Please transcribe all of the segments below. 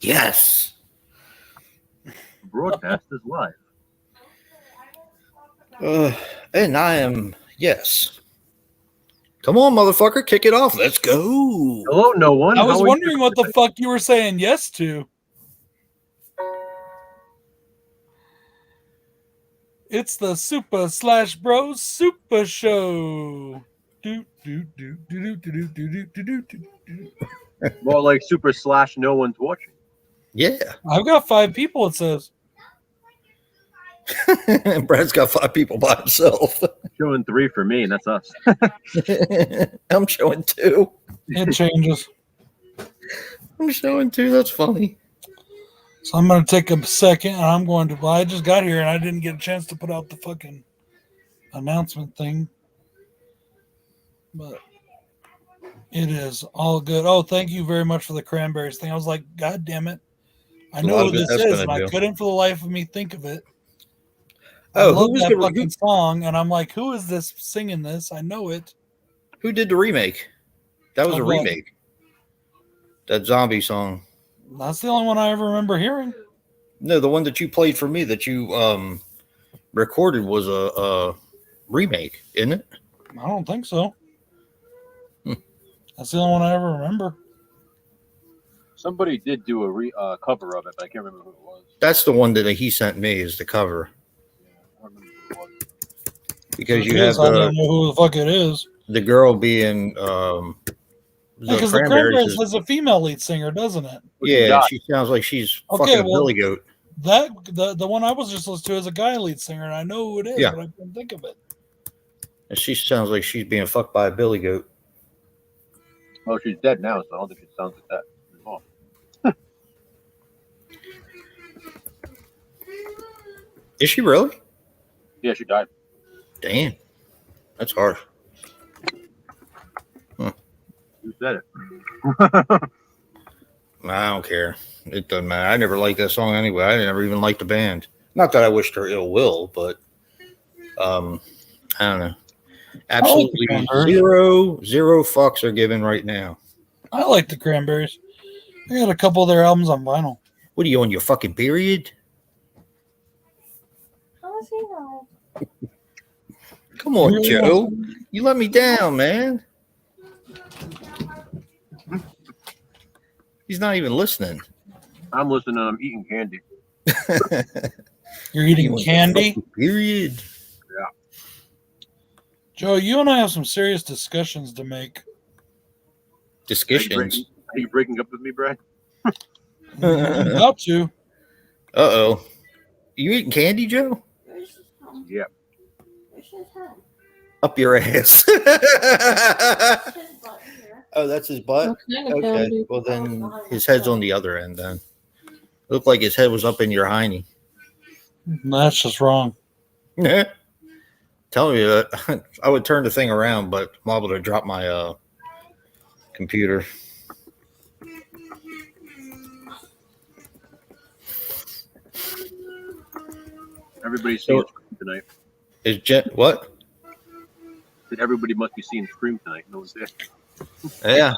Yes. Broadcast is live. And I am, yes. Come on, motherfucker, kick it off. Let's go. Hello, no one. I was wondering what the fuck you were saying yes to. It's the Super Slash Bros Super Show. More like Super Slash no one's watching. Yeah. I've got 5 people, it says. Brad's got 5 people by himself. Showing 3 for me, and that's us. I'm showing 2. It changes. I'm showing 2. That's funny. So I'm going to take a second, and I'm going to. Well, I just got here, and I didn't get a chance to put out the fucking announcement thing. But it is all good. Oh, thank you very much for the cranberries thing. I was like, God damn it. I know who this is, and I couldn't for the life of me think of it. I love that fucking song, and I'm like, who is this singing this? I know it. Who did the remake? That was a remake. That zombie song. That's the only one I ever remember hearing. No, the one that you played for me that you recorded was a remake, isn't it? I don't think so. That's the only one I ever remember. Somebody did do a cover of it, but I can't remember who it was. That's the one that he sent me is the cover. I don't remember who it was. Because you have I don't know who the fuck it is. The girl being because the Cranberries has a female lead singer, doesn't it? Yeah, she sounds like she's fucking a billy goat. The one I was just listening to is a guy lead singer, and I know who it is, but I couldn't think of it. And she sounds like she's being fucked by a billy goat. Well, she's dead now, so I don't think she sounds like that anymore. Is she really? Yeah, she died. Damn. That's harsh. Who said it? I don't care. It doesn't matter. I never liked that song anyway. I never even liked the band. Not that I wished her ill will, but I don't know. Absolutely zero fucks are given right now. I like the Cranberries. I got a couple of their albums on vinyl. What are you on your fucking period? Come on, Joe. You let me down, man. He's not even listening. I'm listening. I'm eating candy. You're eating candy? Period. Yeah. Joe, you and I have some serious discussions to make. Discussions? Are you breaking up with me, Brad? I'm about to. Uh-oh. You eating candy, Joe? Yeah. Up your ass. Oh, that's his butt? Okay. Well, then his head's on the other end, then. Looked like his head was up in your hiney. That's just wrong. Telling you that I would turn the thing around, but I'm able to drop my computer. Everybody's seeing Scream tonight. Is Jet what? Everybody must be seeing Scream tonight. No one's there. Yeah.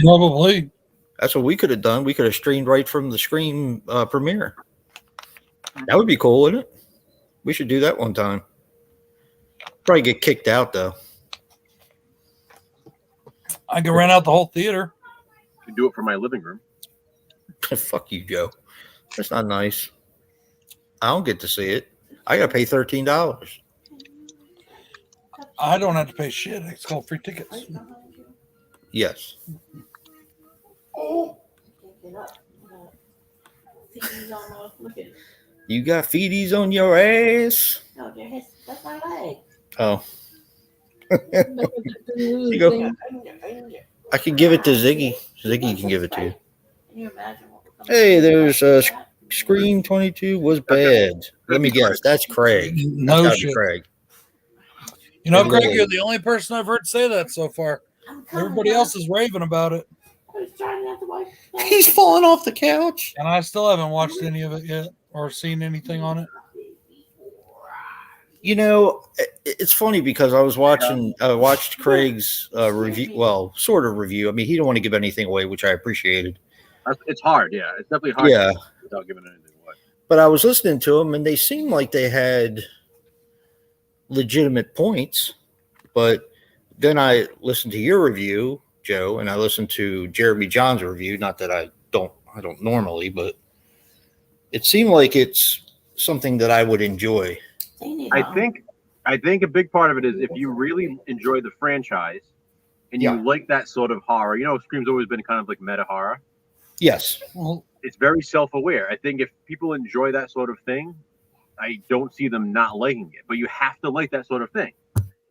Probably. That's what we could have done. We could have streamed right from the Scream premiere. That would be cool, wouldn't it? We should do that one time. Probably get kicked out, though. I could rent out the whole theater. You can do it for my living room. Fuck you, Joe. That's not nice. I don't get to see it. I got to pay $13. I don't have to pay shit. It's called free tickets. Yes. You got feeties on your ass? No, that's my leg. Oh. You go. I could give it to Ziggy. Ziggy can give it to you. Can you imagine what Hey, there's Scream 22 was bad. Let me guess. That's Craig. No shit. Craig. You know, Craig, you're the only person I've heard say that so far. Everybody else is raving about it. He's falling off the couch. And I still haven't watched any of it yet or seen anything on it. You know, it's funny because I watched Craig's review, well, sort of review. I mean, he didn't want to give anything away, which I appreciated. It's hard, yeah. It's definitely hard. Yeah. Without giving anything away. But I was listening to them, and they seemed like they had legitimate points. But then I listened to your review, Joe, and I listened to Jeremy John's review. Not that I don't normally, but it seemed like it's something that I would enjoy. I think a big part of it is if you really enjoy the franchise and you like that sort of horror. You know, Scream's always been kind of like meta horror. Yes. Well, it's very self-aware. I think if people enjoy that sort of thing, I don't see them not liking it. But you have to like that sort of thing.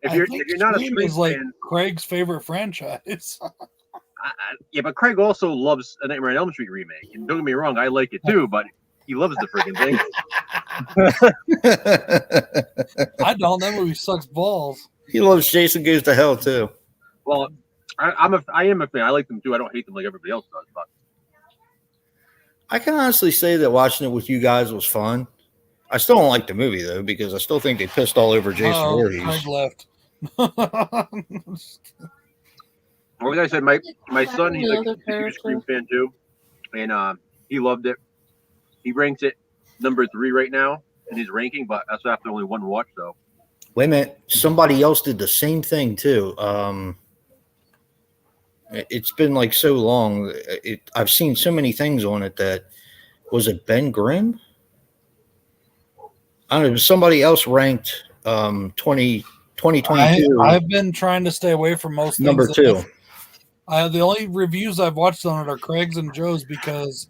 If you're not a Scream is like fan, Craig's favorite franchise. Yeah, but Craig also loves a Nightmare on Elm Street remake. And don't get me wrong, I like it too, but he loves the freaking thing. I don't. That movie sucks balls. He loves Jason Goes to Hell too. Well, I am a fan. I like them too. I don't hate them like everybody else does. But I can honestly say that watching it with you guys was fun. I still don't like the movie though because I still think they pissed all over Jason Voorhees. Craig left. like I said, my son, he's like a huge Scream fan too, and he loved it. He ranks it number 3 right now in his ranking, but that's after only one watch though. Wait a minute, somebody else did the same thing too. It's been like so long. I've seen so many things on it that was it Ben Grimm? I don't know. Somebody else ranked 2022. I've been trying to stay away from most things. Number 2. The only reviews I've watched on it are Craig's and Joe's because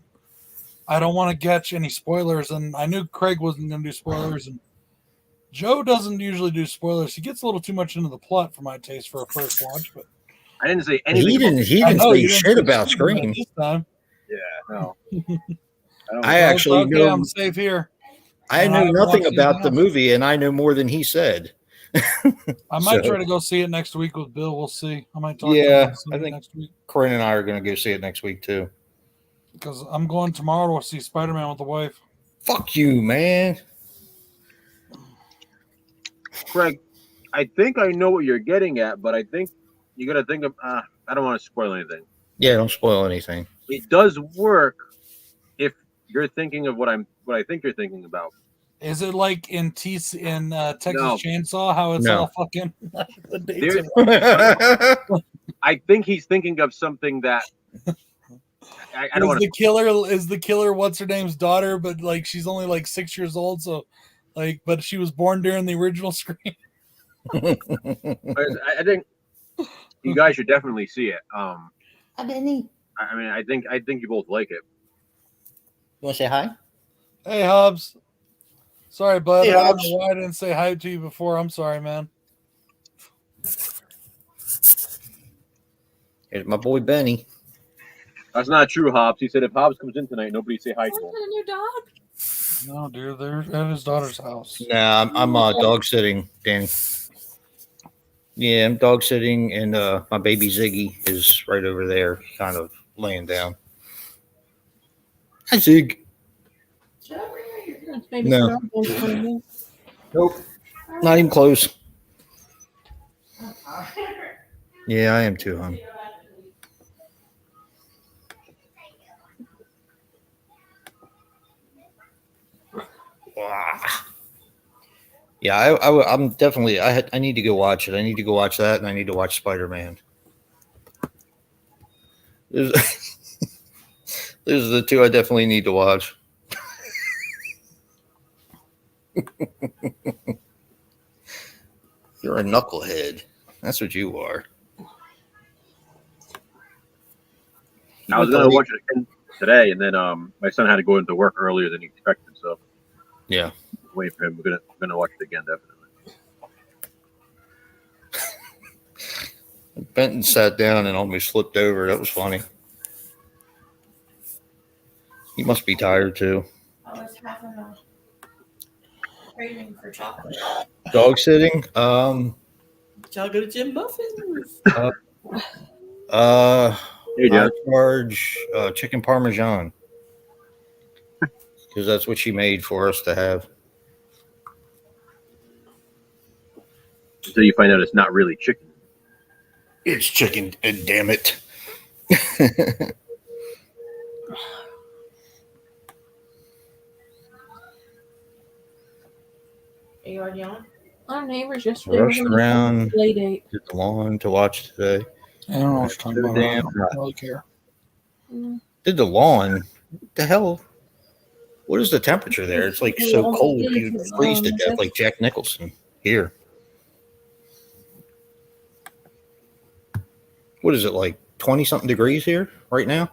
I don't want to catch any spoilers. And I knew Craig wasn't going to do spoilers. And Joe doesn't usually do spoilers. He gets a little too much into the plot for my taste for a first watch. But I didn't say anything. He didn't say shit about Scream this time. Yeah, no. I actually know. I'm safe here. I know nothing about the movie, and I know more than he said. I might try to go see it next week with Bill. We'll see. I might talk. Yeah, I think next week. Corinne and I are going to go see it next week too. Because I'm going tomorrow to see Spider-Man with the wife. Fuck you, man. Craig, I think I know what you're getting at, but I think you got to think of. I don't want to spoil anything. Yeah, don't spoil anything. It does work if you're thinking of what I think you're thinking about. Is it like in Texas Chainsaw? How it's all fucking. I think he's thinking of something that. I don't want to. Is the killer what's her name's daughter? But like she's only like 6 years old, so like, but she was born during the original Scream. I think you guys should definitely see it. I mean, I think you both like it. You want to say hi? Hey, Hobbs. Sorry, bud. Hey, I don't know why I didn't say hi to you before. I'm sorry, man. Here's my boy Benny. That's not true, Hobbs. He said if Hobbs comes in tonight, nobody say hi to him. a new dog? No, dear, they're at his daughter's house. Nah, I'm dog sitting, Danny. Yeah, I'm dog sitting, and my baby Ziggy is right over there, kind of laying down. Hi, Zig. No. Nope. Not even close. Yeah, I am too, hon. Yeah, I'm definitely. I need to go watch it. I need to go watch that, and I need to watch Spider-Man. Those are the two I definitely need to watch. You're a knucklehead. That's what you are. I was gonna watch it again today, and then my son had to go into work earlier than he expected, so yeah. Wait for him. We're gonna watch it again, definitely. Benton sat down and almost flipped over. That was funny. He must be tired too. I was having a craving for chocolate. Dog sitting. Chocolate chip muffins. Hey, I charge chicken parmesan because that's what she made for us to have. Until you find out it's not really chicken. It's chicken, damn it. Are you already on? Our neighbors yesterday Rushed around, play date. did the lawn to watch today. I don't know what you're talking about. I Damn don't right. really care. Did the lawn? What the hell? What is the temperature there? It's like so cold you freeze to death, like Jack Nicholson here. What is it, like 20-something degrees here right now?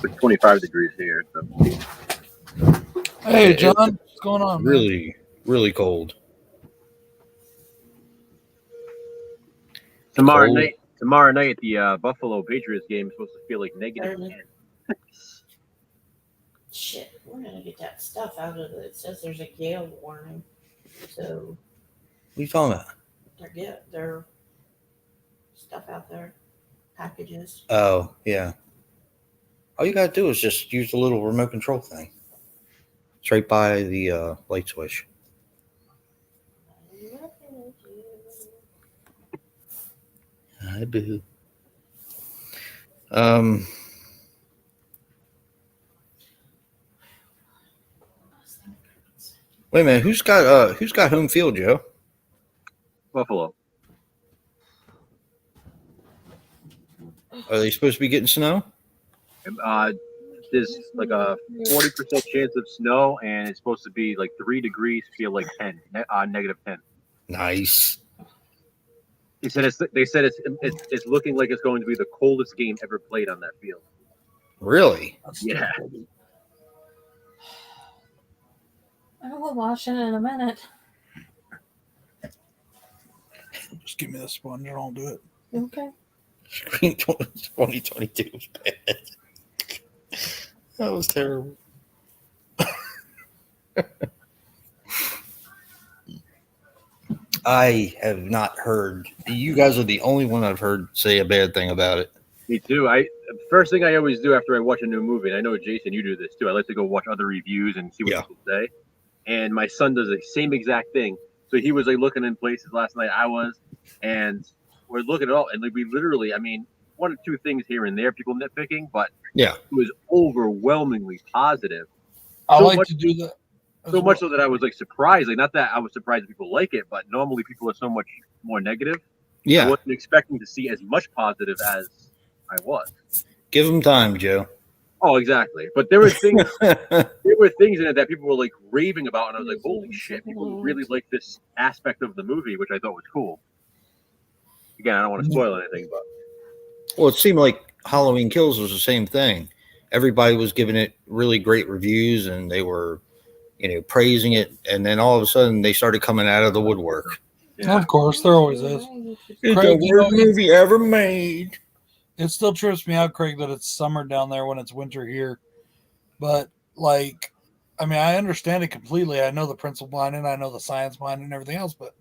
It's 25 degrees here. So. Hey, John, what's going on? Really, man? really cold. Tomorrow night, the Buffalo Patriots game is supposed to feel like negative 10. Shit, we're gonna get that stuff out of it. It says there's a gale warning, so What are you talking about? their stuff out there, packages. Oh, yeah. All you gotta do is just use the little remote control thing. It's right by the light switch. I boo. Wait a minute, who's got home field, Joe? Buffalo. Are they supposed to be getting snow? There's like a 40% chance of snow, and it's supposed to be like 3 degrees, feel like 10, negative 10. Nice. They said it's looking like it's going to be the coldest game ever played on that field. Really? Yeah. I'll go wash it in a minute. Just give me the sponge and I'll do it. Okay. Screen 2022 was bad. That was terrible. I have not heard. You guys are the only one I've heard say a bad thing about it. Me too. First thing I always do after I watch a new movie, and I know Jason, you do this too. I like to go watch other reviews and see what people say. And my son does the same exact thing. So he was like looking in places last night. I was, and we're looking at all, and like we literally, I mean, one or two things here and there, people nitpicking, but yeah, it was overwhelmingly positive. I like to do that. So much so that I was like surprised. Like, not that I was surprised that people like it, but normally people are so much more negative. Yeah, I wasn't expecting to see as much positive as I was. Give them time, Joe. Oh, exactly. But there were things, in it that people were like raving about, and I was like, "Holy shit!" People really like this aspect of the movie, which I thought was cool. Again, I don't want to spoil anything, but well, it seemed like Halloween Kills was the same thing. Everybody was giving it really great reviews, and they were, praising it. And then all of a sudden, they started coming out of the woodwork. Yeah. Of course, there always is. It's the worst movie ever made. It still trips me out, Craig, that it's summer down there when it's winter here. But, like, I mean, I understand it completely. I know the principle behind it. I know the science behind it and everything else, but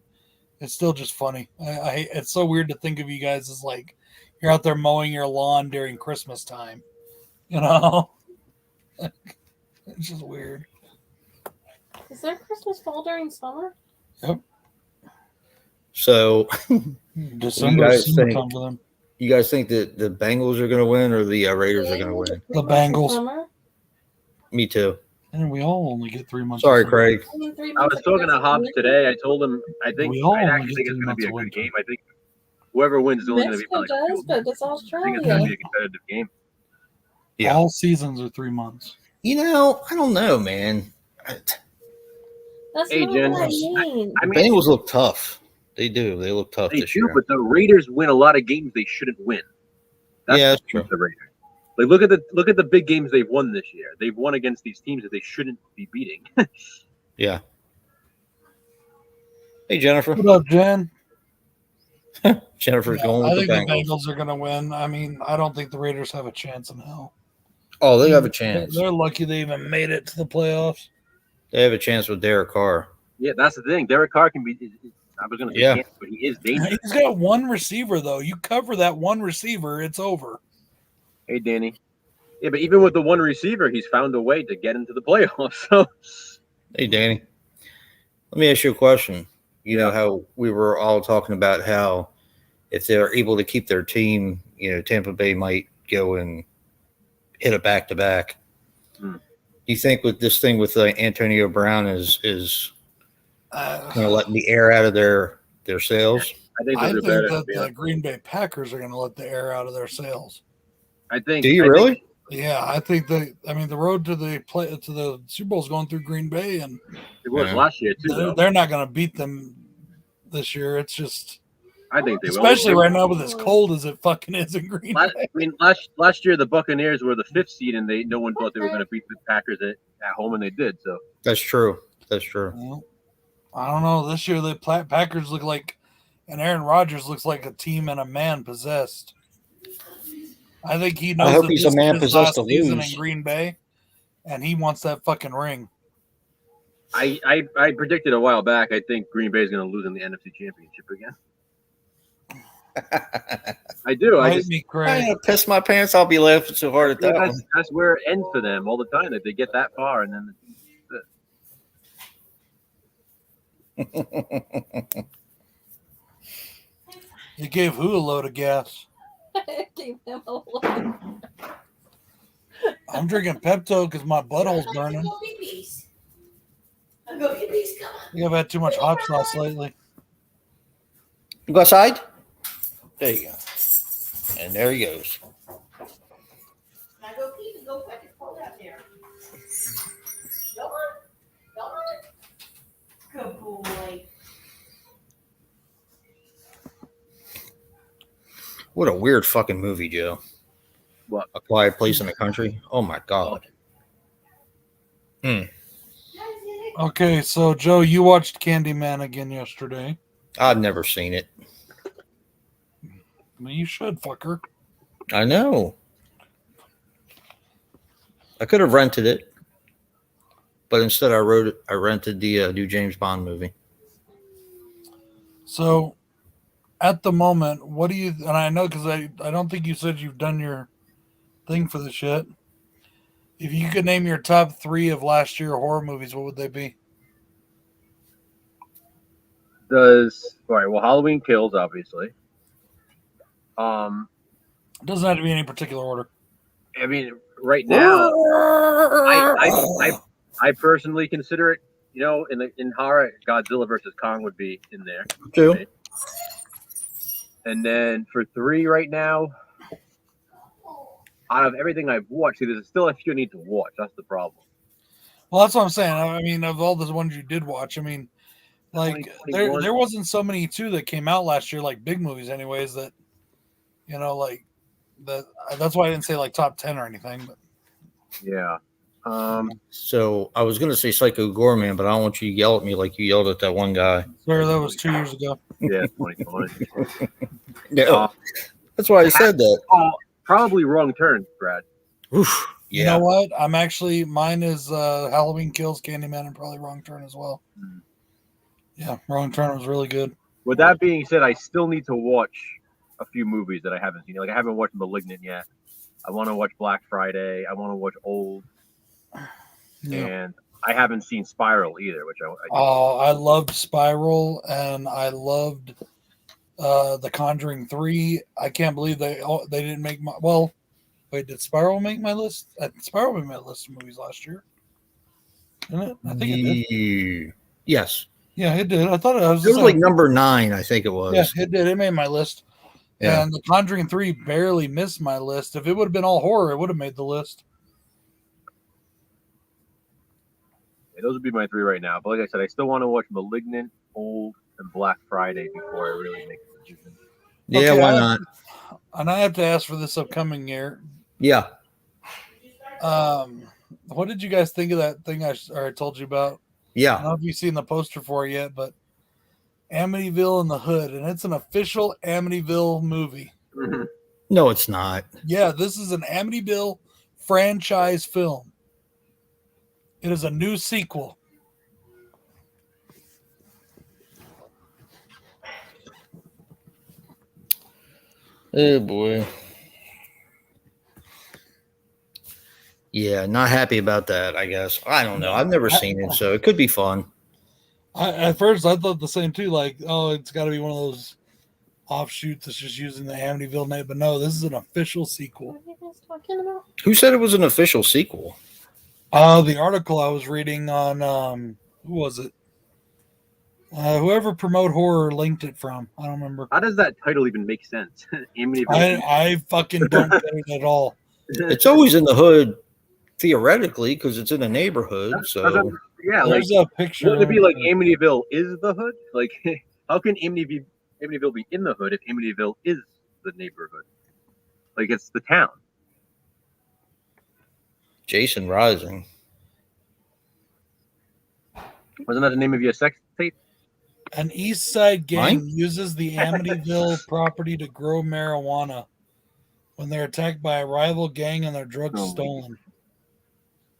it's still just funny. It's so weird to think of you guys as, like, you're out there mowing your lawn during Christmas time. It's just weird. Is there Christmas fall during summer? Yep. So, December is summertime for them. You guys think that the Bengals are going to win or the Raiders are going to win? The Bengals. Me too. And we all only get 3 months. Sorry, Craig. I was talking to Hobbs today. I told him I actually think it's going to be a good game. I think whoever wins is only going to be like but it's Australia. I think it's going to be a competitive game. Yeah. All seasons are 3 months. I don't know, man. That's not what I mean. The Bengals look tough. They do. They look tough this year. But the Raiders win a lot of games they shouldn't win. That's true. The Raiders. Like, look at the big games they've won this year. They've won against these teams that they shouldn't be beating. Yeah. Hey, Jennifer. What up, Jen? Jennifer's going with the Bengals. I think the Bengals are going to win. I mean, I don't think the Raiders have a chance in hell. Oh, they have a chance. They're lucky they even made it to the playoffs. They have a chance with Derek Carr. Yeah, that's the thing. Derek Carr can be. I was going to say, but he is dangerous. He's got one receiver, though. You cover that one receiver, it's over. Hey, Danny. Yeah, but even with the one receiver, he's found a way to get into the playoffs. So, hey, Danny. Let me ask you a question. You know how we were all talking about how if they're able to keep their team, Tampa Bay might go and hit a back-to-back. Do you think with this thing with Antonio Brown is kind of letting the air out of their sails? I think that the Green Bay Packers are going to let the air out of their sails. I think. Do you really? Yeah, I think that. I mean, the road to the Super Bowl is going through Green Bay, and it was last year too. They're not going to beat them this year. It's just. I think they will. Especially right now with as cold as it fucking is in Green Bay. I mean, last year the Buccaneers were the 5th seed, and no one thought they were going to beat the Packers at home, and they did. So that's true. Well, I don't know. This year the Packers look like, and Aaron Rodgers looks like a team and a man possessed. I think he knows. I hope he's a man possessed to lose in Green Bay, and he wants that fucking ring. I predicted a while back. I think Green Bay is going to lose in the NFC Championship again. I do. I'm gonna piss my pants. I'll be laughing so hard at that one. That's where it ends for them all the time. That they get that far and then. You gave who a load of gas? I gave him a load. I'm drinking Pepto because my butthole's burning. I'll go get these. Come on. I think I've had too much hot sauce lately. You go outside? There you go. And there he goes. Now go keep and go quick and pull out there. Go on. Go on. Good boy. What a weird fucking movie, Joe. What? A Quiet Place in the Country? Oh, my God. Okay, so, Joe, you watched Candyman again yesterday. I've never seen it. Well, you should, fucker. I know. I could have rented it, but instead I rented the new James Bond movie. So, at the moment, what do you? And I know because I don't think you said you've done your thing for this yet. If you could name your top 3 of last year horror movies, what would they be? Well, Halloween Kills, obviously. It doesn't have to be any particular order. I mean, right now, I personally consider it. In horror, Godzilla versus Kong would be in there. True. Right? And then for 3 right now, out of everything I've watched, there's still a few I need to watch. That's the problem. Well, that's what I'm saying. I mean, of all the ones you did watch, I mean, like there wasn't so many too that came out last year, like big movies, anyways. That like that. That's why I didn't say like top 10 or anything. But yeah. So I was gonna say Psycho Goreman, but I don't want you to yell at me like you yelled at that one guy. Sir, that was 2 years ago. Yeah, 2020. No, that's why I said that. Probably Wrong Turn, Brad. Oof, yeah. You know what? Mine is Halloween Kills, Candyman, and probably Wrong Turn as well. Yeah, Wrong Turn was really good. With that being said, I still need to watch a few movies that I haven't seen. Like I haven't watched Malignant yet. I want to watch Black Friday. I want to watch Old. Yeah. And I haven't seen Spiral either, which I loved Spiral, and I loved The Conjuring 3. I can't believe they didn't make my. Well, wait, did Spiral make my list? Spiral made my list of movies last year. Didn't it? I think it did. Yes. Yeah, it did. I thought it was like number 9, I think it was. Yeah, it did. It made my list. Yeah. And The Conjuring 3 barely missed my list. If it would have been all horror, it would have made the list. Yeah, those would be my 3 right now. But like I said, I still want to watch Malignant, Old, and Black Friday before I really make a decision. Yeah, why not? And I have to ask for this upcoming year. Yeah. What did you guys think of that thing I told you about? Yeah. I don't know if you've seen the poster for it yet, but Amityville in the Hood, and it's an official Amityville movie. Mm-hmm. No, it's not. Yeah, this is an Amityville franchise film. It is a new sequel. Oh, boy. Yeah, not happy about that, I guess. I don't know. I've never seen it, so it could be fun. At first, I thought the same, too. Like, oh, it's got to be one of those offshoot that's just using the Amityville name. But no, this is an official sequel. What are you guys talking about? Who said it was an official sequel? The article I was reading on who was it? Whoever Promote Horror linked it from. I don't remember. How does that title even make sense? Amityville. I fucking don't get it at all. It's always in the hood, theoretically, because it's in a neighborhood. So yeah, There's like a picture. wouldn't it be like Amityville is the hood? Like, how can Amityville be in the hood if Amityville is the neighborhood? Like, it's the town. Jason Rising. Wasn't that the name of your sex tape? An East Side gang Mine? uses the Amityville property to grow marijuana when they're attacked by a rival gang and their drugs stolen.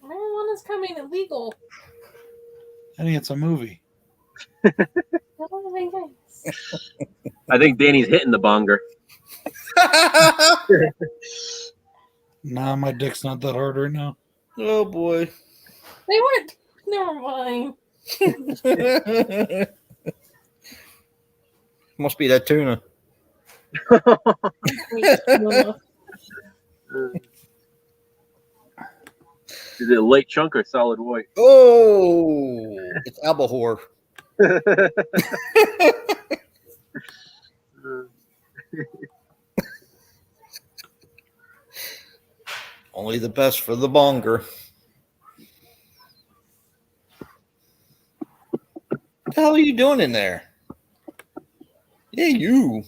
Marijuana's coming illegal. I think it's a movie. I don't think guys. I think Danny's hitting the bonger. Nah, my dick's not that hard right now. Oh boy. They weren't. Never mind. Must be that tuna. Is it a light chunk or solid white? Oh, it's albacore. Only the best for the bonger. What the hell are you doing in there? Yeah, you.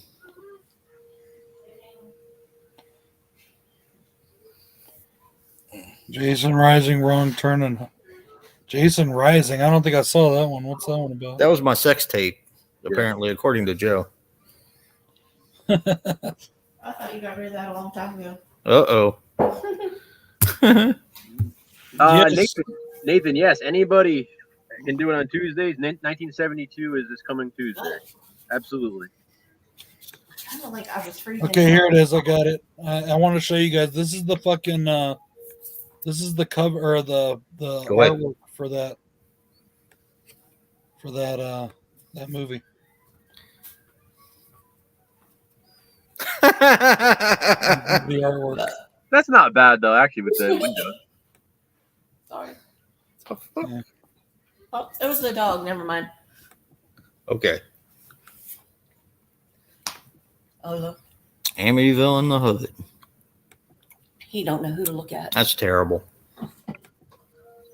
Jason Rising, wrong turn, and Jason Rising. I don't think I saw that one. What's that one about? That was my sex tape, apparently, according to Joe. I thought you got rid of that a long time ago. Uh-oh. Yes. Nathan, yes, anybody can do it on Tuesdays. 1972 is this coming Tuesday. Absolutely. I don't think I was freezing. Okay, here it is. I got it. I want to show you guys. This is the fucking. This is the cover or the Go ahead. artwork for that. For that movie. The artwork. That's not bad though, actually, with the window. Sorry. Yeah. Oh, it was the dog. Never mind. Okay. Oh, look. Amityville in the hood. He don't know who to look at. That's terrible.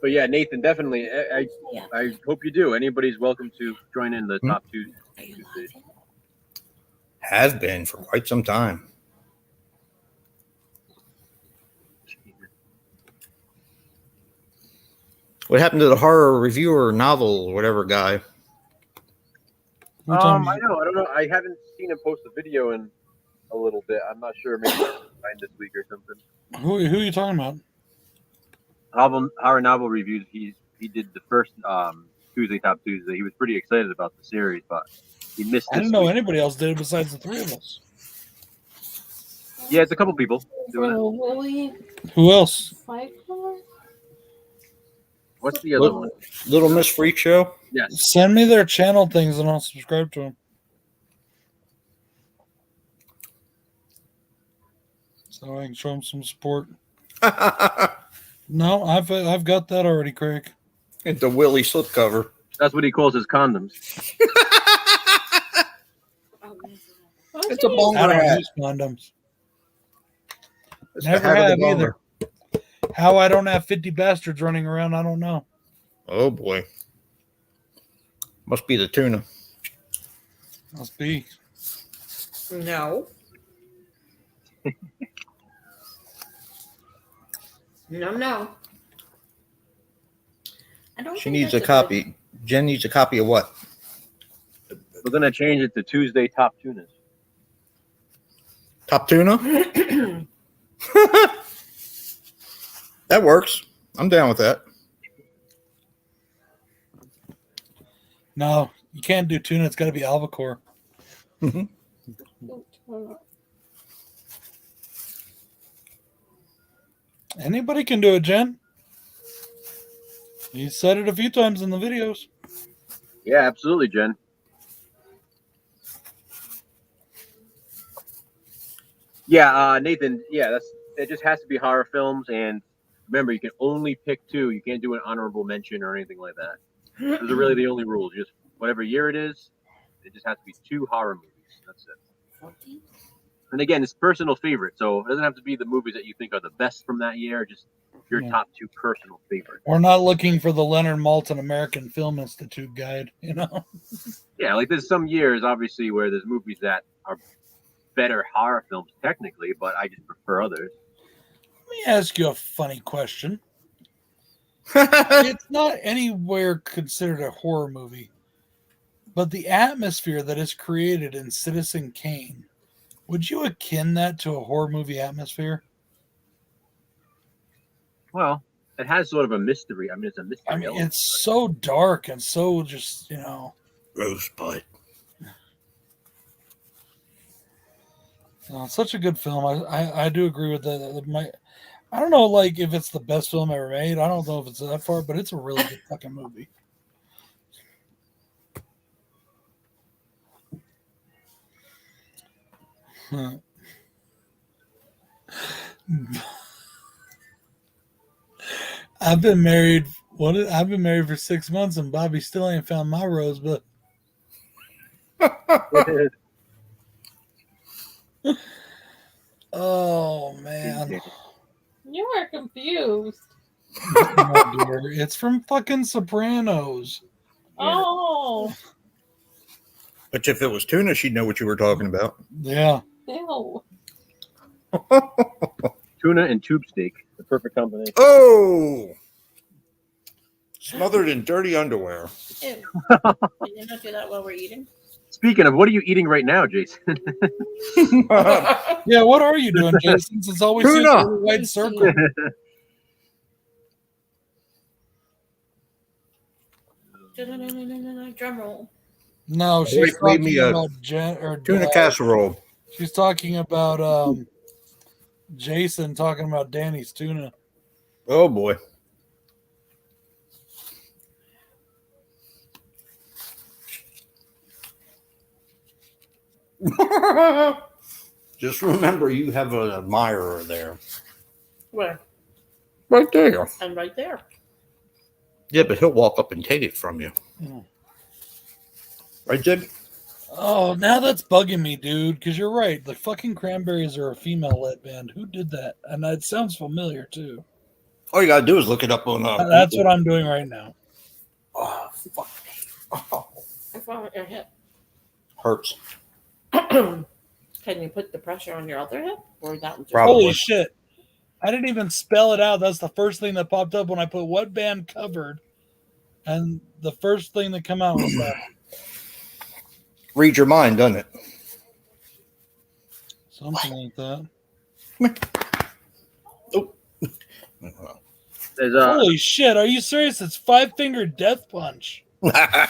But yeah, Nathan, definitely. I hope you do. Anybody's welcome to join in the top two. Are you laughing? Have been for quite some time. What happened to the horror reviewer novel or whatever guy? I don't know. I haven't seen him post a video in a little bit. I'm not sure. Maybe find this week or something. Who are you talking about? Horror novel reviews. He did the first Tuesday Top Tuesday. He was pretty excited about the series, but he missed. I didn't know anybody else did it besides the three of us. Yeah, it's a couple people doing it. Willie Who else? Fighter? What's the other one? Little Miss Freak Show? Yes. Send me their channel things and I'll subscribe to them. So I can show them some support. No, I've got that already, Craig. It's the Willie slipcover. That's what he calls his condoms. It's a I bonger don't hat. use condoms. It's the Never hat of the have bonger. either. How I don't have 50 bastards running around, I don't know. Oh boy. Must be the tuna. Must be. No. No. I don't. She think needs a that's copy. Jen needs a copy of what? We're gonna change it to Tuesday Top Tunas. Top tuna? That works. I'm down with that. No, you can't do tuna. It's got to be albacore. Anybody can do it, Jen. You said it a few times in the videos. Yeah, absolutely, Jen. Yeah, Nathan. Yeah, it just has to be horror films, and remember, you can only pick 2. You can't do an honorable mention or anything like that. Those are really the only rules. Just whatever year it is, it just has to be 2 horror movies. That's it. 14. And again, it's personal favorite, so it doesn't have to be the movies that you think are the best from that year. Just your top 2 personal favorites. We're not looking for the Leonard Maltin American Film Institute guide, you know? Yeah, like there's some years, obviously, where there's movies that are better horror films technically, but I just prefer others. Let me ask you a funny question. It's not anywhere considered a horror movie, but the atmosphere that is created in Citizen Kane, would you akin that to a horror movie atmosphere? Well, it has sort of a mystery. I mean, it's a mystery. I mean, it's so dark and so just, Rosebud. It's such a good film. I do agree with that. I don't know, like, if it's the best film ever made. I don't know if it's that far, but it's a really good fucking movie. I've been married. I've been married for 6 months, and Bobby still ain't found my rosebud. Oh man, You are confused. oh, dear. It's from fucking Sopranos. Oh, Which if it was tuna, she'd know what you were talking about. Yeah. ew. Tuna and tube steak, the perfect combination. Oh, smothered in dirty underwear. Ew. Did you not do that while we're eating? Speaking of, what are you eating right now, Jason? Yeah, what are you doing, Jason? It's always seems Tuna. a white circle. Drum roll. No, she's Wait, talking me a about Tuna casserole. She's talking about Jason talking about Danny's tuna. Oh boy. Just remember, you have an admirer there. Where? Right there. I'm right there. Yeah, but he'll walk up and take it from you. Mm. Right, Jib? Oh, now that's bugging me, dude, because you're right. The fucking Cranberries are a female-led band. Who did that? And it sounds familiar, too. All you gotta do is look it up on. That's what I'm doing right now. Oh, fuck. Oh, What's wrong with your hip? hurts. Can you put the pressure on your other hip? Or that was just Probably. Holy shit. I didn't even spell it out. That's the first thing that popped up when I put what band covered. And the first thing that came out was that. Read your mind, doesn't it? Something like that. Oh. There's Holy shit. Are you serious? It's Five Finger Death Punch. I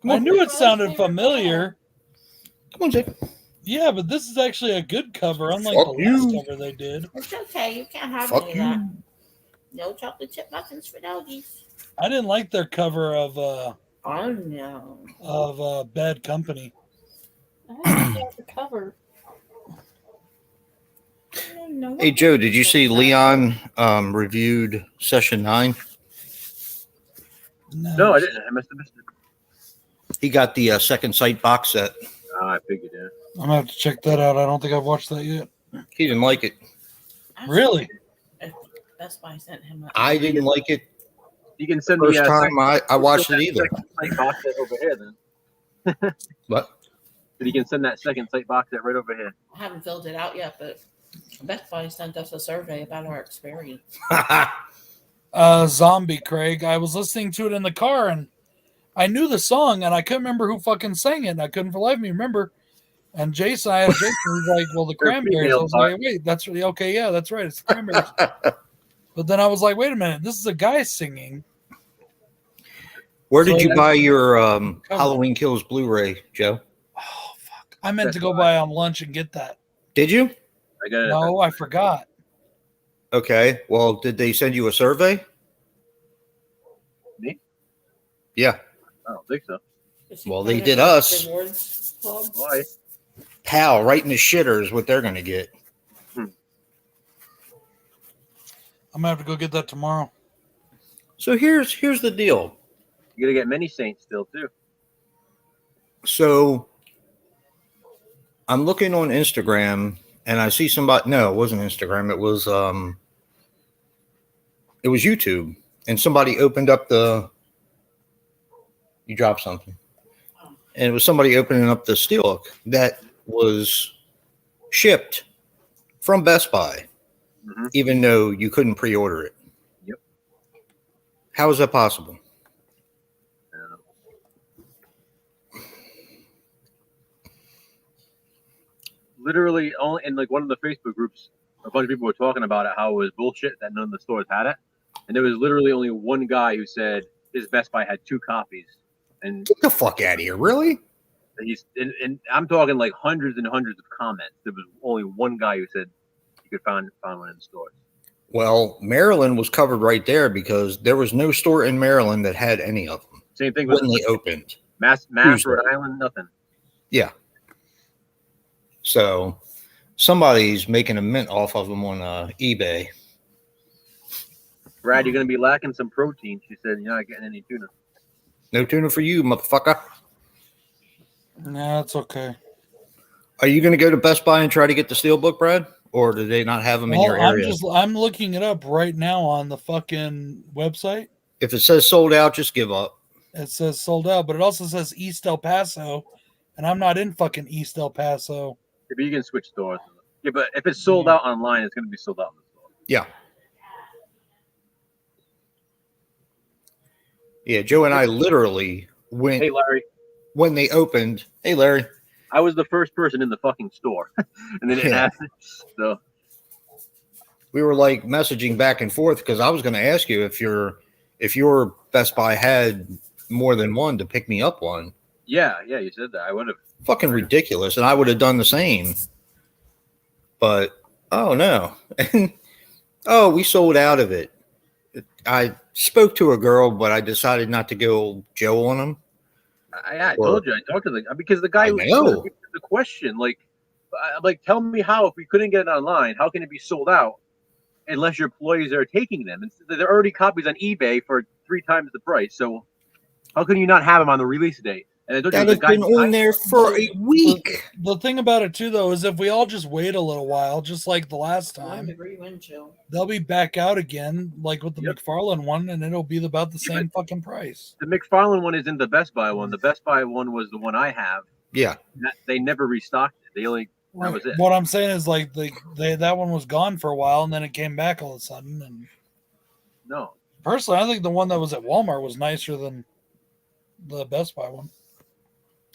knew it sounded familiar. Come on, Jib. Yeah, but this is actually a good cover, unlike Fuck the last you. cover they did. It's okay. You can't have Fuck any of that. you. No chocolate chip muffins for doggies. I didn't like their cover of Oh no. Bad Company. I didn't have the cover. No. Hey, Joe, did you see Leon reviewed Session 9? no, I didn't. I must have missed it. He got the second sight box set. Oh, I figured it. I'm gonna have to check that out. I don't think I've watched that yet. He didn't like it. Really? That's why I sent him. I didn't like it. You can send First me time I watched it either. Sight box set over here, then. What? But you can send that second sight box set right over here. I haven't filled it out yet, but Best Buy sent us a survey about our experience. Zombie, Craig. I was listening to it in the car and I knew the song and I couldn't remember who fucking sang it. And I couldn't for the life of me remember. And Jason, I asked Jason, he's like, well, the Cranberries. I was like, wait, that's really okay. Yeah, that's right. It's the Cranberries. But then I was like, wait a minute. This is a guy singing. Where did you buy your Halloween Kills Blu-ray, Joe? Oh, fuck. I meant to go by on lunch and get that. Did you? I got it. No, I forgot. Okay. Well, did they send you a survey? Me? Yeah. I don't think so. Well, they did us. Rewards club. Why? Pow, right in the shitter is what they're going to get. I'm gonna have to go get that tomorrow. So here's the deal. You gotta get many Saints still too. So I'm looking on Instagram and I see somebody. No, it wasn't Instagram. It was YouTube, and somebody opened up the. You dropped something, and it was somebody opening up the Steelbook that was shipped from Best Buy, even though you couldn't pre-order it. Yep. How is that possible? I don't know. Literally, only in like one of the Facebook groups, a bunch of people were talking about it, how it was bullshit that none of the stores had it, and there was literally only one guy who said his Best Buy had 2 copies, and Get the fuck out of here! Really? and I'm talking like hundreds and hundreds of comments. There was only one guy who said you could find one in the stores. Well, Maryland was covered right there because there was no store in Maryland that had any of them Same thing with when they opened. Mass, Rhode Island, nothing. Yeah. So somebody's making a mint off of them on eBay. Brad, you're going to be lacking some protein. She said you're not getting any tuna. No tuna for you, motherfucker. Nah, it's okay. Are you going to go to Best Buy and try to get the Steelbook, Brad? Or do they not have them in your area? I'm looking it up right now on the fucking website. If it says sold out, just give up. It says sold out, but it also says East El Paso, and I'm not in fucking East El Paso. Yeah, but you can switch stores. Yeah, but if it's sold out online, it's going to be sold out in the store. Yeah. Yeah, Joe and I literally went. Hey, Larry. When they opened. Hey, Larry. I was the first person in the fucking store, and they didn't have it. So we were like messaging back and forth because I was going to ask you if your Best Buy had more than one to pick me up one. Yeah, you said that. I would have. Fucking ridiculous, and I would have done the same. But oh no, oh, we sold out of it. I spoke to a girl, but I decided not to go Joe on them. I told you. I talked to the because the guy was the question like tell me how if we couldn't get it online, how can it be sold out unless your employees are taking them? And there are already copies on eBay for 3 times the price. So how can you not have them on the release date? And I told that has been on there for a week. The thing about it too, though, is if we all just wait a little while, just like the last time, they'll be back out again, like with the McFarlane one, and it'll be about the same fucking price. The McFarlane one isn't the Best Buy one. The Best Buy one was the one I have. Yeah, they never restocked it. They only that was it. What I'm saying is like that one was gone for a while, and then it came back all of a sudden. And no, personally, I think the one that was at Walmart was nicer than the Best Buy one.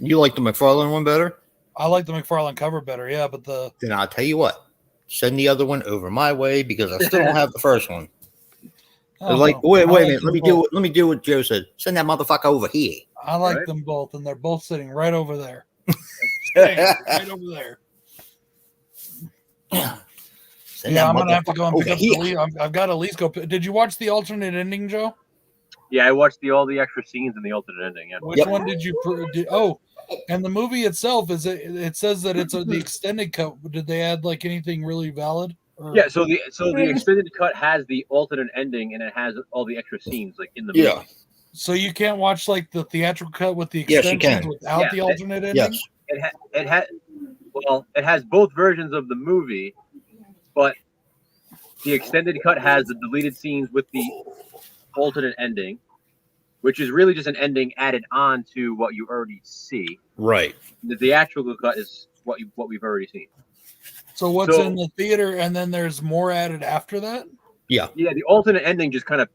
You like the McFarlane one better? I like the McFarlane cover better, yeah. But then I'll tell you what, send the other one over my way because I still don't have the first one. Wait a minute. Let me do what Joe said. Send that motherfucker over here. I like them both, and they're both sitting right over there. Right over there. I'm gonna have to go and pick up the I've got to at least go. Did you watch the alternate ending, Joe? Yeah, I watched all the extra scenes in the alternate ending. Yeah. Which one did you? And the movie itself it says that it's the extended cut. Did they add like anything really valid? Yeah, so the extended cut has the alternate ending and it has all the extra scenes like in the movie. Yeah. So you can't watch like the theatrical cut with the extensions without the alternate ending? Yes. It has both versions of the movie, but the extended cut has the deleted scenes with the alternate ending, which is really just an ending added on to what you already see. Right. The theatrical cut is what we've already seen. So what's in the theater, and then there's more added after that? Yeah. Yeah, the alternate ending just kind of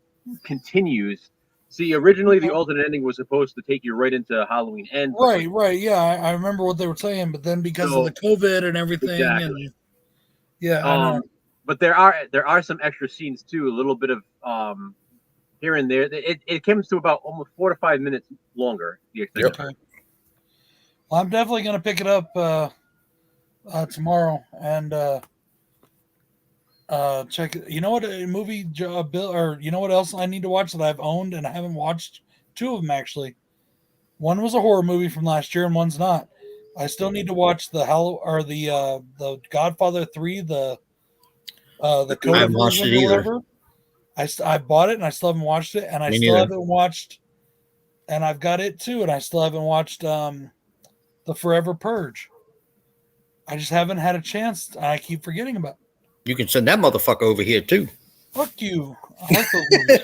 continues. See, originally the alternate ending was supposed to take you right into Halloween Ends. Right. Yeah, I remember what they were saying, but then because of the COVID and everything, I know. But there are some extra scenes too. A little bit of here and there. It comes to about almost 4 to 5 minutes longer. Okay. Well, I'm definitely going to pick it up tomorrow and check it. You know what a movie Bill, or you know what else I need to watch that I've owned and I haven't watched? 2 of them actually. One was a horror movie from last year and one's not. I still need to watch the Godfather 3, the Coda version or whatever. I bought it and I still haven't watched it, and I still haven't watched, and I've got it too, and I still haven't watched the Forever Purge. I just haven't had a chance. I keep forgetting about it. You can send that motherfucker over here too. Fuck you. I like those movies.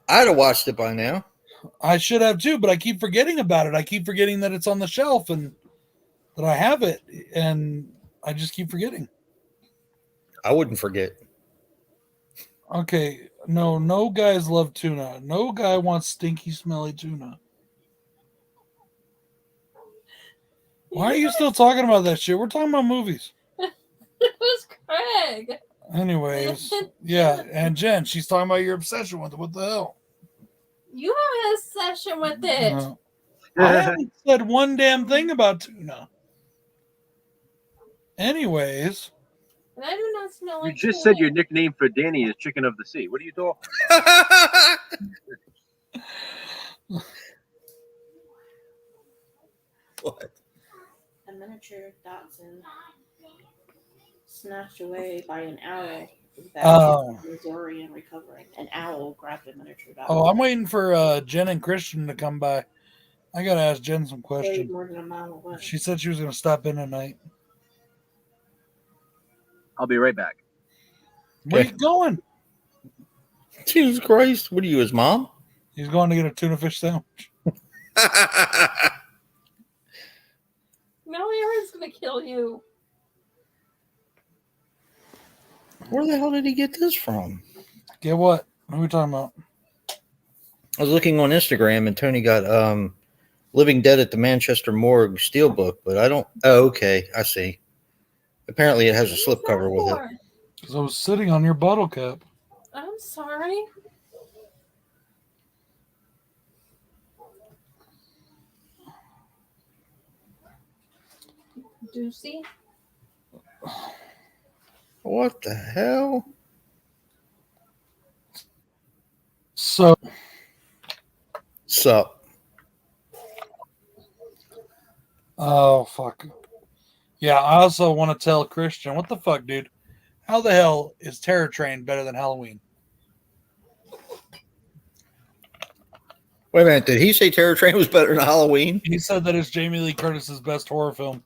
I'd have watched it by now. I should have too, but I keep forgetting about it. I keep forgetting that it's on the shelf and that I have it, and I just keep forgetting. I wouldn't forget. Okay, no guys love tuna. No guy wants stinky, smelly tuna. Why are you still talking about that shit? We're talking about movies. It was Craig. Anyways, yeah, and Jen, she's talking about your obsession with it. What the hell? You have an obsession with it. No. I haven't said one damn thing about tuna. Anyways. And I do not smell like You just tuna. said your nickname for Danny is Chicken of the Sea. What are you talking? What? A miniature Dachshund snatched away by an owl. Oh. Missouri and recovering. An owl grabbed a miniature Dachshund. Oh, I'm waiting for Jen and Christian to come by. I gotta ask Jen some questions. More than a mile away. She said she was gonna stop in tonight. I'll be right back. Where you going? Jesus Christ! What are you, his mom? He's going to get a tuna fish sandwich. No, Aaron's gonna kill you. Where the hell did he get this from? Get what? What are we talking about? I was looking on Instagram and Tony got Living Dead at the Manchester Morgue Steelbook, but I don't. Oh, okay, I see. Apparently, it has a slipcover with it. Because I was sitting on your bottle cap. I'm sorry. Doozy. What the hell? Sup? Oh, fuck. Yeah, I also want to tell Christian, what the fuck, dude? How the hell is Terror Train better than Halloween? Wait a minute, did he say Terror Train was better than Halloween? He said that it's Jamie Lee Curtis's best horror film.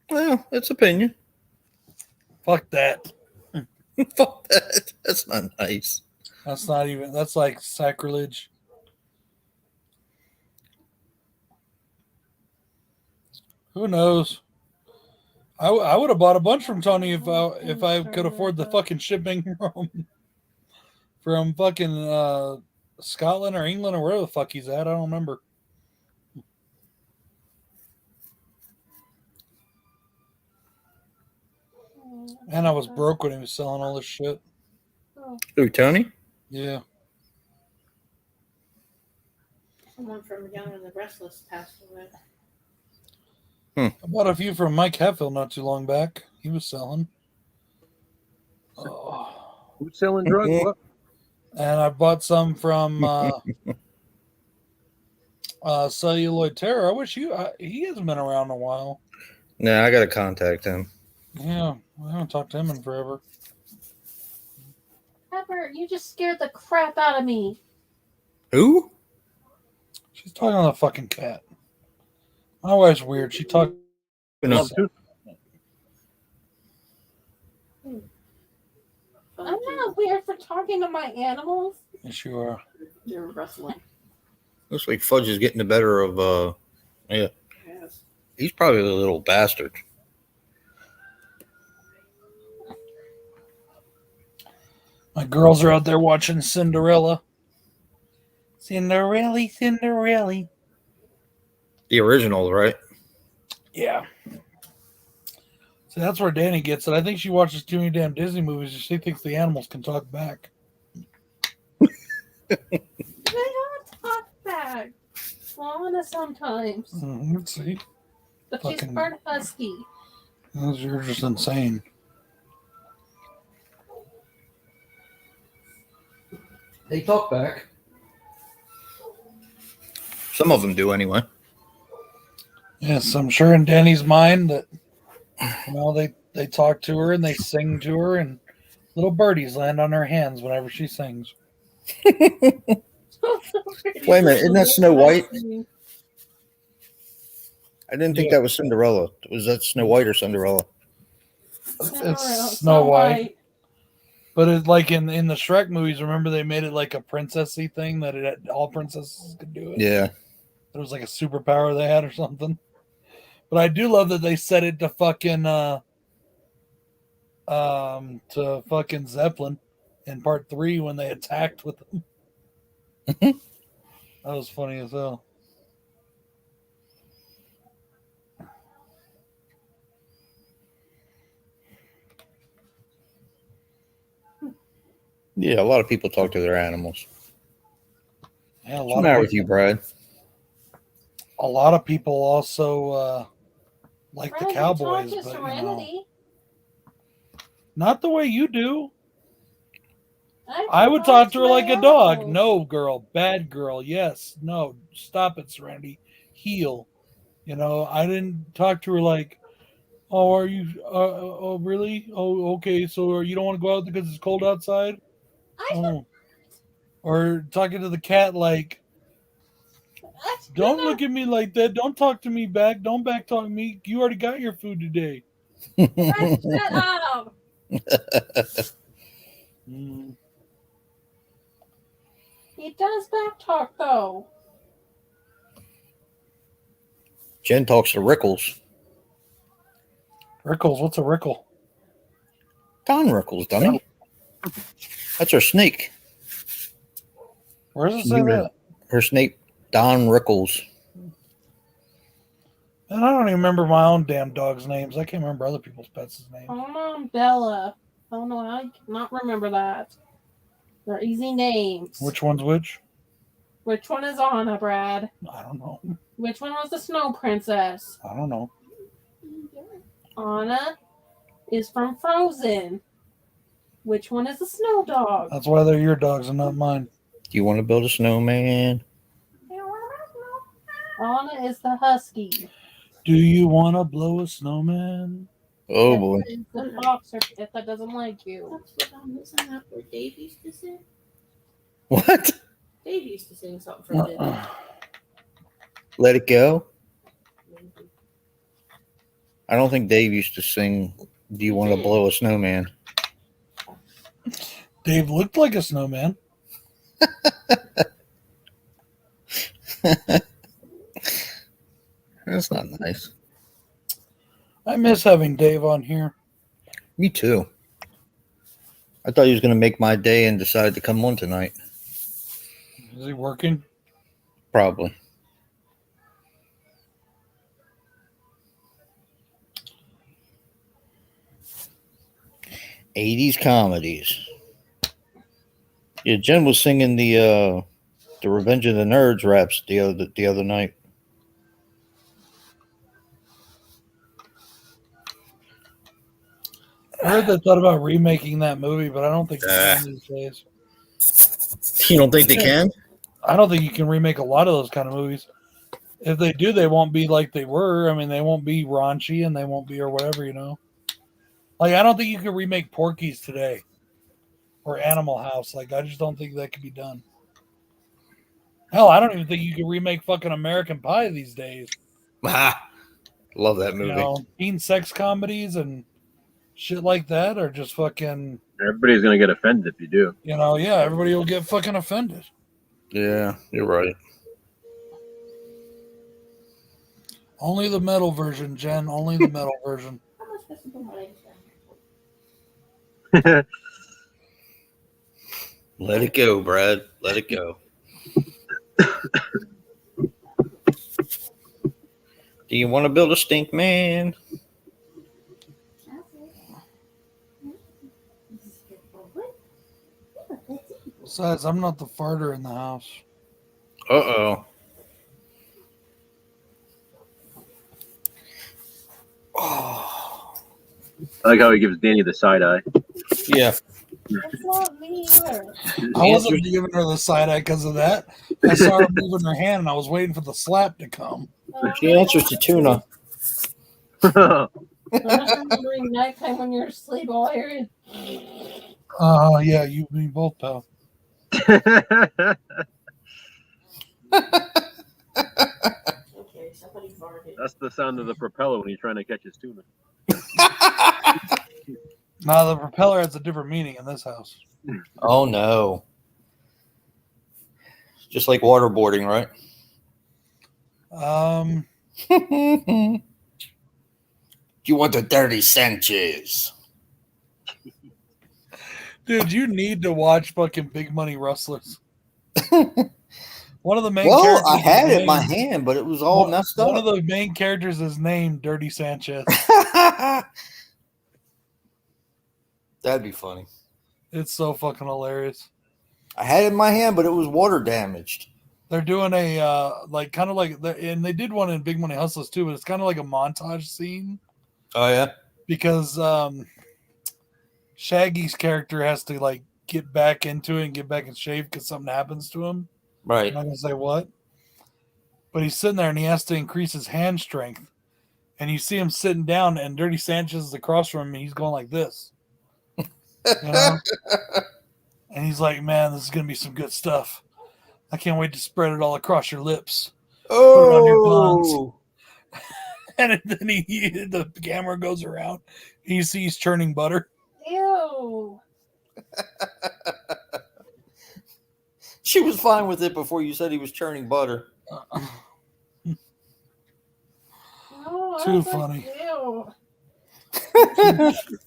Well, it's opinion. Fuck that. Fuck that. That's not nice. That's not even, that's like sacrilege. Who knows? I would have bought a bunch from Tony if I could afford the fucking shipping from fucking Scotland or England or wherever the fuck he's at. I don't remember. And I was broke when he was selling all this shit. Who, Tony? Yeah. Someone from Young and the Restless passed away. I bought a few from Mike Hetfield not too long back. He was selling. Who's selling drugs? What? And I bought some from Celluloid Terror. I wish he hasn't been around in a while. Nah, I gotta contact him. Yeah, I haven't talked to him in forever. Pepper, you just scared the crap out of me. Who? She's talking on the fucking cat. My wife's weird. She talks. No. I'm not weird for talking to my animals. Yes, you are. They're wrestling. Looks like Fudge is getting the better of. Yeah. Yes. He's probably a little bastard. My girls are out there watching Cinderella. Cinderella. The original, right? Yeah. So that's where Danny gets it. I think she watches too many damn Disney movies. She thinks the animals can talk back. They don't talk back. Lana sometimes. Let's see. But she's part husky. You're just insane. They talk back. Some of them do anyway. Yes, I'm sure in Danny's mind that they talk to her and they sing to her, and little birdies land on her hands whenever she sings. Wait a minute, isn't that Snow White? I didn't think that was Cinderella. Was that Snow White or Cinderella? It's Snow White. But it's like in the Shrek movies, remember they made it like a princessy thing that all princesses could do it? Yeah. It was like a superpower they had or something. But I do love that they set it to fucking Zeppelin in part 3 when they attacked with them. That was funny as hell. Yeah, a lot of people talk to their animals. Yeah, What's the matter with you, Brad? A lot of people also like the Cowboys, but not the way you do. I would talk to her like a dog. No, girl, bad girl. Yes, no, stop it, Serenity. Heel. I didn't talk to her like, oh, are you? Oh, really? Oh, okay. So you don't want to go out because it's cold outside? Oh. Or talking to the cat like, don't look at me like that. Don't talk to me back. Don't back talk me. You already got your food today. Shut up. He does back talk though. Jen talks to Rickles. Rickles? What's a Rickle? Don Rickles, dummy. That's her snake. Where does it say that? Her snake, Don Rickles. And I don't even remember my own damn dog's names. I can't remember other people's pets' names. Oh, Bella. Oh no, I cannot remember that. They're easy names. Which one's which? Which one is Anna, Brad? I don't know. Which one was the Snow Princess? I don't know. Anna is from Frozen. Which one is the Snow Dog? That's why they're your dogs and not mine. Do you want to build a snowman? Anna is the Husky. Do you want to blow a snowman? Oh boy. The boxer if that doesn't like you. That's what I'm missing out where Dave used to sing. What? Dave used to sing something for Disney. Let It Go? I don't think Dave used to sing Do You Want to Blow a Snowman? Dave looked like a snowman. That's not nice. I miss having Dave on here. Me too. I thought he was going to make my day and decided to come on tonight. Is he working? Probably. '80s comedies. Yeah, Jen was singing the Revenge of the Nerds raps the other night. I heard they thought about remaking that movie, but I don't think they can these days. You don't think they can? I don't think you can remake a lot of those kind of movies. If they do, they won't be like they were. I mean, they won't be raunchy and they won't be or whatever, Like, I don't think you can remake Porky's today or Animal House. Like, I just don't think that could be done. Hell, I don't even think you can remake fucking American Pie these days. Love that movie. Teen sex comedies and shit like that are just fucking... Everybody's going to get offended if you do. Yeah, everybody will get fucking offended. Yeah, you're right. Only the metal version, Jen. Only the metal version. Let it go, Brad. Let it go. Do you want to build a stink man? Besides, I'm not the farter in the house. Uh-oh. I like how he gives Danny the side eye. Yeah. It's not me either. I wasn't giving her the side eye because of that. I saw her moving her hand and I was waiting for the slap to come. She answers to tuna. During nighttime when you're asleep, all area. Yeah, you me both, pal. Okay, somebody farted. That's the sound of the propeller when he's trying to catch his tuna. Now the propeller has a different meaning in this house. Oh no. Just like waterboarding, right? You want the dirty Sanchez? Dude, you need to watch fucking Big Money Rustlers. One of the main Well, characters. I had it in my hand, but it was all messed up. One of the main characters is named Dirty Sanchez. That'd be funny. It's so fucking hilarious. I had it in my hand, but it was water damaged. They're doing a and they did one in Big Money Hustlers too, but it's kind of like a montage scene. Oh yeah, because Shaggy's character has to like get back into it and get back in shape because something happens to him. right. I'm not gonna say what, but he's sitting there and he has to increase his hand strength, and you see him sitting down, and Dirty Sanchez is across from him, and he's going like this, you know? And he's like, "Man, this is gonna be some good stuff. I can't wait to spread it all across your lips. Oh, Put it on your buns." And then the camera goes around. And you see he's churning butter. Ew. She was fine with it before you said he was churning butter. No, Too was funny. Like, ew.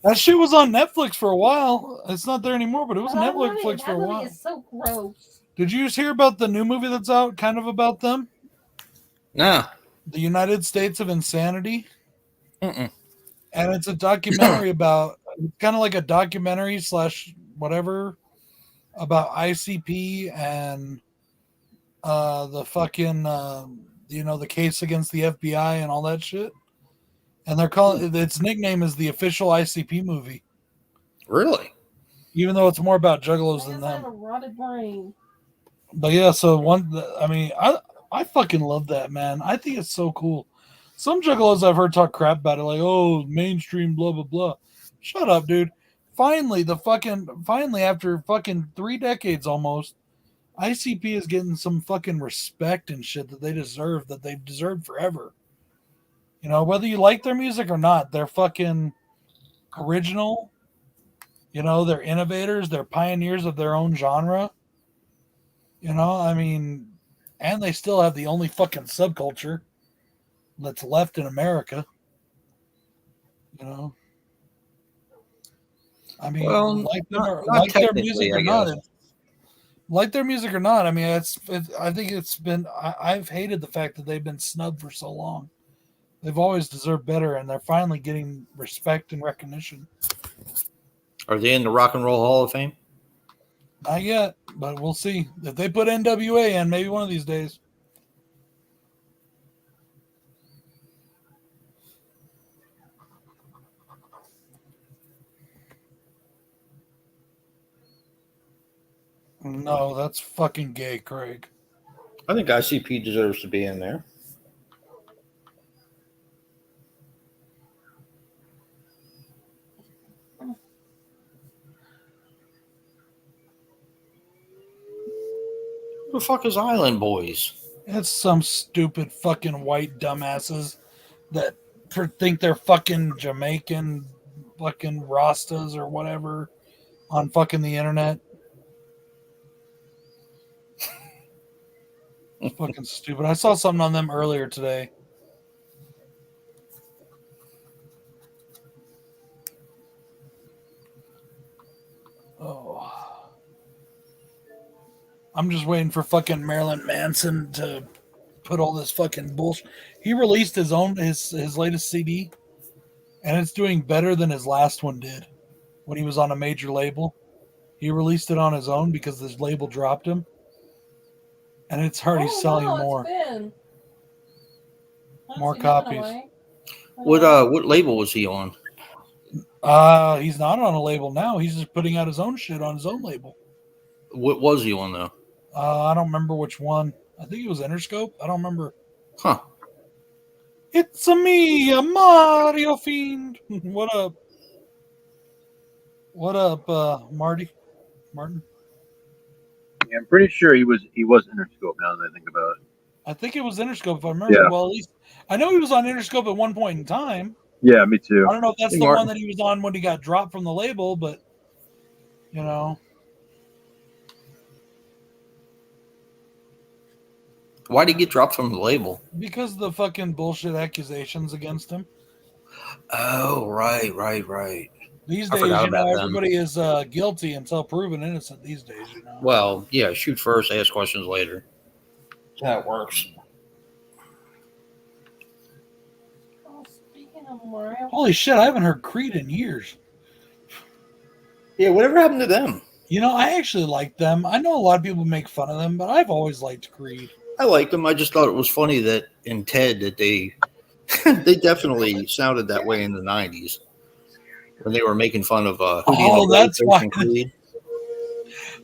That shit was on Netflix for a while. It's not there anymore, but it was on But I want Netflix it. for a That while. movie is so gross. Did you just hear about the new movie that's out, kind of about them? No. The United States of Insanity. Mm-mm. And it's a documentary about, it's kind of like a documentary / whatever about ICP and the fucking, the case against the FBI and all that shit. And they're calling its nickname is the official ICP movie. Really? Even though it's more about juggalos I than guess I have them. a rotted brain. But yeah, so I fucking love that, man. I think it's so cool. Some juggalos I've heard talk crap about it, like, oh, mainstream, blah, blah, blah. Shut up, dude. Finally, after fucking 3 decades almost, ICP is getting some fucking respect and shit that they deserve, that they've deserved forever. You know, whether you like their music or not, they're fucking original. You know, they're innovators, they're pioneers of their own genre. You know, I mean, and they still have the only fucking subculture that's left in America. You know, I mean, Well, like not their music technically, or I not, guess. like their music or not. I mean, I think it's been. I've hated the fact that they've been snubbed for so long. They've always deserved better, and they're finally getting respect and recognition. Are they in the Rock and Roll Hall of Fame? Not yet, but we'll see. If they put NWA in, maybe one of these days. No, that's fucking gay, Craig. I think ICP deserves to be in there. Who the fuck is Island Boys? It's some stupid fucking white dumbasses that think they're fucking Jamaican fucking Rastas or whatever on fucking the internet. It's fucking stupid. I saw something on them earlier today. Oh. I'm just waiting for fucking Marilyn Manson to put all this fucking bullshit. He released his latest CD, and it's doing better than his last one did when he was on a major label. He released it on his own because this label dropped him, and it's already selling more. More copies. What label was he on? He's not on a label now. He's just putting out his own shit on his own label. What was he on though? I don't remember which one. I think it was Interscope. I don't remember. Huh. It's me, a Mario fiend. What up? What up, Martin? Yeah, I'm pretty sure he was Interscope. Now that I think about it, I think it was Interscope. If I remember, Yeah. well, at least I know he was on Interscope at one point in time. yeah, me too. I don't know if that's Hey, the Martin. one that he was on when he got dropped from the label, but you know, Why'd he get dropped from the label? because of the fucking bullshit accusations against him. Oh, right. These I days, forgot you know, about them. everybody is guilty until proven innocent. These days, you know. Well, yeah, shoot first, ask questions later. That works. Oh, speaking of Mario, Holy shit, I haven't heard Creed in years. Yeah, whatever happened to them? You know, I actually like them. I know a lot of people make fun of them, but I've always liked Creed. I liked them. I just thought it was funny that in Ted that they they definitely sounded that way in the 90s when they were making fun of Hootie and the that's Blowfish why. and Creed.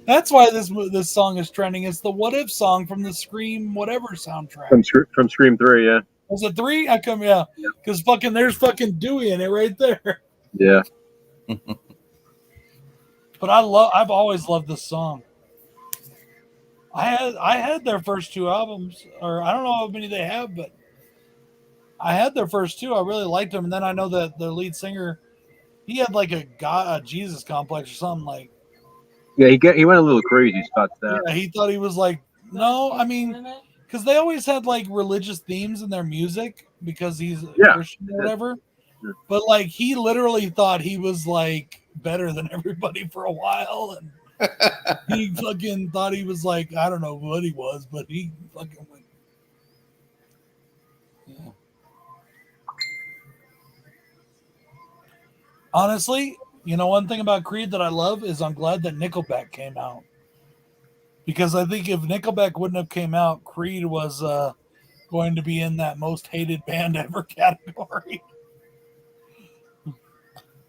That's why this song is trending. It's the "What If" song from the Scream whatever soundtrack. From Scream 3, yeah. Was it 3? I come, yeah, because fucking there's fucking Dewey in it right there. Yeah. But I've always loved this song. I had their first 2 albums, or I don't know how many they have, but I had their first 2. I really liked them, and then I know that the lead singer, he had like a Jesus complex or something like. Yeah, he went a little crazy, Scott Stapp. Yeah, he thought he was like, no, I mean, because they always had like religious themes in their music because he's a Christian or whatever. Yeah. But like he literally thought he was like better than everybody for a while, and he fucking thought he was like, I don't know what he was, but he fucking went. Yeah. Honestly, you know, one thing about Creed that I love is I'm glad that Nickelback came out. Because I think if Nickelback wouldn't have came out, Creed was going to be in that most hated band ever category.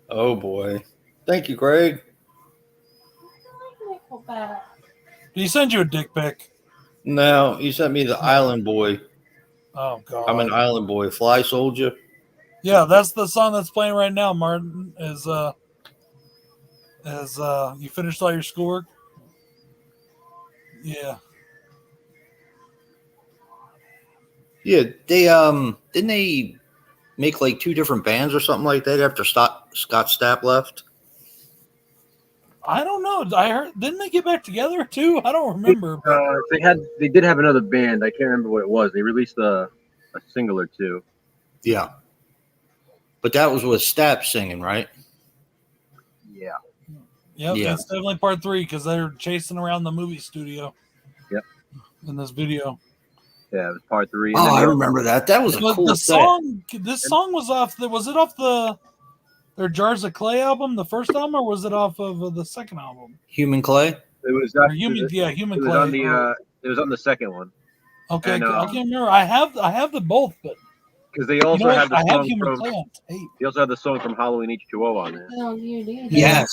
Oh boy. Thank you, Greg. Nickelback. Did he send you a dick pic? No, he sent me the Island Boy. Oh god. I'm an Island Boy. Fly Soldier. Yeah, that's the song that's playing right now, Martin. Is you finished all your schoolwork? Yeah. Yeah, they didn't they make like 2 different bands or something like that after Scott Stapp left? I don't know. I heard, didn't they get back together too? I don't remember. They did have another band. I can't remember what it was. They released a single or 2. Yeah. But that was with Stapp singing, right? Yeah. Yep, Yeah. that's definitely part 3 because they're chasing around the movie studio. Yep. In this video. Yeah, it was part 3. Oh, I remember that. That was a cool the set. song. This song was off. Was it off their Jars of Clay album, the first album, or was it off of the second album? Human Clay. It was Human it was Clay. on the it was on the second one. Okay, and, I can't remember. I have the both, but because they also had the I have song Human from Clay on tape. they also had the song from Halloween H2O on there. Oh, you did. Yes.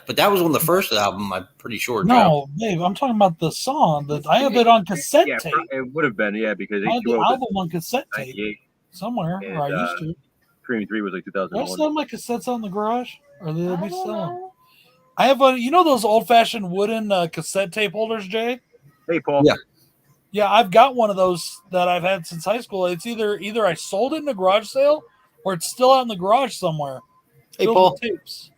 But that was on the first album, I'm pretty sure. Joe. No, Dave, I'm talking about the song that I have it on cassette Yeah, tape. it would have been because I have the H2O was album on cassette tape 98. somewhere And, where I used to. Scream 3 was like Do I 2001. still have my cassettes out in the garage, or do they I be don't selling? know. I have you know those old-fashioned wooden cassette tape holders, Jay? Hey, Paul. Yeah. Yeah, I've got one of those that I've had since high school. It's either I sold it in a garage sale or it's still out in the garage somewhere. Hey, filled Paul. with tapes.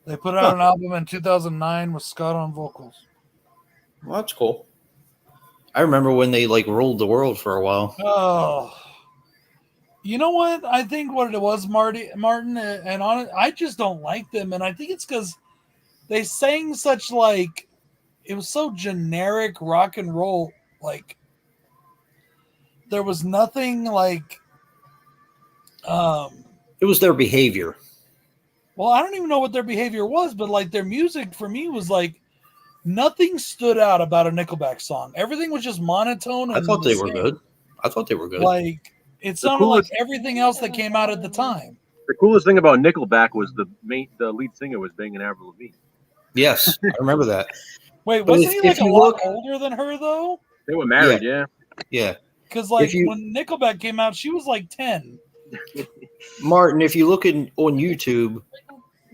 They put out an album in 2009 with Scott on vocals. Well, that's cool. I remember when they like ruled the world for a while. Oh, you know what? I think what it was, Martin, and on it, I just don't like them, and I think it's because they sang such like it was so generic rock and roll. Like there was nothing like. It was their behavior. Well, I don't even know what their behavior was, but like their music for me was like nothing stood out about a Nickelback song. Everything was just monotone. I thought they were good. Like it sounded like everything else that came out at the time. The coolest thing about Nickelback was the lead singer was banging Avril Lavigne. Yes, I remember that. Wait, wasn't he like a lot older than her though? They were married, yeah. Yeah. Because like when Nickelback came out, she was like 10. Martin, if you look on YouTube,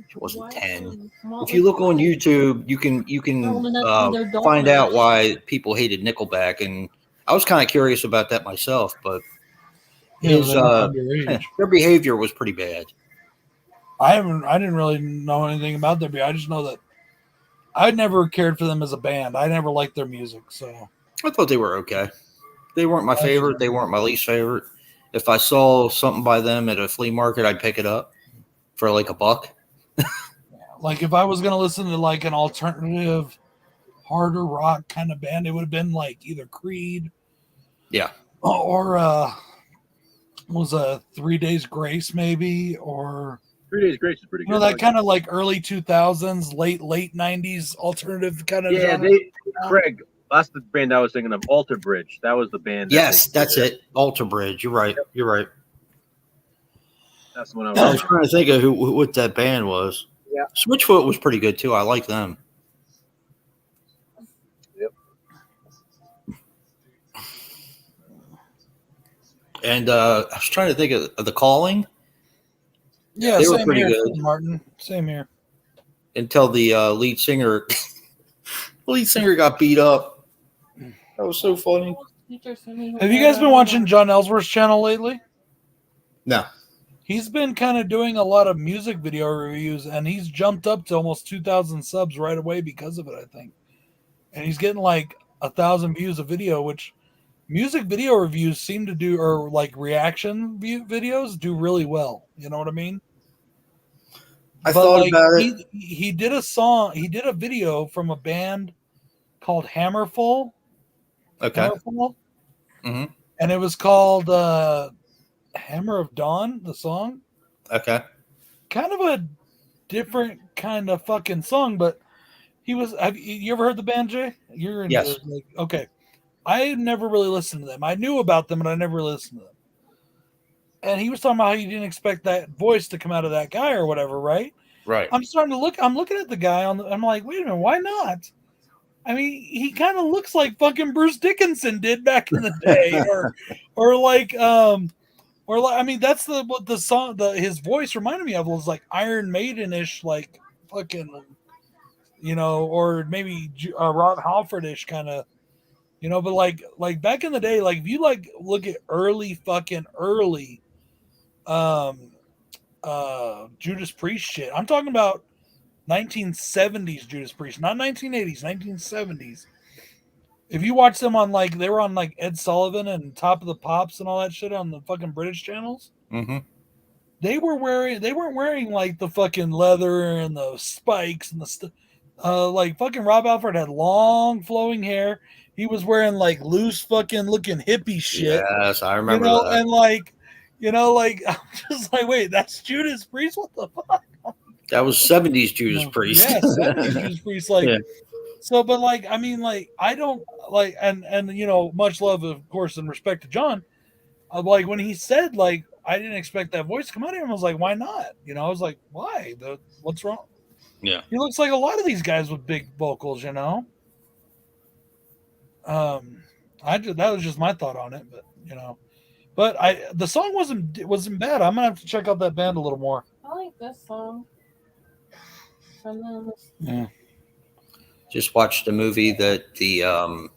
she wasn't 10. If you look on YouTube, you can find out why people hated Nickelback, and I was kind of curious about that myself, but their behavior was pretty bad. I didn't really know anything about their behavior. I just know that I never cared for them as a band. I never liked their music, so I thought they were okay. They weren't my favorite. They weren't my least favorite. If I saw something by them at a flea market, I'd pick it up for like $1. Like if I was gonna listen to like an alternative, harder rock kind of band, it would have been like either Creed, or was a 3 Days Grace maybe, or 3 Days Grace is pretty good. That kind of like early 2000s, late 90s alternative kind of. Yeah, Craig. That's the band I was thinking of. Alter Bridge. That was the band. Yes, that's it. Alter Bridge. You're right. Yep. You're right. That's the one I was trying to think of what that band was. Yeah, Switchfoot was pretty good too. I like them. Yep. And I was trying to think of The Calling. Yeah, they were pretty good, Martin. Same here. Until the lead singer got beat up. That was so funny. Have you guys been watching John Ellsworth's channel lately? No. He's been kind of doing a lot of music video reviews, and he's jumped up to almost 2,000 subs right away because of it, I think. And he's getting like 1,000 views a video, which music video reviews seem to do, or like reaction videos do really well. You know what I mean? I thought about it. He did a song. He did a video from a band called Hammerfall. Okay. Hammerfall? Mm-hmm. And it was called Hammer of Dawn, the song. Okay. Kind of a different kind of fucking song, but he was. Have you ever heard the band, Jay? You're in. Yes. Okay. I never really listened to them. I knew about them, but I never really listened to them. And he was talking about how you didn't expect that voice to come out of that guy or whatever, right? Right. I'm starting to look. I'm looking at the guy I'm like, wait a minute, why not? I mean, he kind of looks like fucking Bruce Dickinson did back in the day, I mean, that's what the song, his voice reminded me of was like Iron Maiden-ish, like fucking, or maybe Rob Halford-ish kind of, but like back in the day, like if you like look at early Judas Priest shit, I'm talking about 1970s Judas Priest, not 1980s, 1970s. If you watch them on they were on Ed Sullivan and Top of the Pops and all that shit on the fucking British channels. Mm-hmm. They weren't wearing like the fucking leather and the spikes and the stuff. Like fucking Rob Halford had long flowing hair. He was wearing like loose fucking looking hippie shit. Yes, I remember that. And I'm just like, wait, that's Judas Priest? What the fuck? That was 70s Judas Priest. Yeah, 70s Judas Priest. So, but I mean, I don't and much love, of course, and respect to John. When he said, I didn't expect that voice to come out of him, I was like, why not? I was like, why? What's wrong? Yeah. He looks like a lot of these guys with big vocals, That was just my thought on it, but the song wasn't bad. I'm gonna have to check out that band a little more. I like this song. Yeah. Just watched a movie that the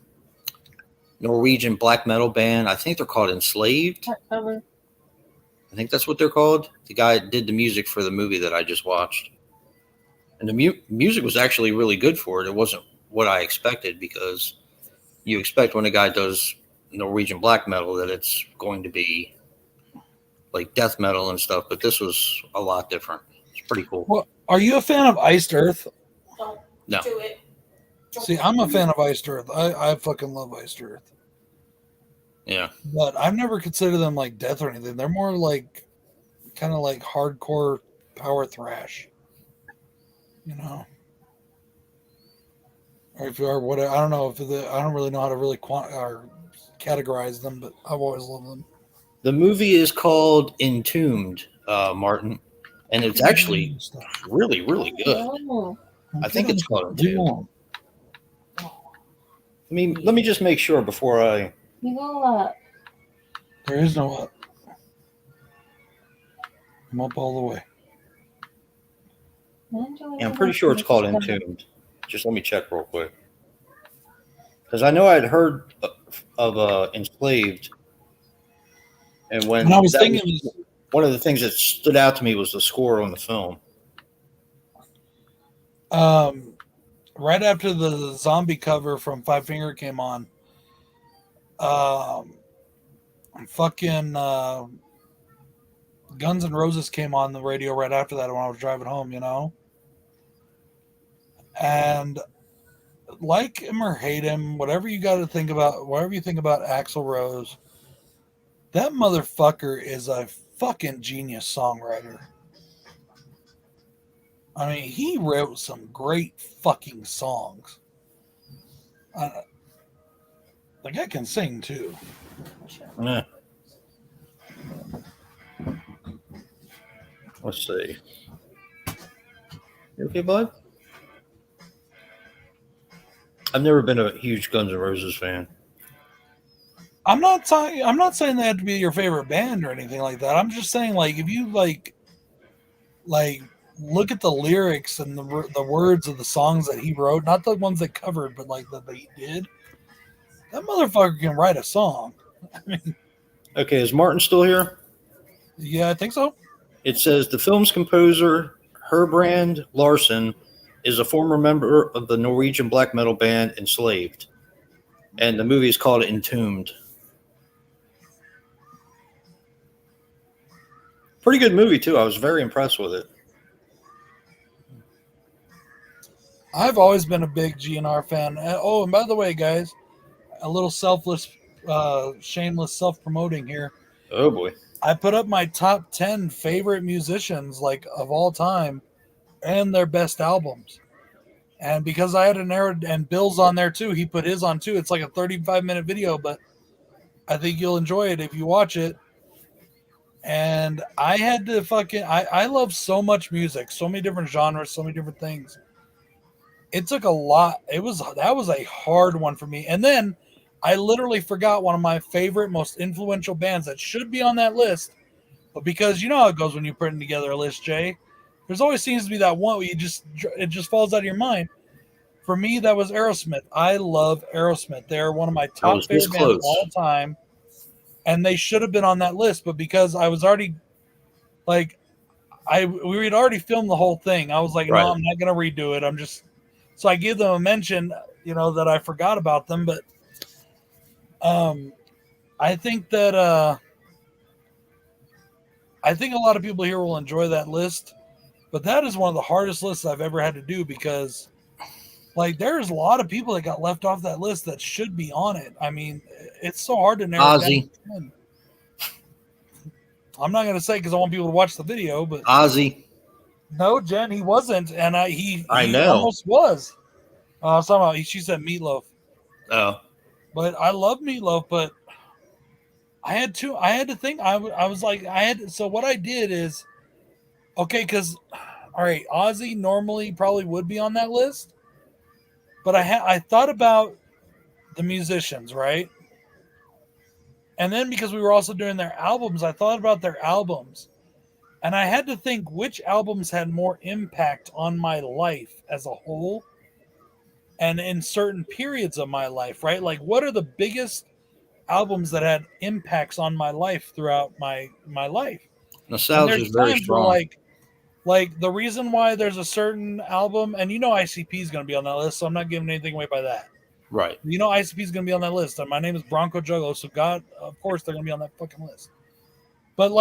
Norwegian black metal band, I think they're called Enslaved. I think that's what they're called. The guy did the music for the movie that I just watched. And the music was actually really good for it. It wasn't what I expected, because you expect when a guy does Norwegian black metal that it's going to be like death metal and stuff, but this was a lot different. It's pretty cool. Well, are you a fan of Iced Earth? No. Do it. See, I'm a fan of Iced Earth. I fucking love Iced Earth. Yeah. But I've never considered them like death or anything. They're more kind of like hardcore power thrash. Or if you are what I don't know I don't really know how to really categorize them, but I've always loved them. The movie is called Entombed, Martin, and it's actually really, really good. Oh. I think it's called Entombed. Let me just make sure before I. You go up. There is no up. I'm up all the way. Yeah, I'm pretty sure it's called Entombed. Just let me check real quick. Because I know I'd heard of Enslaved. And when I was thinking, one of the things that stood out to me was the score on the film. Right after the zombie cover from Five Finger came on, fucking Guns N' Roses came on the radio right after that when I was driving home, you know? And like him or hate him, whatever you got to think about, whatever you think about Axl Rose, that motherfucker is a fucking genius songwriter. I mean, he wrote some great fucking songs. The guy can sing too. Yeah. Let's see. You okay, bud? I've never been a huge Guns N' Roses fan. I'm not saying they have to be your favorite band or anything like that. I'm just saying, like, if you like look at the lyrics and the words of the songs that he wrote, not the ones that covered, but like that he did. That motherfucker can write a song. I mean, okay, is Martin still here? Yeah, I think so. It says the film's composer, Herbrand Larsen, is a former member of the Norwegian black metal band Enslaved. And the movie is called Entombed. Pretty good movie, too. I was very impressed with it. I've always been a big GNR fan. Oh, and by the way, guys, a little shameless self-promoting here. Oh, boy. I put up my top 10 favorite musicians, like, of all time and their best albums. And because I had an error, and Bill's on there too, he put his on too. It's like a 35-minute video, but I think you'll enjoy it if you watch it. And I had to I love so much music, so many different genres, so many different things. It took a lot. That was a hard one for me. And then I literally forgot one of my favorite, most influential bands that should be on that list. But because you know how it goes when you're putting together a list, Jay, there's always seems to be that one where it just falls out of your mind. For me, that was Aerosmith. I love Aerosmith. They're one of my top favorite bands of all time. And they should have been on that list, but because I was already we had already filmed the whole thing. I was like, right. No, I'm not gonna redo it. So I give them a mention, that I forgot about them, but I think that I think a lot of people here will enjoy that list, but that is one of the hardest lists I've ever had to do because there's a lot of people that got left off that list that should be on it. I mean, it's so hard to narrow it down. I'm not going to say because I want people to watch the video, but Ozzy. No, Jen, he wasn't, and he know almost was. Somehow she said Meatloaf. Oh, but I love Meatloaf, but I had to think. I was like, so what I did is, okay, because all right, Ozzy normally probably would be on that list. But I thought about the musicians, right? And then because we were also doing their albums, I thought about their albums. And I had to think which albums had more impact on my life as a whole and in certain periods of my life, right? Like, what are the biggest albums that had impacts on my life throughout my life? Nostalgia is very strong. Like the reason why there's a certain album, and ICP is going to be on that list, so I'm not giving anything away by that. Right. ICP is going to be on that list, and my name is Bronco Juggalo, so God, of course, they're going to be on that fucking list. But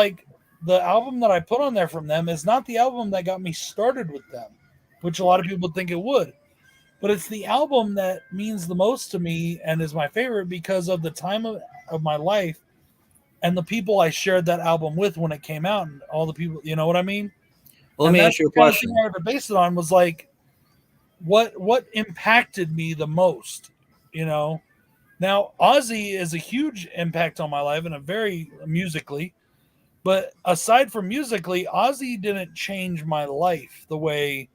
the album that I put on there from them is not the album that got me started with them, which a lot of people think it would. But it's the album that means the most to me and is my favorite because of the time of my life and the people I shared that album with when it came out, and all the people, you know what I mean? Well, let me ask you a question. The thing I ever based it on was what impacted me the most, Now, Ozzy is a huge impact on my life and a very musically, but aside from musically, Ozzy didn't change my life the way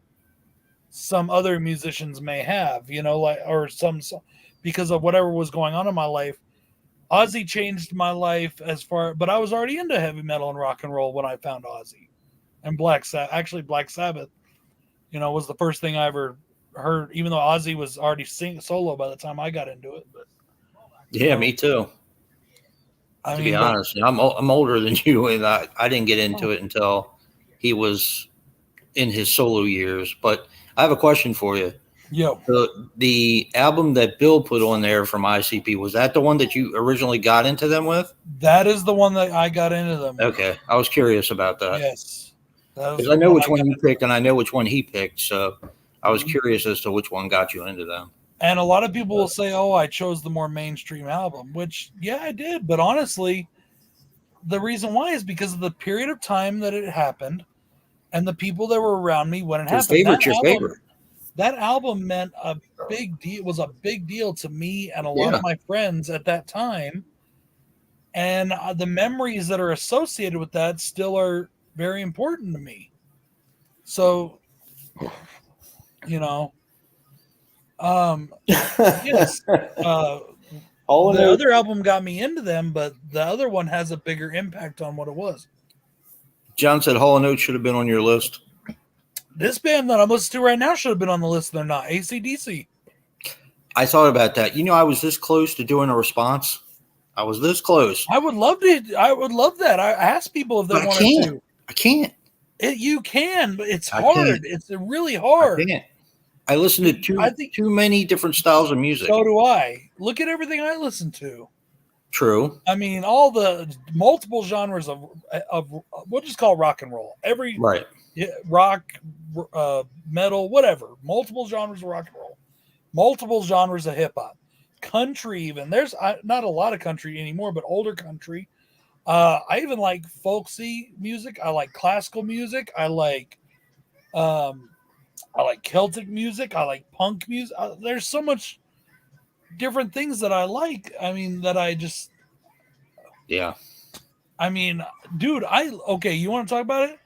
some other musicians may have, or some, because of whatever was going on in my life. Ozzy changed my life but I was already into heavy metal and rock and roll when I found Ozzy and Black Sabbath, was the first thing I ever heard, even though Ozzy was already singing solo by the time I got into it. But yeah, me too. To be honest, I'm older than you, and I didn't get into it until he was in his solo years. But I have a question for you. Yo, the album that Bill put on there from ICP, was that the one that you originally got into them with? That is the one that I got into them with. Okay, I was curious about that. Yes, because I know which one you picked, and I know which one he picked. So I was curious as to which one got you into them. And a lot of people will say, "Oh, I chose the more mainstream album," which, yeah, I did. But honestly, the reason why is because of the period of time that it happened and the people that were around me when it happened. Favorite. That album meant a big deal. Was a big deal to me and a lot of my friends at that time. And the memories that are associated with that still are very important to me. So, yes. The other album got me into them, but the other one has a bigger impact on what it was. John said Hall & Oates should have been on your list. This band that I'm listening to right now should have been on the list. They're not. AC/DC. I thought about that. I was this close to doing a response. I was this close. I would love that. I asked people if they wanted to. I can't. You can, but it's hard. It's really hard. I can't. I listen to too many different styles of music. So do I. Look at everything I listen to. True. I mean, all the multiple genres of we'll just call it rock and roll. Right. Rock, metal, whatever. Multiple genres of rock and roll. Multiple genres of hip hop. Country even. There's not a lot of country anymore, but older country. I even like folksy music. I like classical music. I like Celtic music. I like punk music. There's so much different things that I like. I mean, that I just. Yeah. I mean, dude, you want to talk about it?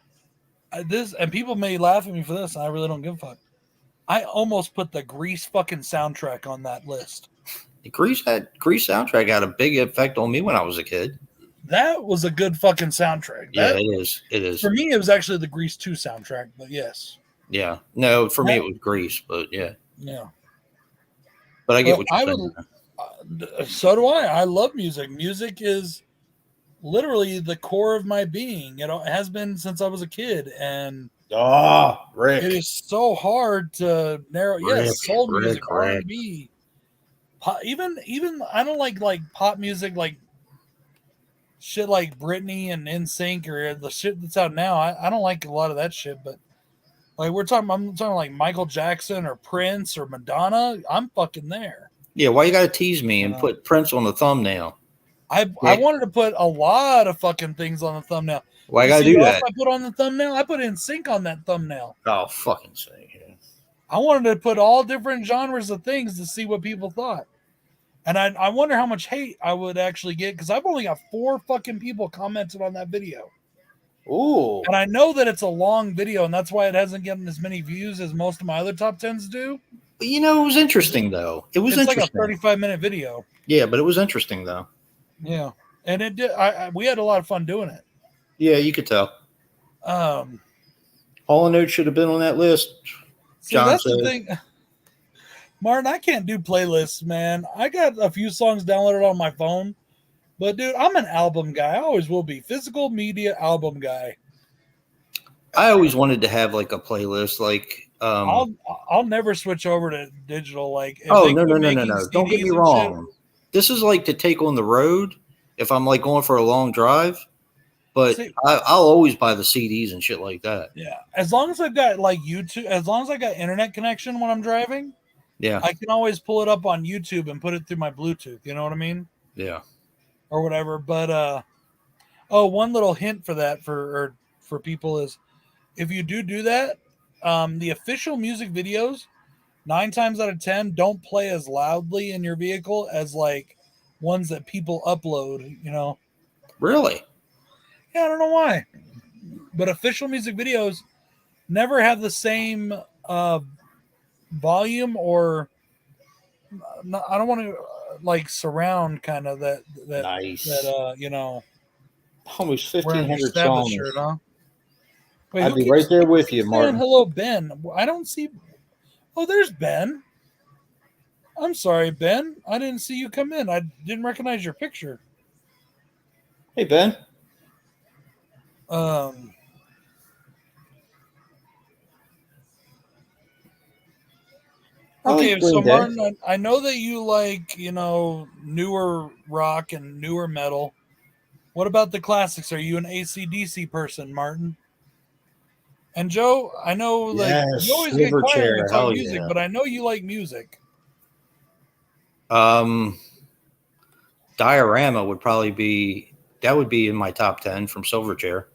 And people may laugh at me for this, and I really don't give a fuck. I almost put the Grease fucking soundtrack on that list. The Grease soundtrack had a big effect on me when I was a kid. That was a good fucking soundtrack. It is. It is. For me, it was actually the Grease 2 soundtrack, but yes. Yeah. No, for me, it was Grease, but yeah. Yeah. But I get what you're saying. So do I. I love music. Music is literally the core of my being. It has been since I was a kid, and Rick, it is so hard to narrow. Yes, soul music, R&B, pop, even I don't like pop music, like shit like Britney and NSYNC or the shit that's out now. I don't like a lot of that shit, but like I'm talking like Michael Jackson or Prince or Madonna. I'm fucking there. Yeah, why you gotta tease me and put Prince on the thumbnail? I wanted to put a lot of fucking things on the thumbnail. Why you gotta do that? I put on the thumbnail. I put NSYNC on that thumbnail. Oh, fucking sake! Yeah. I wanted to put all different genres of things to see what people thought, and I wonder how much hate I would actually get because I've only got 4 fucking people commented on that video. Ooh! And I know that it's a long video, and that's why it hasn't gotten as many views as most of my other top 10s do. But it was interesting though. It's interesting. Like a 35-minute video. Yeah, but it was interesting though. Yeah, and it did. We had a lot of fun doing it. Yeah, you could tell. Hall & Oates should have been on that list. John said. The thing, Martin. I can't do playlists, man. I got a few songs downloaded on my phone, but dude, I'm an album guy. I always will be. Physical media album guy. I always wanted to have like a playlist, like. I'll never switch over to digital. Like, no! Don't get me wrong. This is like to take on the road if I'm like going for a long drive, but I'll always buy the CDs and shit like that. Yeah, as long as I've got like YouTube, as long as I got internet connection when I'm driving, yeah, I can always pull it up on YouTube and put it through my Bluetooth. You know what I mean? Yeah, or whatever. But one little hint for that for people is if you do that, the official music videos. 9 times out of 10 don't play as loudly in your vehicle as like ones that people upload, Really? Yeah, I don't know why. But official music videos never have the same volume or no, I don't want to like surround kind of that Nice. that you know, Almost wearing your 1,500 Sabbath songs. shirt, huh? Wait, I'd who be keeps- right there who with keeps you, saying Martin. hello, Ben. I don't see. Oh, there's Ben. I'm sorry, Ben. I didn't see you come in. I didn't recognize your picture. Hey, Ben. Okay, so Green Day. Martin, I know that you like, you know, newer rock and newer metal. What about the classics? Are you an AC/DC person, Martin? And Joe, I know like Yes, you always get quiet when you Silverchair. talk Hell music, yeah. but I know you like music. Diorama would probably be in my top 10 from Silverchair.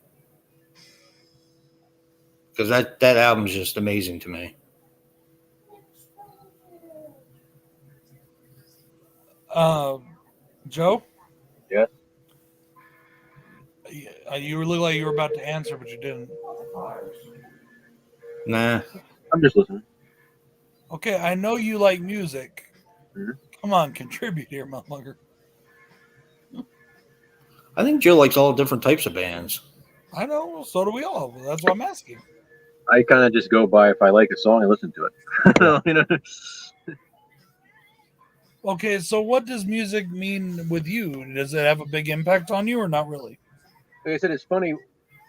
Because that album is just amazing to me. Joe? Yes. You look like you were about to answer, but you didn't. Nah. I'm just listening. Okay, I know you like music. Mhm. Come on, contribute here, motherfucker. I think Joe likes all different types of bands. I know, so do we all. That's why I'm asking. I kind of just go by if I like a song and listen to it. You know? Okay, so what does music mean with you? Does it have a big impact on you or not really? Like I said, it's funny.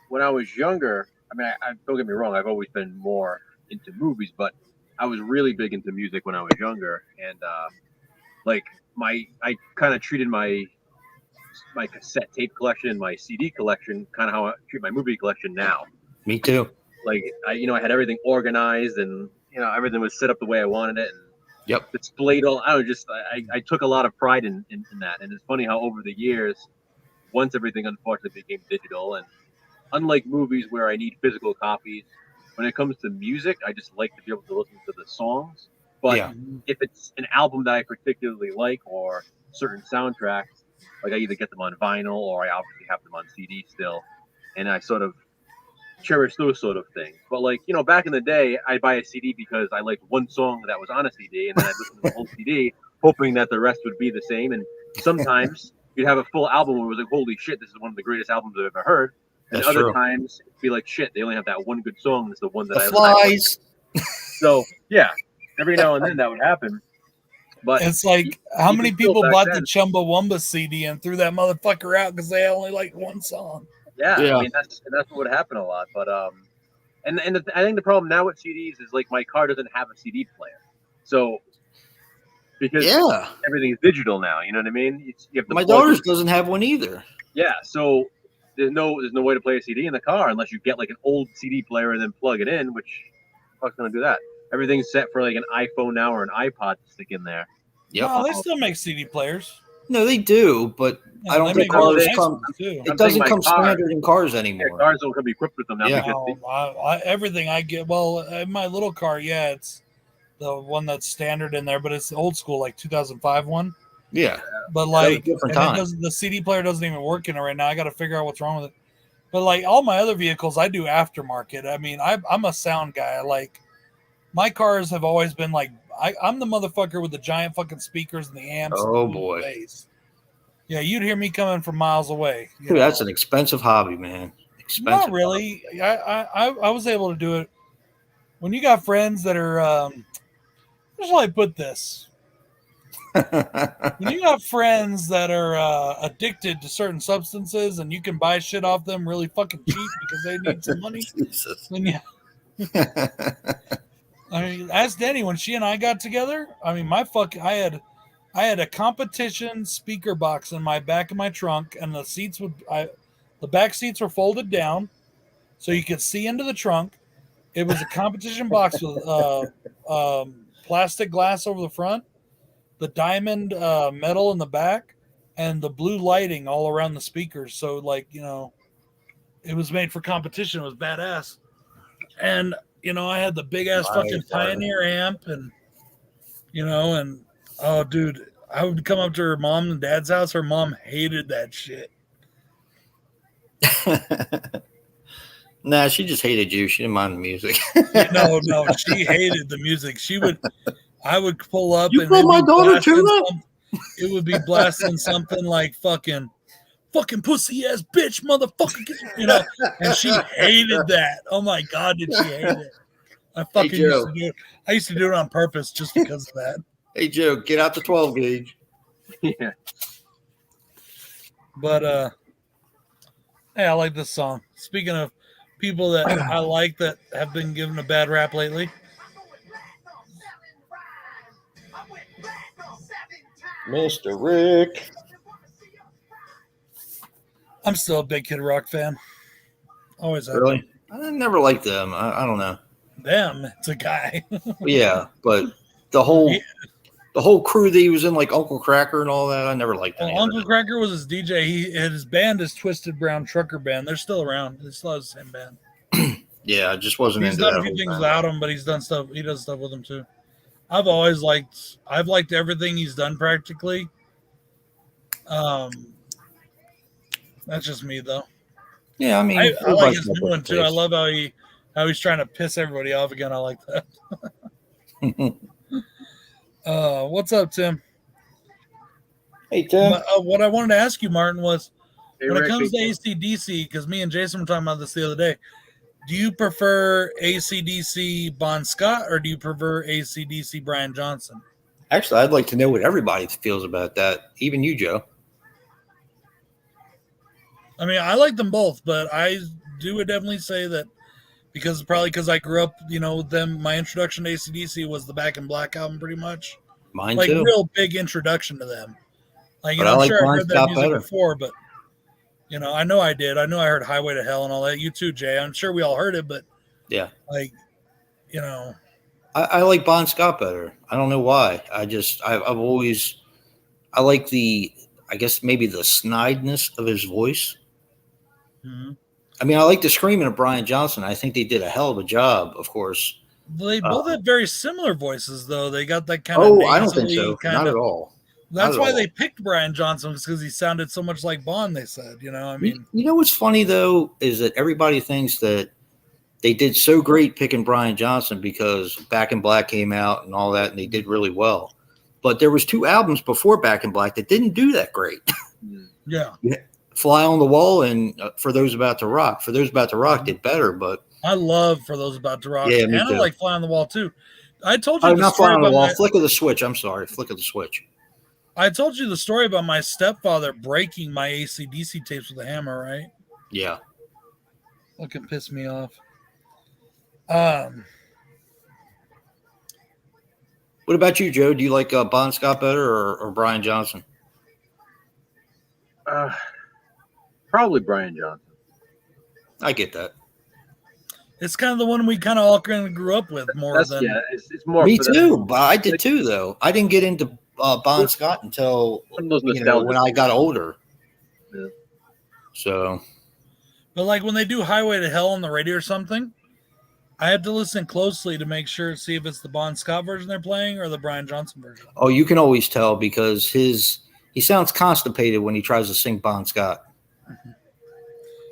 When I was younger, I mean, I don't get me wrong. I've always been more into movies, but I was really big into music when I was younger, and like I kind of treated my cassette tape collection and my CD collection kind of how I treat my movie collection now. Me too. Like I had everything organized, and everything was set up the way I wanted it, and Yep. displayed all. I took a lot of pride in that, and it's funny how over the years, once everything unfortunately became digital, and unlike movies where I need physical copies, when it comes to music, I just like to be able to listen to the songs. But Yeah. if it's an album that I particularly like or certain soundtracks, like I either get them on vinyl or I obviously have them on CD still, and I sort of cherish those sort of things. But like back in the day, I'd buy a CD because I liked one song that was on a CD, and then I'd listen to the whole CD, hoping that the rest would be the same. And sometimes you'd have a full album where it was like, holy shit, this is one of the greatest albums I've ever heard. And That's other true. times it'd be like, shit, they only have that one good song. It's the one that The I Flies. So yeah, every now and then that would happen. But it's like how many people back bought then, the Chumbawamba CD and threw that motherfucker out because they only like one song? Yeah, Yeah. I mean that's what would happen a lot. But I think the problem now with CDs is like my car doesn't have a CD player, so because everything's digital now, you know what I mean? You have to My daughter's doesn't have one either. Yeah, so there's no way to play a CD in the car unless you get like an old CD player and then plug it in, which the fuck's gonna do that? Everything's set for like an iPhone now or an iPod to stick in there. Yep. No, they still make CD players. No, they do, but Yeah, I don't they think make really cars nice come. ones, too. It doesn't come standard in cars Yeah, anymore. cars don't come equipped with them now. Yeah. Because Everything I get, well, in my little car, yeah, it's the one that's standard in there, but it's the old school, like 2005 one. Yeah. But like, different and time. the CD player doesn't even work in it right now. I got to figure out what's wrong with it. But like all my other vehicles, I do aftermarket. I mean, I'm a sound guy. Like my cars have always been like, I'm the motherfucker with the giant fucking speakers and the amps. Oh and the boy. bass. Yeah, you'd hear me coming from miles away. Dude, that's an expensive hobby, man. Not really. I was able to do it. When you got friends that are, just like put this. When you got friends that are addicted to certain substances and you can buy shit off them really fucking cheap because they need some money, then yeah. I mean, ask Danny when she and I got together. I mean, I had a competition speaker box in my back of my trunk, and the seats the back seats were folded down, so you could see into the trunk. It was a competition box with plastic glass over the front, the diamond metal in the back, and the blue lighting all around the speakers. So, like, it was made for competition. It was badass. And, I had the big ass fucking Pioneer amp and, and oh, dude, I would come up to her mom and dad's house. Her mom hated that shit. Nah, she just hated you. She didn't mind the music. No, she hated the music. She would, I would pull up You and call my daughter Tuna? It would be blasting something like fucking pussy ass bitch, motherfucker, you know. And she hated that. Oh my god, did she hate it? I fucking used to do it. I used to do it on purpose just because of that. Hey Joe, get out the 12 gauge. Yeah. But hey, I like this song. Speaking of people that I like that have been given a bad rap lately, Mr. Rick. I'm still a big Kid Rock fan. Always have. Really? I never liked them. I don't know. Them, it's a guy. Yeah, but the whole crew that he was in, like Uncle Cracker and all that, I never liked them. Well, Uncle Cracker was his DJ. His band is Twisted Brown Trucker Band. They're still around. They still have the same band. Yeah, I just wasn't He's into done that a few whole things band. without him, but he's done stuff. He does stuff with him too. I've liked everything he's done practically. That's just me though. Yeah, I mean, I like his everybody's new one too. I love how he's trying to piss everybody off again. I like that. What's up, Tim? Hey, Tim. What I wanted to ask you, Martin, was Hey, when Rick, it comes to AC/DC, because me and Jason were talking about this the other day, do you prefer AC/DC Bon Scott or do you prefer AC/DC Brian Johnson? Actually, I'd like to know what everybody feels about that. Even you, Joe. I mean, I like them both, but I would definitely say that because I grew up, my introduction to AC/DC was the Back in Black album pretty much. Mine like too. Real big introduction to them. Like, But I I'm like sure I've Bon heard that Scott music better. before, but I know I did. I know I heard Highway to Hell and all that. You too, Jay. I'm sure we all heard it, but Yeah. like, I like Bon Scott better. I don't know why. I've always, I like I guess maybe the snideness of his voice. mm-hmm. I mean, I like the screaming of Brian Johnson. I think they did a hell of a job, of course. They both have very similar voices, though. They got that kind of. Oh, I don't think so. Not at all. That's why they picked Brian Johnson, because he sounded so much like Bond. They said, I mean, you know what's funny though is that everybody thinks that they did so great picking Brian Johnson because Back in Black came out and all that, and they did really well. But there was 2 albums before Back in Black that didn't do that great. Yeah. Fly on the Wall and For Those About to Rock. For Those About to Rock did better, but I love For Those About to Rock. Yeah, and I like Fly on the Wall too. I told you Oh, the not story Fly on the about Wall. Flick of the Switch. I'm sorry. Flick of the Switch. I told you the story about my stepfather breaking my AC/DC tapes with a hammer, right? Yeah. Fucking pissed me off. What about you, Joe? Do you like Bon Scott better or Brian Johnson? Probably Brian Johnson. I get that. It's kind of the one we kind of all kind of grew up with more than. Yeah, it's more. Me too. But I did too, though. I didn't get into Bon Scott until when I got older. Yeah. So. But like when they do Highway to Hell on the radio or something, I have to listen closely to make sure, see if it's the Bon Scott version they're playing or the Brian Johnson version. Oh, you can always tell because he sounds constipated when he tries to sing Bon Scott. Mm-hmm.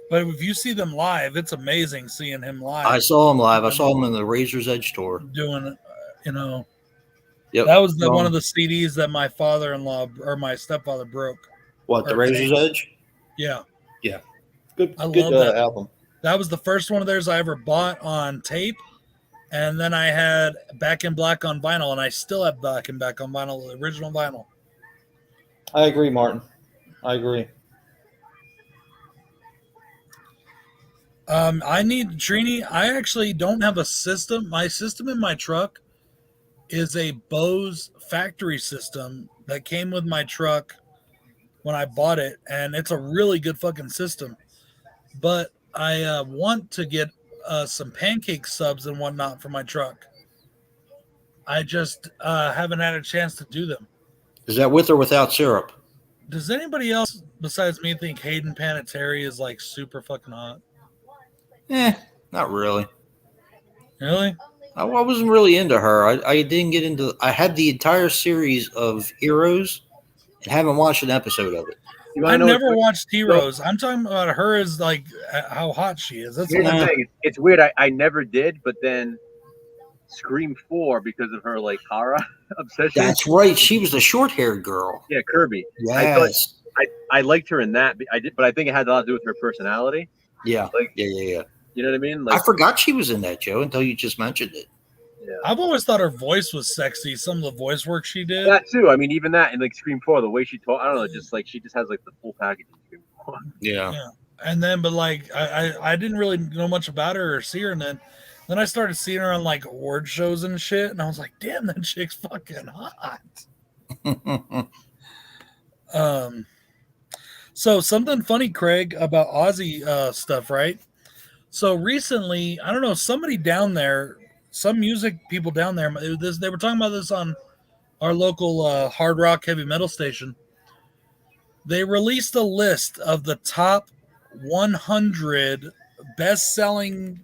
But if you see them live, it's amazing seeing him live. I saw him live. I saw him in the Razor's Edge tour. Doing, Yep. That was one of the CDs that my father-in-law or my stepfather broke. What, the Razor's Edge? Yeah. Yeah. Good. I good love that album. That was the first one of theirs I ever bought on tape. And then I had Back in Black on vinyl, and I still have Back in Black on vinyl, the original vinyl. I agree, Martin. I agree. I need Trini. I actually don't have a system. My system in my truck is a Bose factory system that came with my truck when I bought it, and it's a really good fucking system. But I want to get some pancake subs and whatnot for my truck. I just haven't had a chance to do them. Is that with or without syrup? Does anybody else besides me think Hayden Panettiere is like super fucking hot? Not really. Really? I wasn't really into her. I didn't get into. I had the entire series of Heroes and haven't watched an episode of it. I never watched Heroes. I'm talking about her as like how hot she is. That's Here's the thing. It's weird. I never did, but then Scream 4 because of her like horror obsession. That's right. She was the short-haired girl. Yeah, Kirby. Yes. I liked her in that. I did, but I think it had a lot to do with her personality. Yeah. Like, Yeah. You know what I mean? Like, I forgot she was in that, Joe, until you just mentioned it. Yeah. I've always thought her voice was sexy. Some of the voice work she did. That too. I mean, even that in like Scream 4, the way she talked, I don't know, just like she just has like the full package in Scream 4. Yeah. And then, but like, I didn't really know much about her or see her, and then I started seeing her on like award shows and shit, and I was like, damn, that chick's fucking hot. So something funny, Craig, about Aussie stuff, right? So recently, I don't know, somebody down there, some music people down there, they were talking about this on our local hard rock heavy metal station. They released a list of the top 100 best-selling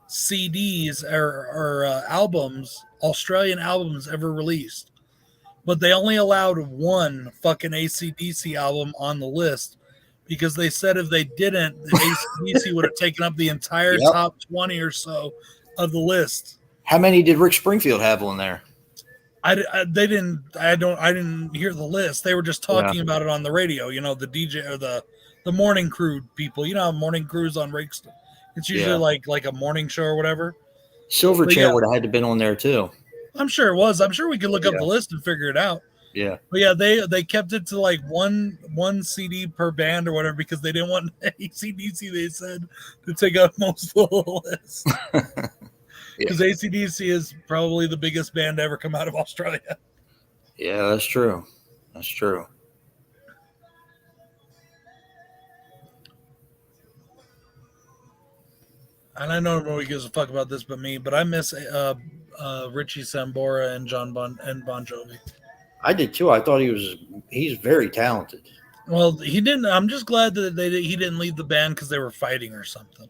CDs or albums, Australian albums ever released. But they only allowed one fucking AC/DC album on the list because they said if they didn't, the AC/DC would have taken up the entire top 20 or so of the list. How many did Rick Springfield have on there? I didn't hear the list. They were just talking about it on the radio. You know, the DJ or the morning crew people. You know, morning crews on Rick's. It's usually like a morning show or whatever. Silverchair would have had to been on there too. I'm sure it was. I'm sure we could look up the list and figure it out. Yeah. But yeah, they kept it to like one CD per band or whatever because they didn't want AC/DC, they said, to take up most of the list. Because AC/DC is probably the biggest band to ever come out of Australia. Yeah, that's true. That's true. And I know nobody gives a fuck about this but me, but I miss Richie Sambora and Bon Jovi. I did too. I thought he's very talented. Well, he didn't. I'm just glad that he didn't leave the band because they were fighting or something.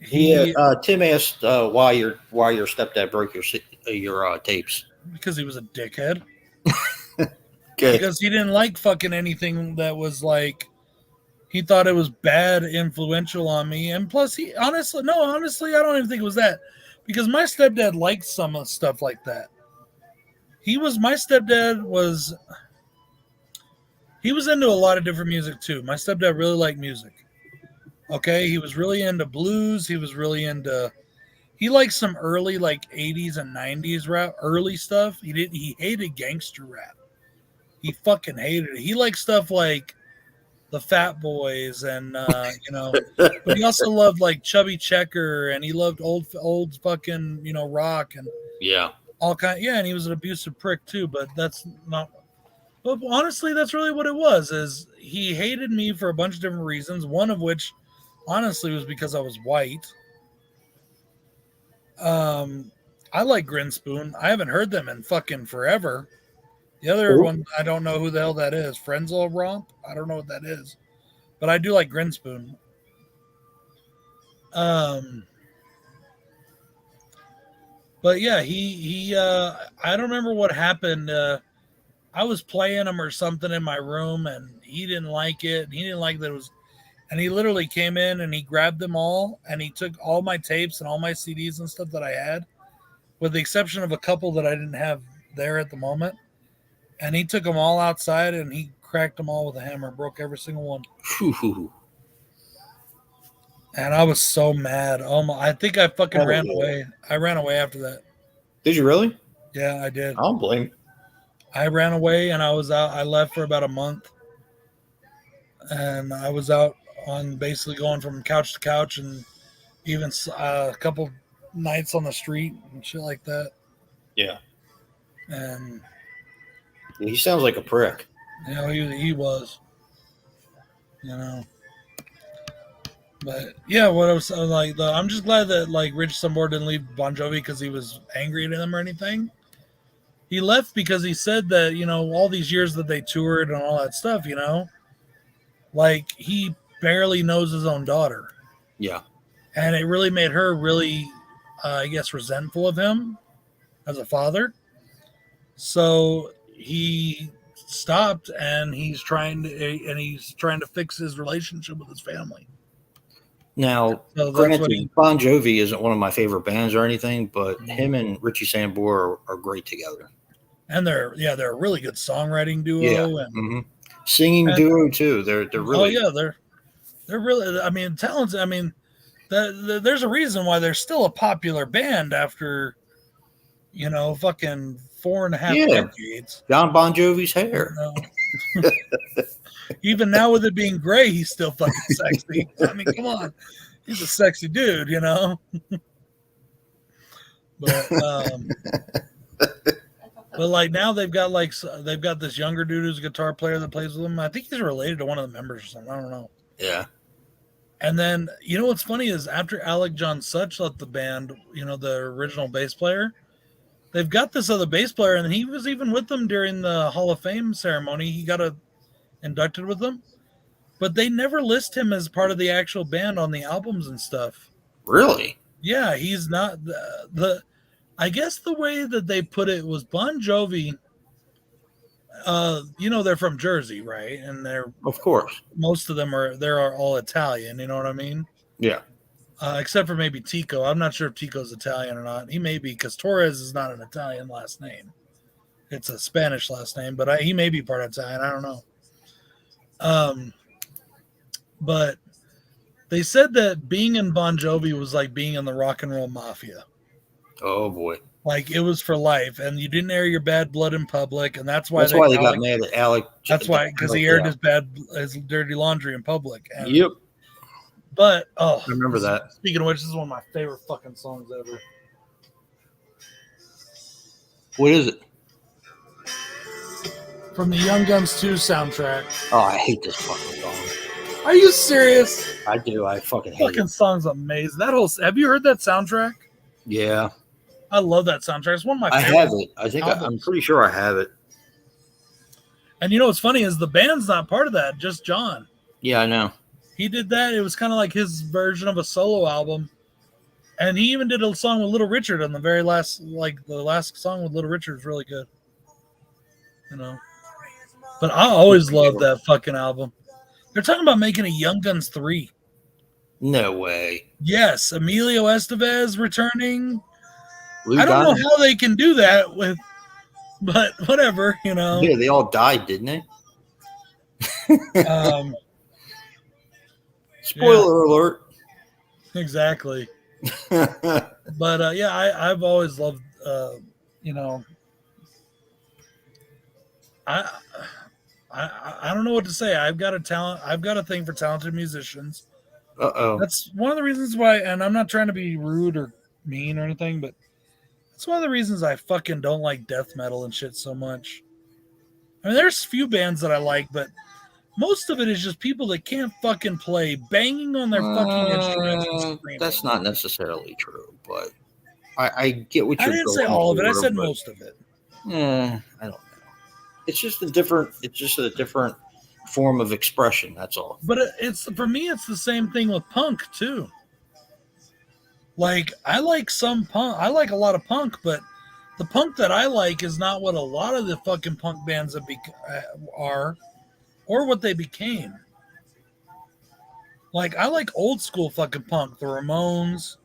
Tim asked why your stepdad broke your tapes. Because he was a dickhead. Good. Because he didn't like fucking anything that was like. He thought it was bad, influential on me, and plus, honestly, I don't even think it was that, because my stepdad liked some of stuff like that. He was into a lot of different music too. My stepdad really liked music. Okay, he was really into blues. He liked some early like 80s and 90s rap, early stuff. He hated gangster rap. He fucking hated it. He liked stuff like the Fat Boys and but he also loved like Chubby Checker, and he loved old fucking rock and all kind. Yeah, and he was an abusive prick too. But that's not. But honestly, that's really what it was. Is he hated me for a bunch of different reasons. One of which, honestly, was because I was white. I like Grinspoon. I haven't heard them in fucking forever. The other one, I don't know who the hell that is. Frenzel Romp? I don't know what that is. But I do like Grinspoon. But yeah, he I don't remember what happened. I was playing him or something in my room, and he didn't like it. He didn't like that it was, and he literally came in and he grabbed them all, and he took all my tapes and all my CDs and stuff that I had, with the exception of a couple that I didn't have there at the moment. And he took them all outside and he cracked them all with a hammer, broke every single one. And I was so mad. I think I fucking ran away. I ran away after that. Did you really? Yeah, I did. I don't blame. I ran away and I was out. I left for about a month. And I was out on basically going from couch to couch and even a couple nights on the street and shit like that. Yeah. And he sounds like a prick. He was. But yeah, what I was like, I'm just glad that like Rich Sambor didn't leave Bon Jovi because he was angry at him or anything. He left because he said that all these years that they toured and all that stuff, like he barely knows his own daughter. Yeah, and it really made her really, I guess, resentful of him as a father. So he stopped, and he's trying to fix his relationship with his family. Now, So that's granted, what he, Bon Jovi isn't one of my favorite bands or anything, but him and Richie Sambora are great together. and they're a really good songwriting duo. Yeah. And, Singing duo too. They're really. Oh yeah, they're really. I mean, talented. I mean, there's a reason why they're still a popular band after, fucking 4.5 decades. John Bon Jovi's hair. Even now with it being gray, he's still fucking sexy. I mean, come on, he's a sexy dude, But but like now they've got this younger dude who's a guitar player that plays with them. I think he's related to one of the members or something. I don't know. Yeah. And then what's funny is after Alec John Such left the band, the original bass player, they've got this other bass player, and he was even with them during the Hall of Fame ceremony. He got inducted with them, but they never list him as part of the actual band on the albums and stuff. Really? Yeah, he's not the I guess the way that they put it was Bon Jovi. They're from Jersey, right? And of course, most of them are all Italian. You know what I mean? Yeah. Except for maybe Tico. I'm not sure if Tico's Italian or not. He may be, because Torres is not an Italian last name. It's a Spanish last name, but he may be part Italian. I don't know. But they said that being in Bon Jovi was like being in the rock and roll mafia. Oh boy! Like it was for life, and you didn't air your bad blood in public, and that's why they got mad at Alec. That's why, because he aired his dirty laundry in public. And, yep. But I remember that. Speaking of which, this is one of my favorite fucking songs ever. What is it? From the Young Guns 2 soundtrack. Oh, I hate this fucking song. Are you serious? I do. I fucking hate it. Fucking song's amazing. Have you heard that soundtrack? Yeah. I love that soundtrack. It's one of my favorites. I have it. I think I'm pretty sure I have it. And what's funny is the band's not part of that, just John. Yeah, I know. He did that. It was kind of like his version of a solo album. And he even did a song with Little Richard on the very last, the last song with Little Richard is really good. But I always loved that fucking album. They're talking about making a Young Guns 3. No way. Yes, Emilio Estevez returning. I don't know how they can do that but whatever, Yeah, they all died, didn't they? Spoiler alert. Exactly. But I've always loved I don't know what to say. I've got a thing for talented musicians. That's one of the reasons why, and I'm not trying to be rude or mean or anything, but it's one of the reasons I fucking don't like death metal and shit so much. I mean, there's a few bands that I like, but most of it is just people that can't fucking play, banging on their fucking instruments and screaming. That's not necessarily true, but I get what you're saying. I didn't say all of it. I said most of it. I don't know. It's just a different form of expression. That's all. But for me, it's the same thing with punk too. Like I like some punk. I like a lot of punk, but the punk that I like is not what a lot of the fucking punk bands are, or what they became. Like I like old school fucking punk, the Ramones.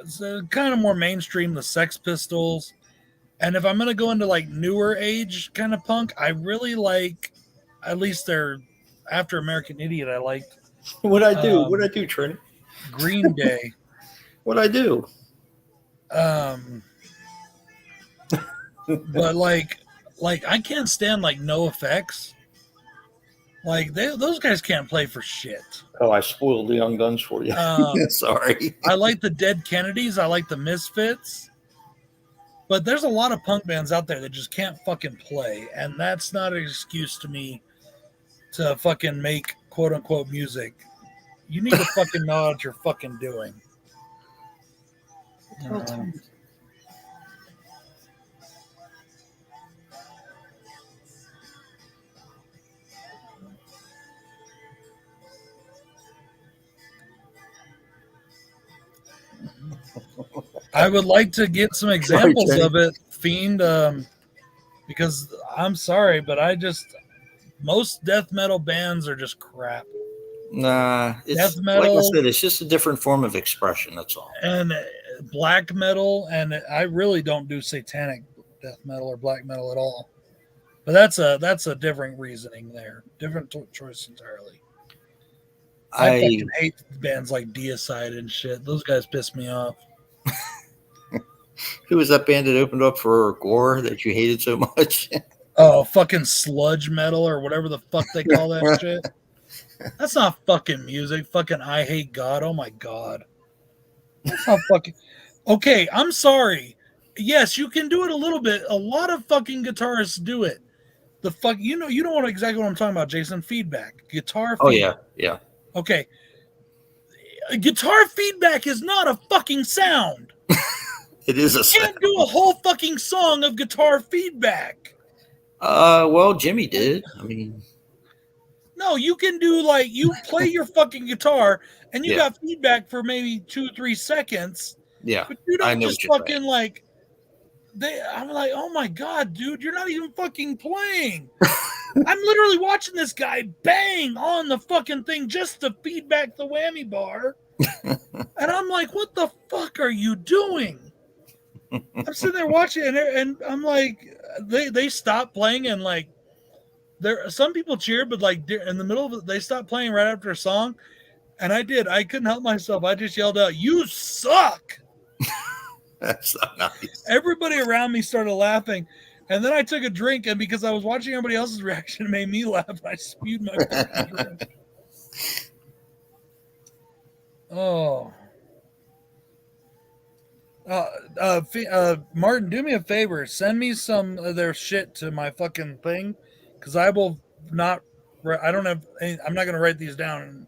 It's kind of more mainstream, the Sex Pistols. And if I'm gonna go into like newer age kind of punk, I really like, at least they're after American Idiot. I liked. What I do, Trini? Green Day. What I do. But like I can't stand like No Effects. Like those guys can't play for shit. Oh, I spoiled the Young Guns for you. Sorry. I like the Dead Kennedys. I like the Misfits. But there's a lot of punk bands out there that just can't fucking play. And that's not an excuse to me to fucking make quote unquote music. You need to fucking know what you're fucking doing. I would like to get some examples of it, Fiend, because I'm sorry, but most death metal bands are just crap. Nah, it's death metal, like I said, it's just a different form of expression. That's all. and black metal, and I really don't do satanic death metal or black metal at all. But that's a different reasoning there, different choice entirely. I fucking hate bands like Deicide and shit. Those guys piss me off. Who was that band that opened up for Gore that you hated so much? Oh, fucking sludge metal or whatever the fuck they call that shit. That's not fucking music. Fucking I Hate God. Oh my God. That's not fucking. Okay, I'm sorry. Yes, you can do it a little bit. A lot of fucking guitarists do it. The fuck, you know what exactly what I'm talking about, Jason. Feedback. Guitar feedback. Oh, yeah. Okay. Guitar feedback is not a fucking sound. It is a sound. You can't do a whole fucking song of guitar feedback. Well, Jimmy did. I mean, no, you can do like you play your fucking guitar and you got feedback for maybe 2-3 seconds. Yeah, but you don't just fucking like. I'm like, oh my God, dude, you're not even fucking playing. I'm literally watching this guy bang on the fucking thing just to feedback the whammy bar, and I'm like, what the fuck are you doing? I'm sitting there watching, and I'm like, they stop playing, and like, some people cheer, but like in the middle of it, they stopped playing right after a song, and I couldn't help myself. I just yelled out, "You suck!" That's not nice. Everybody around me started laughing, and then I took a drink, and because I was watching everybody else's reaction, it made me laugh, and I spewed my fucking drink. Oh. Martin, do me a favor. Send me some of their shit to my fucking thing, because I will not. I don't have. I'm not going to write these down,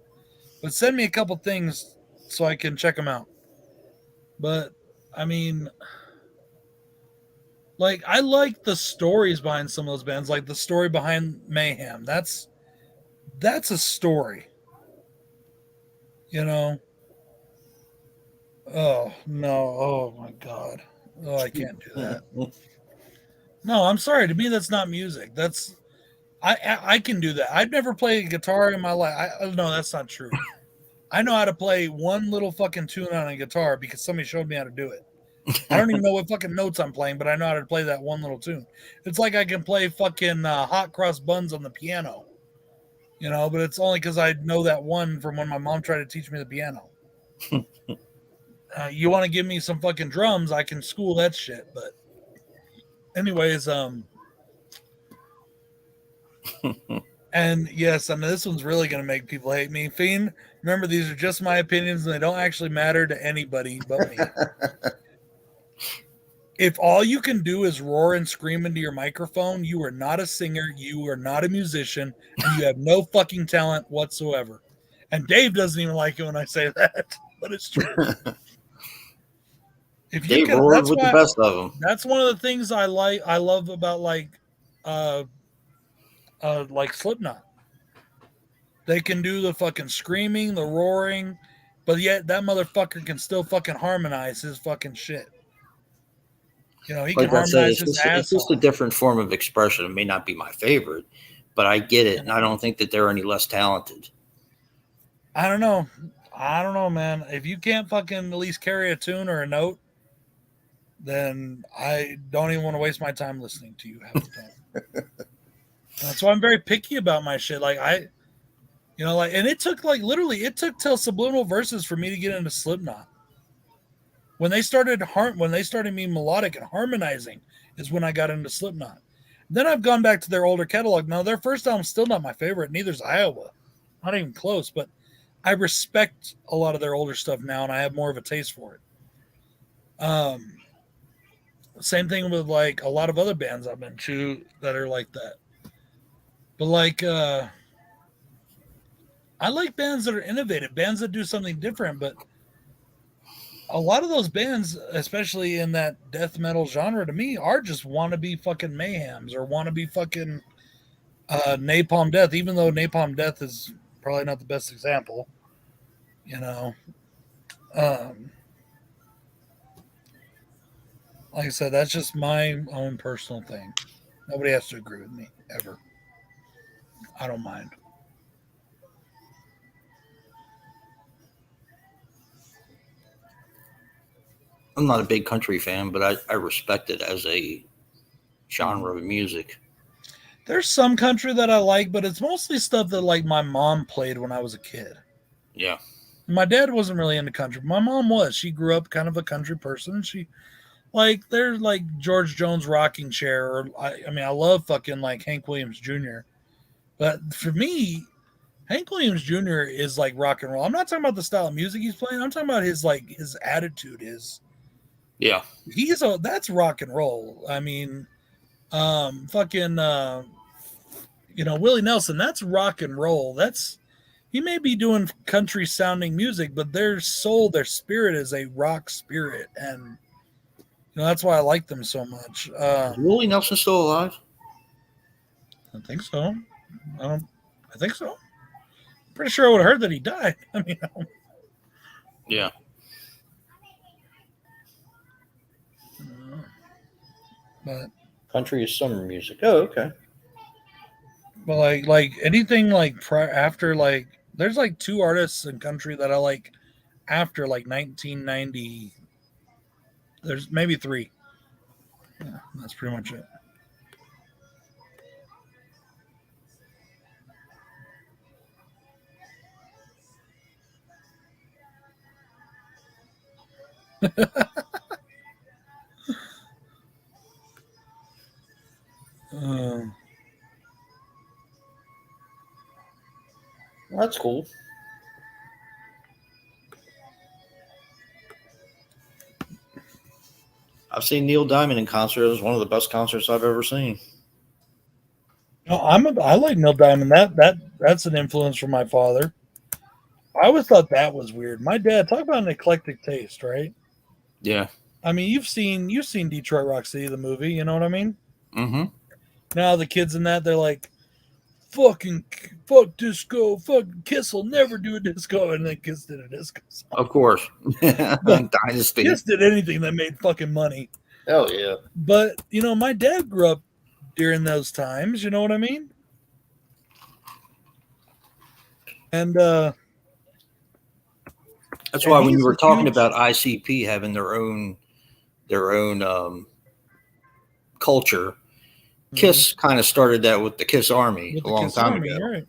but send me a couple things so I can check them out. But I mean, like, I like the stories behind some of those bands, like the story behind Mayhem. That's a story, you know. Oh no! Oh my God! Oh, I can't do that. No, I'm sorry. To me, that's not music. That's I can do that. I've never played guitar in my life. No, that's not true. I know how to play one little fucking tune on a guitar because somebody showed me how to do it. I don't even know what fucking notes I'm playing, but I know how to play that one little tune. It's like I can play fucking hot cross buns on the piano, you know. But it's only because I know that one from when my mom tried to teach me the piano. You want to give me some fucking drums, I can school that shit. But anyways, and yes, I mean, this one's really going to make people hate me. Fiend, remember, these are just my opinions and they don't actually matter to anybody but me. If all you can do is roar and scream into your microphone, you are not a singer, you are not a musician, and you have no fucking talent whatsoever. And Dave doesn't even like it when I say that, but it's true. If you can, that's with the best of them. That's one of the things I love about like Slipknot. They can do the fucking screaming, the roaring, but yet that motherfucker can still fucking harmonize his fucking shit. You know, he can harmonize his ass. It's just a different form of expression. It may not be my favorite, but I get it, and I don't think that they're any less talented. I don't know, man. If you can't fucking at least carry a tune or a note, then I don't even want to waste my time listening to you half the time. That's why I'm very picky about my shit. Like and it took till Subliminal Verses for me to get into Slipknot. When they started being melodic and harmonizing is when I got into Slipknot. Then I've gone back to their older catalog. Now their first album's still not my favorite, neither's Iowa. Not even close, but I respect a lot of their older stuff now and I have more of a taste for it. Same thing with like a lot of other bands I've been to that are like that. But like I like bands that are innovative, bands that do something different, but a lot of those bands, especially in that death metal genre, to me, are just wannabe fucking Mayhems or wannabe fucking Napalm Death, even though Napalm Death is probably not the best example, you know. Like I said, that's just my own personal thing. Nobody has to agree with me, ever. I don't mind. I'm not a big country fan, but I respect it as a genre of music. There's some country that I like, but it's mostly stuff that like my mom played when I was a kid. Yeah. My dad wasn't really into country. My mom was. She grew up kind of a country person. She like there's like George Jones Rocking Chair, or I mean I love fucking like Hank Williams Jr. But for me, Hank Williams Jr. is like rock and roll. I'm not talking about the style of music he's playing. I'm talking about his like his attitude. That's rock and roll. I mean, fucking Willie Nelson. That's rock and roll. He may be doing country sounding music, but their soul, their spirit is a rock spirit, and that's why I like them so much. Is Willie Nelson still alive? I think so. I think so. Pretty sure I would have heard that he died. I mean, yeah. But country is summer music. Oh, okay. But like anything like after like there's like two artists in country that I like after like 1990. There's maybe three. Yeah, that's pretty much it. That's cool. I've seen Neil Diamond in concert. It was one of the best concerts I've ever seen. No, I like Neil Diamond. That's an influence from my father. I always thought that was weird. My dad, talk about an eclectic taste, right? Yeah. I mean, you've seen Detroit Rock City, the movie. You know what I mean? Mm-hmm. Now the kids in that, they're like, fuck disco, Kiss will never do a disco, and then Kiss did a disco song. Of course. Dynasty. Kiss did anything that made fucking money. Hell yeah. But, my dad grew up during those times, you know what I mean? And that's why when you were talking about ICP having their own culture, mm-hmm. Kiss kind of started that with the Kiss Army a long time ago. Right.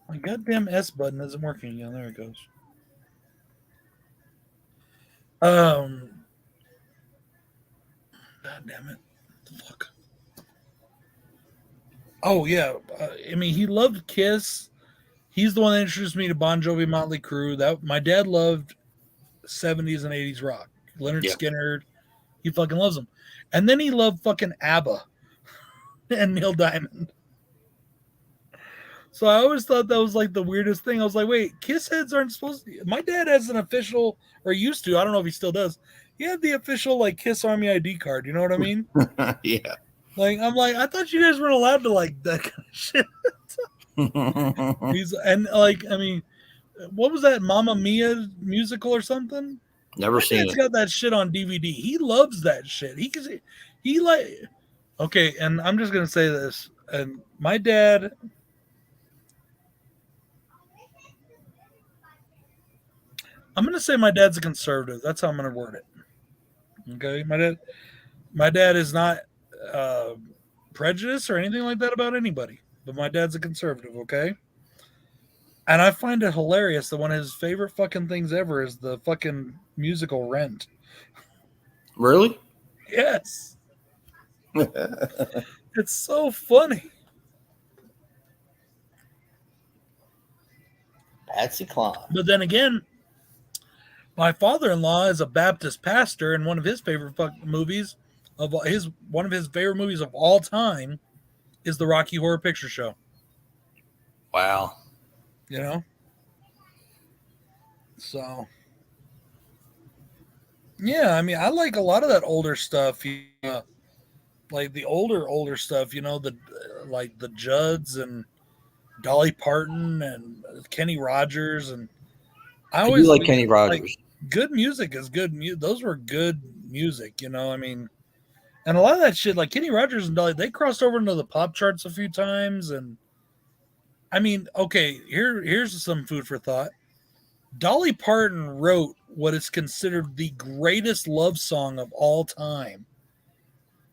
My goddamn S button isn't working again. There it goes. God damn it. What the fuck? Oh, yeah. I mean, he loved Kiss. He's the one that introduced me to Bon Jovi, Motley Crue. My dad loved 70s and 80s rock. Leonard Skinner. He fucking loves them. And then he loved fucking ABBA and Neil Diamond. So I always thought that was like the weirdest thing. I was like, wait, Kiss heads aren't supposed to. My dad has an official, or used to, I don't know if he still does. He had the official like Kiss Army ID card. You know what I mean? Yeah. I'm like, I thought you guys weren't allowed to like that kind of shit. What was that Mamma Mia musical or something? Never seen it. He's got that shit on DVD. He loves that shit. He like, okay, and I'm just gonna say this. And my dad, I'm gonna say my dad's a conservative. That's how I'm gonna word it. Okay, my dad is not prejudiced or anything like that about anybody, but my dad's a conservative. Okay. And I find it hilarious that one of his favorite fucking things ever is the fucking musical Rent. Really? Yes. It's so funny. Patsy Cline. But then again, my father-in-law is a Baptist pastor, and one of his favorite movies of all time is the Rocky Horror Picture Show. Wow. You know? So, yeah, I mean, I like a lot of that older stuff. Like the older stuff, like the Judds and Dolly Parton and Kenny Rogers. And I always like Kenny Rogers. Like, good music is good. Those were good music, I mean, and a lot of that shit, like Kenny Rogers and Dolly, they crossed over into the pop charts a few times. And I mean, okay, here's some food for thought. Dolly Parton wrote what is considered the greatest love song of all time.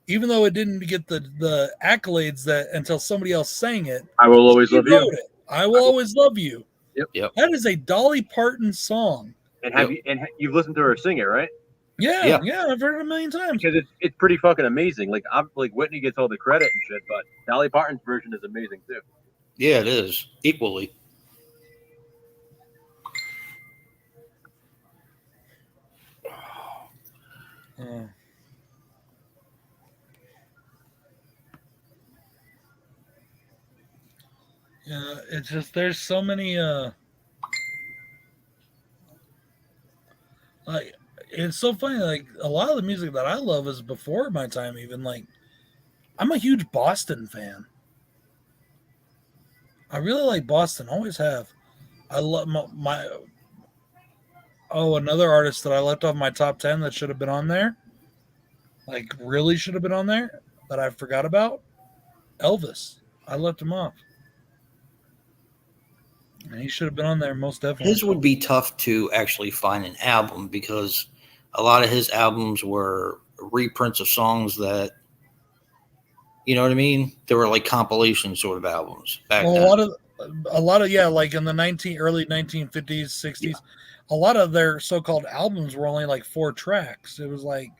Even though it didn't get the accolades that until somebody else sang it. I Will Always Love You. It. I Will Always Love You. Yep. That is a Dolly Parton song. And you've listened to her sing it, right? Yeah, I've heard it a million times. Because it's pretty fucking amazing. Like Whitney gets all the credit and shit, but Dolly Parton's version is amazing too. Yeah, it is equally. Yeah, it's just there's so many like it's so funny, like a lot of the music that I love is before my time even. Like I'm a huge Boston fan. I really like Boston, always have. I love my another artist that I left off my top 10 that should have been on there. Like really should have been on there that I forgot about. Elvis. I left him off. And he should have been on there most definitely. His would be tough to actually find an album because a lot of his albums were reprints of songs that, you know what I mean? They were like compilation sort of albums back then. A lot of like in the early 1950s, 60s, a lot of their so-called albums were only like 4 tracks. It was like,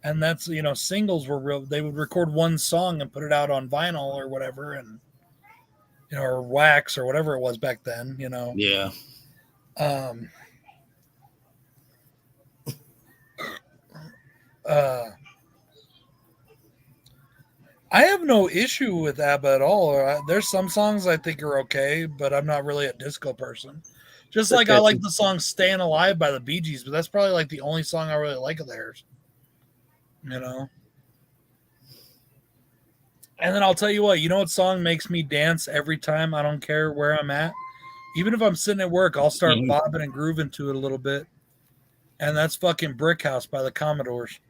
and that's, singles were real. They would record one song and put it out on vinyl or whatever, and or wax or whatever it was back then, Yeah. I have no issue with ABBA at all. There's some songs I think are okay, but I'm not really a disco person. Just like I like the song "Staying Alive" by the Bee Gees, but that's probably like the only song I really like of theirs. And then I'll tell you what song makes me dance every time? I don't care where I'm at. Even if I'm sitting at work, I'll start bobbing and grooving to it a little bit. And that's fucking Brick House by the Commodores.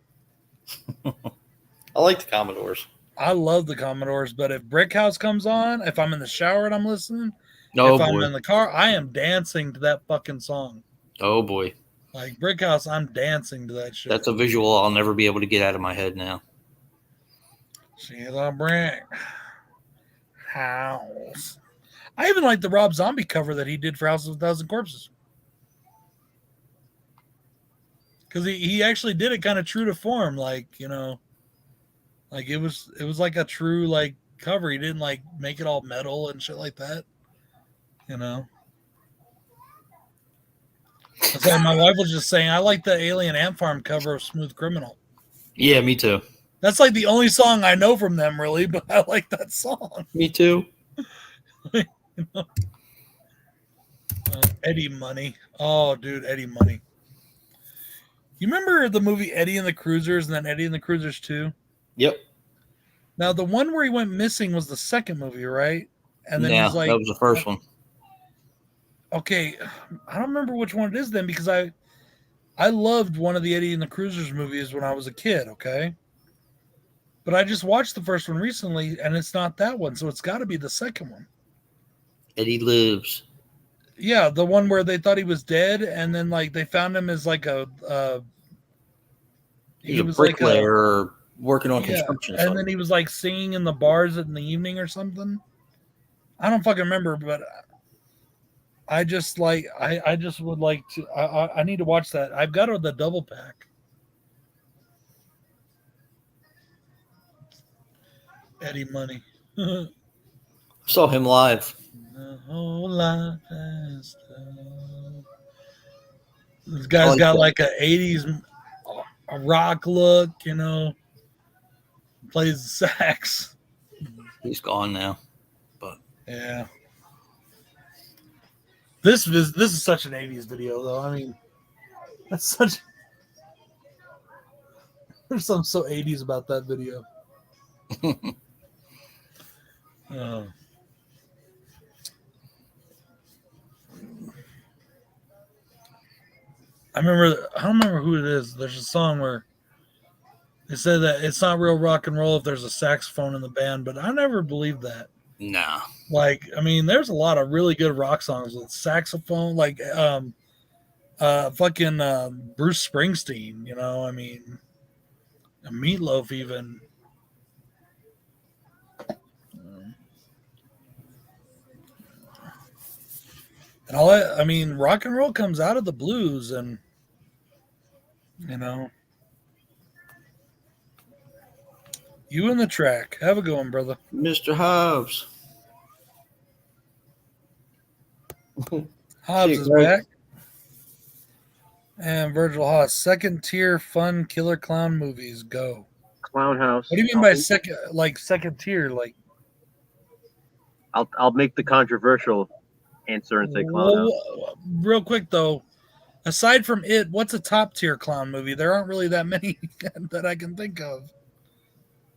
I like the Commodores. I love the Commodores, but if Brick House comes on, if I'm in the shower and I'm listening, I'm in the car, I am dancing to that fucking song. Oh, boy. Like Brick House, I'm dancing to that shit. That's a visual I'll never be able to get out of my head now. She's a brick house. I even like the Rob Zombie cover that he did for House of a Thousand Corpses. Because he actually did it kind of true to form. Like, like it was like a true like cover. He didn't like make it all metal and shit like that. That's why my wife was just saying, I like the Alien Ant Farm cover of Smooth Criminal. Yeah, me too. That's like the only song I know from them, really, but I like that song. Me too. Eddie Money. Oh, dude, Eddie Money. You remember the movie Eddie and the Cruisers and then Eddie and the Cruisers 2? Yep. Now, the one where he went missing was the second movie, right? And then he's like, that was the first one. Okay, I don't remember which one it is then because I loved one of the Eddie and the Cruisers movies when I was a kid, okay? But I just watched the first one recently, and it's not that one, so it's got to be the second one. Eddie Lives. Yeah, the one where they thought he was dead, and then like they found him as like a he was a bricklayer like working on construction. And then he was like singing in the bars in the evening or something. I don't fucking remember, but I just like I just would like to. I need to watch that. I've got the double pack. Eddie Money. Saw him live. The whole life has done. This guy's got like a 80s rock look, plays the sax. He's gone now, but yeah. This is such an 80s video, though. I mean, that's such. There's something so 80s about that video. I don't remember who it is. There's a song where they said that it's not real rock and roll if there's a saxophone in the band, but I never believed that. Nah. Like, I mean, there's a lot of really good rock songs with saxophone, like fucking Bruce Springsteen, you know, I mean, Meatloaf even. And all that, I mean, rock and roll comes out of the blues, and you know, you in the track. Have a good one, brother. Mr. Hobbs. Hobbs is back. And Virgil Haas, second tier fun killer clown movies. Go. Clown House. What do you mean by second tier? Like, I'll make the controversial answer and say Clown House. Real quick though, aside from it, what's a top tier clown movie? There aren't really that many that I can think of.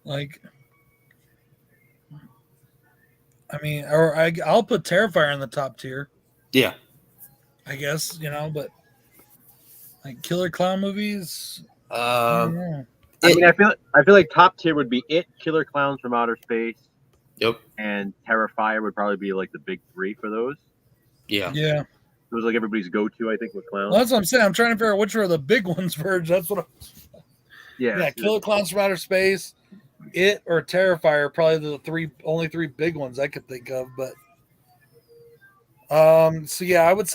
Like, I mean, or I'll put Terrifier in the top tier. Yeah, I guess, you know, but like killer clown movies. I don't know. I mean, I feel like top tier would be It, Killer Clowns from Outer Space. Yep. And Terrifier would probably be like the big three for those. Yeah. Yeah. Those like everybody's go-to, I think, with clowns. Well, that's what I'm saying. I'm trying to figure out which are the big ones, Verge. That's what Yeah, Killer Clowns from Outer Space, It, or Terrifier are probably the only three big ones I could think of. But so yeah, I would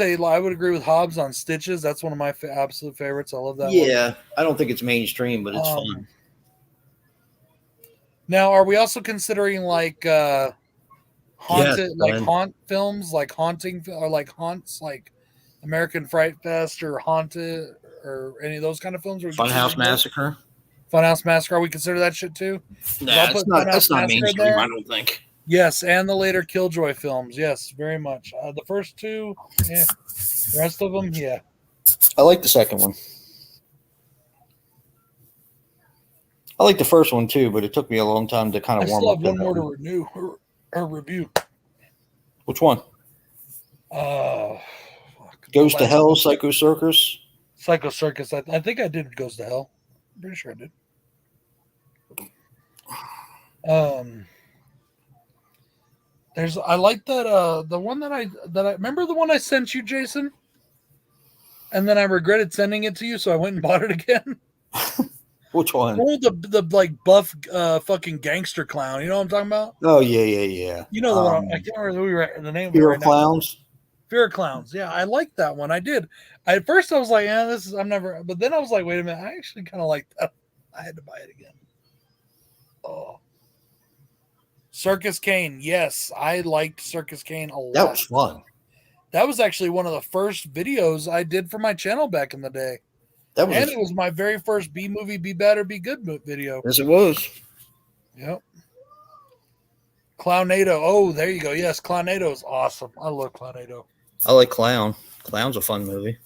agree with Hobbs on Stitches. That's one of my absolute favorites. I love that one. Yeah, I don't think it's mainstream, but it's fun. Now, are we also considering like haunted, haunt films, like haunting, or like haunts, like American Fright Fest or Haunted, or any of those kind of films? Funhouse Massacre. Funhouse Massacre. Are we consider that shit too? Nah, that's not mainstream. I don't think. Yes, and the later Killjoy films. Yes, very much. The first two, yeah. The rest of them, yeah. I like the second one. I like the first one too, but it took me a long time to kind of warm up. I still have one more to renew or review. Which one? Goes to Hell, Psycho Circus. Psycho Circus. I think I did Goes to Hell. I'm pretty sure I did. I like that the one that I remember, the one I sent you, Jason, and then I regretted sending it to you, so I went and bought it again. Which one? Oh, the like buff fucking gangster clown. You know what I'm talking about? Oh yeah. You know the one. I can't remember the name. Fear of of Clowns. Fear of Clowns. Yeah, I like that one. I did. At first, I was like, "Yeah, I'm never." But then I was like, "Wait a minute, I actually kind of like that." I had to buy it again. Oh, Circus Kane. Yes, I liked Circus Kane a lot. That was fun. That was actually one of the first videos I did for my channel back in the day. It was my very first B movie, Be Bad or Be Good video. Yes, it was. Yep. Clownado. Oh, there you go. Yes, Clownado is awesome. I love Clownado. I like Clown. Clown's a fun movie.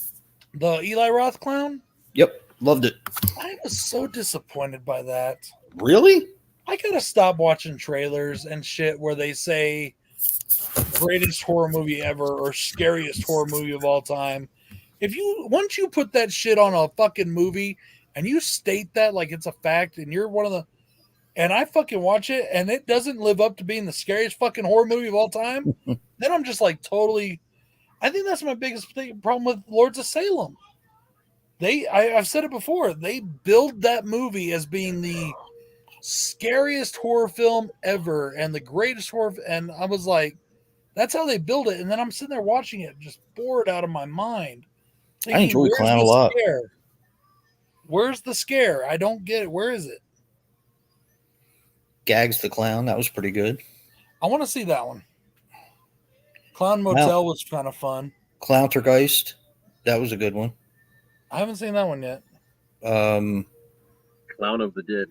The Eli Roth clown? Yep. Loved it. I was so disappointed by that. Really? I gotta stop watching trailers and shit where they say greatest horror movie ever or scariest horror movie of all time. Once you put that shit on a fucking movie and you state that like it's a fact and you're one of the, and I fucking watch it and it doesn't live up to being the scariest fucking horror movie of all time, then I'm just like totally, I think that's my biggest problem with Lords of Salem. I've said it before, they build that movie as being the scariest horror film ever and the greatest horror, and I was like, that's how they build it, and then I'm sitting there watching it just bored out of my mind. Thinking, I enjoy Clown a lot. Where's the scare? I don't get it. Where is it? Gags the Clown. That was pretty good. I want to see that one. Clown Motel was kind of fun. Clowntergeist. That was a good one. I haven't seen that one yet. Clown of the Dead.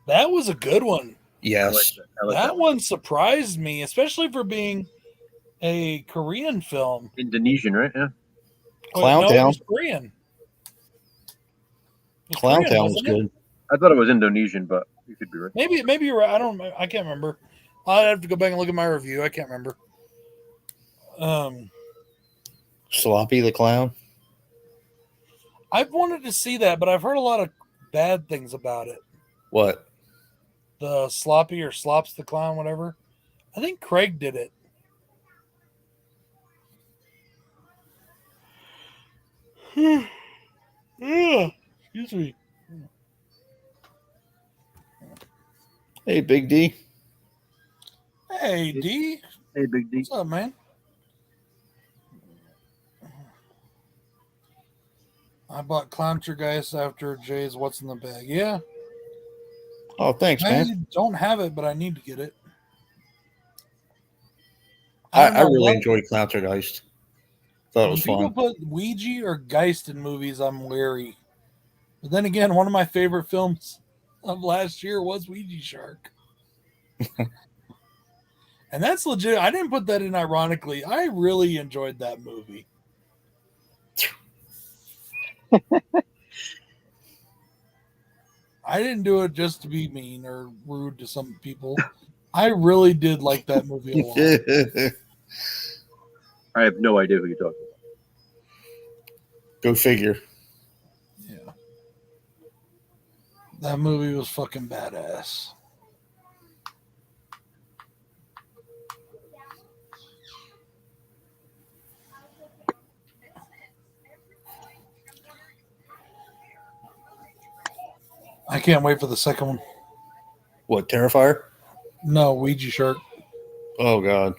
That was a good one. Yes. I like that one surprised me, especially for being a Korean film. Indonesian, right? Yeah. Clown Town. Korean. Clown Town was good. I thought it was Indonesian, but you could be right. Maybe you're right. I can't remember. I'd have to go back and look at my review. I can't remember. Sloppy the Clown. I've wanted to see that, but I've heard a lot of bad things about it. What? The Sloppy or Slops the Clown, whatever. I think Craig did it. Yeah. Excuse me. Hey, Big D. Hey, D. Hey, Big D. What's up, man? I bought Clowntergeist after Jay's What's in the Bag. Yeah. Oh, thanks, I man. don't have it, but I need to get it. I really enjoyed Clowntergeist. Thought it was people fun. put Ouija or Geist in movies, I'm wary. But then again, one of my favorite films of last year was Ouija Shark. And that's legit. I didn't put that in ironically. I really enjoyed that movie. I didn't do it just to be mean or rude to some people. I really did like that movie a lot. I have no idea who you're talking about. Go figure. Yeah. That movie was fucking badass. I can't wait for the second one. What, Terrifier? No, Ouija Shark. Oh, God.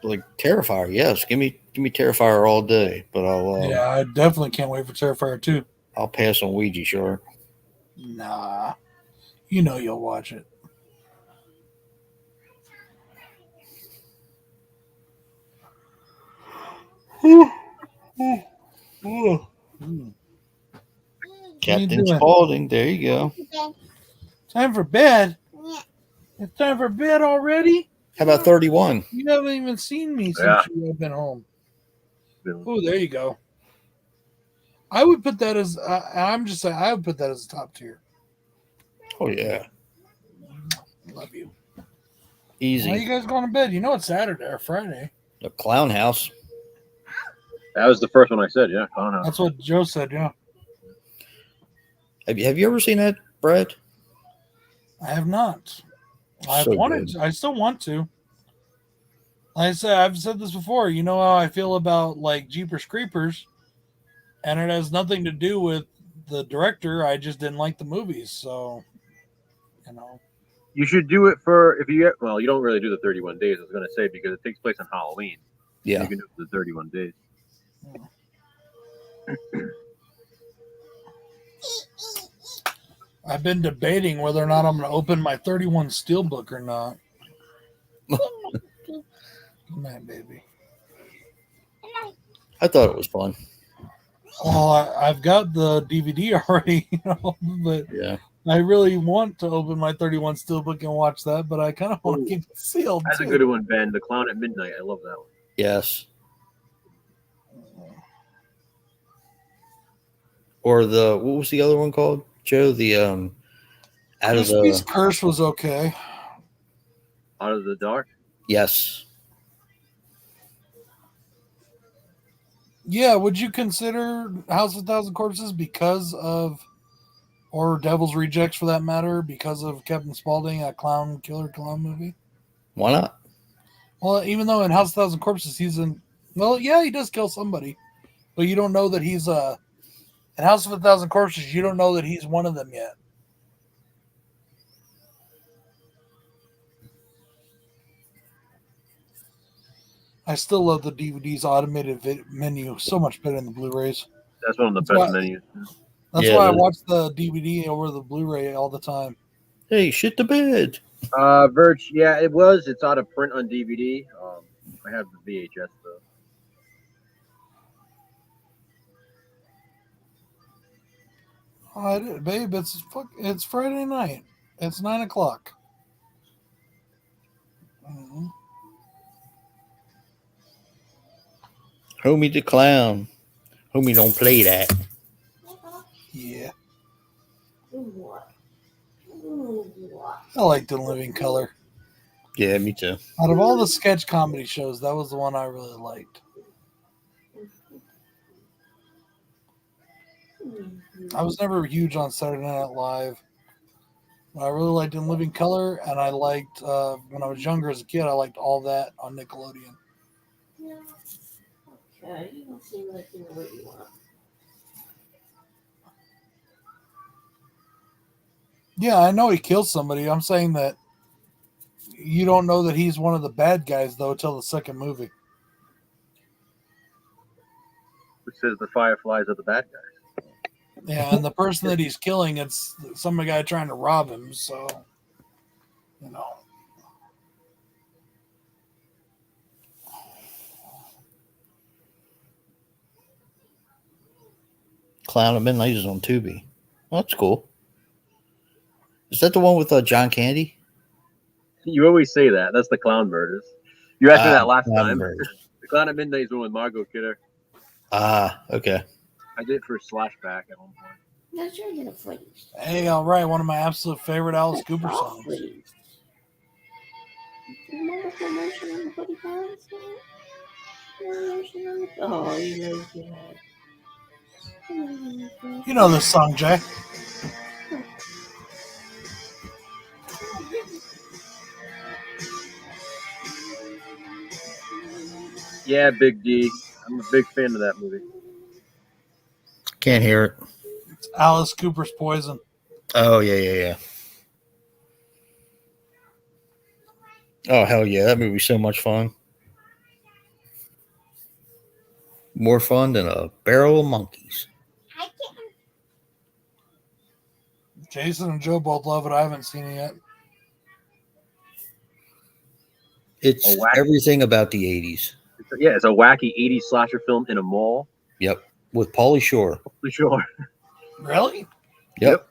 Like Terrifier, yes. Give me Terrifier all day, but Yeah, I definitely can't wait for Terrifier 2. I'll pass on Ouija Shark. Nah. You know you'll watch it. Captain Spaulding, there you go. Time for bed? It's time for bed already? How about 31? You haven't even seen me since you've been home. Oh, there you go. I would put that as I'm just saying I would put that as a top tier. Oh yeah. Love you. Easy. Why are you guys going to bed? You know it's Saturday or Friday. The Clown House. That was the first one I said, yeah. Clown House. That's what Joe said, yeah. Have you ever seen that, Brad? I have not. I still want to. Like I said, I've said this before. You know how I feel about like Jeepers Creepers, and it has nothing to do with the director. I just didn't like the movies, so you know. You should do it for if you well, you don't really do the 31 days. I was going to say because it takes place on Halloween. Yeah, you can do the 31 days. I've been debating whether or not I'm going to open my 31 Steelbook or not. Man, baby. I thought it was fun. Well, I've got the DVD already, but yeah, I really want to open my 31 Steelbook and watch that, but I kind of want to keep it sealed. That's a good one, Ben. The Clown at Midnight. I love that one. Yes. Or what was the other one called, Joe? The Out of the Curse was okay. Out of the Dark? Yes. Yeah, would you consider House of a Thousand Corpses because of, or Devil's Rejects for that matter, because of Captain Spaulding, a killer clown movie? Why not? Well, even though in House of a Thousand Corpses he does kill somebody, but you don't know that he's in House of a Thousand Corpses, you don't know that he's one of them yet. I still love the DVD's automated menu so much better than the Blu-rays. That's one of the best menus. That's why I watch the DVD over the Blu-ray all the time. Hey, shit the bed. Verge, yeah, it was. It's out of print on DVD. I have the VHS though. Oh, babe, it's Friday night. It's 9:00. Mm-hmm. Homie the Clown. Homie don't play that. Yeah. I liked In Living Color. Yeah, me too. Out of all the sketch comedy shows, that was the one I really liked. I was never huge on Saturday Night Live. I really liked In Living Color, and I liked when I was younger as a kid. I liked All That on Nickelodeon. Yeah. Okay, you don't seem like you know what you want. Yeah, I know he killed somebody. I'm saying that you don't know that he's one of the bad guys though till the second movie. Who says the Fireflies are the bad guys? Yeah, and the person that he's killing, it's some guy trying to rob him. So, you know. Clown of Midnight is on Tubi. Oh, that's cool. Is that the one with John Candy? You always say that. That's the Clown Murders. You asked me that last Clown time. Murders. The Clown at Midnight is one with Margot Kidder. Okay. I did it for Slashback at one point. No, sure, you're gonna freeze. Hey, all right, one of my absolute favorite Alice Cooper songs. Freeze. Remember the motion on the Buddy Pants? Oh, you know you had. You know this song, Jay. Yeah, Big D. I'm a big fan of that movie. Can't hear it. It's Alice Cooper's Poison. Oh, yeah. Oh, hell yeah. That movie's so much fun. More fun than a barrel of monkeys. Jason and Joe both love it. I haven't seen it yet. It's everything about the 80s. It's a wacky 80s slasher film in a mall. Yep. With Pauly Shore. For sure. Really? Yep.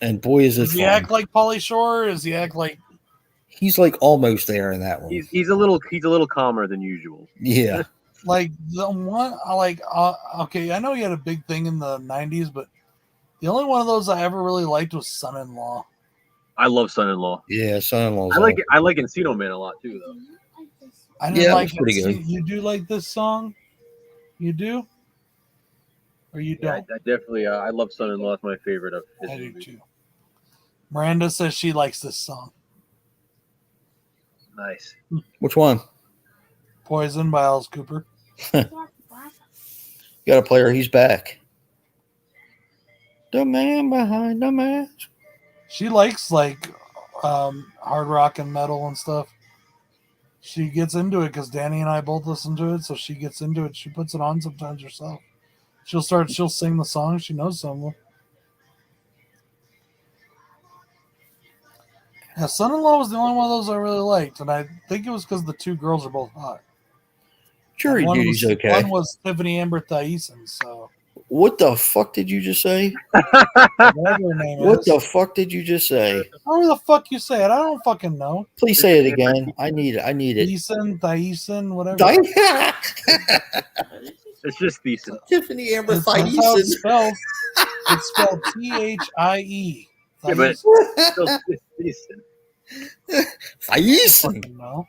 And boy, is it Does he fun. act like Pauly Shore? Or does he act like He's like almost there in that one. He's a little calmer than usual. Yeah. like the one? Okay, I know he had a big thing in the '90s, but the only one of those I ever really liked was Son-in-Law. I love Son-in-Law. Yeah, Son-in-Law. I like Encino Man a lot too, though. I didn't like it. Pretty good. You do like this song? You do? Or you Yeah, don't? I definitely. I love Son-in-Law. It's my favorite of his I do movies. too. Miranda says she likes this song. Nice. Which one? Poison by Alice Cooper. Got a player. He's back. The man behind the mask. She likes hard rock and metal and stuff. She gets into it because Danny and I both listen to it, so she gets into it. She puts it on sometimes herself. She'll sing the song. She knows some of them. Yeah, Son-in-Law was the only one of those I really liked, and I think it was because the two girls are both hot. Jury duty's okay. One was Tiffany Amber Thiessen, so What the fuck did you just say? whatever her name What is. the fuck did you just say? However the fuck you say it, I don't fucking know. Please say it again. I need it. Thiessen, whatever. It's just decent. Tiffany Amber That's how it's Thiessen. spelled. It's spelled Thie. Yeah, but still decent. Thiessen. No.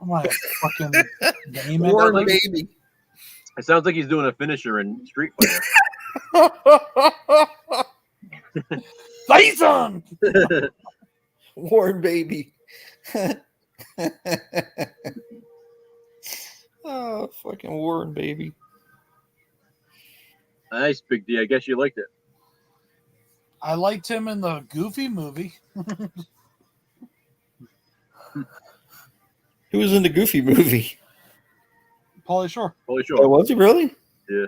I'm like fucking name it. Warren like- baby. It sounds like he's doing a finisher in Street Fighter. Thiessen! Warren baby. Oh, fucking Warren baby. Nice, Big D. I guess you liked it. I liked him in the Goofy movie. Who was in the Goofy movie? Pauly Shore. Holy Oh, sure. was he really?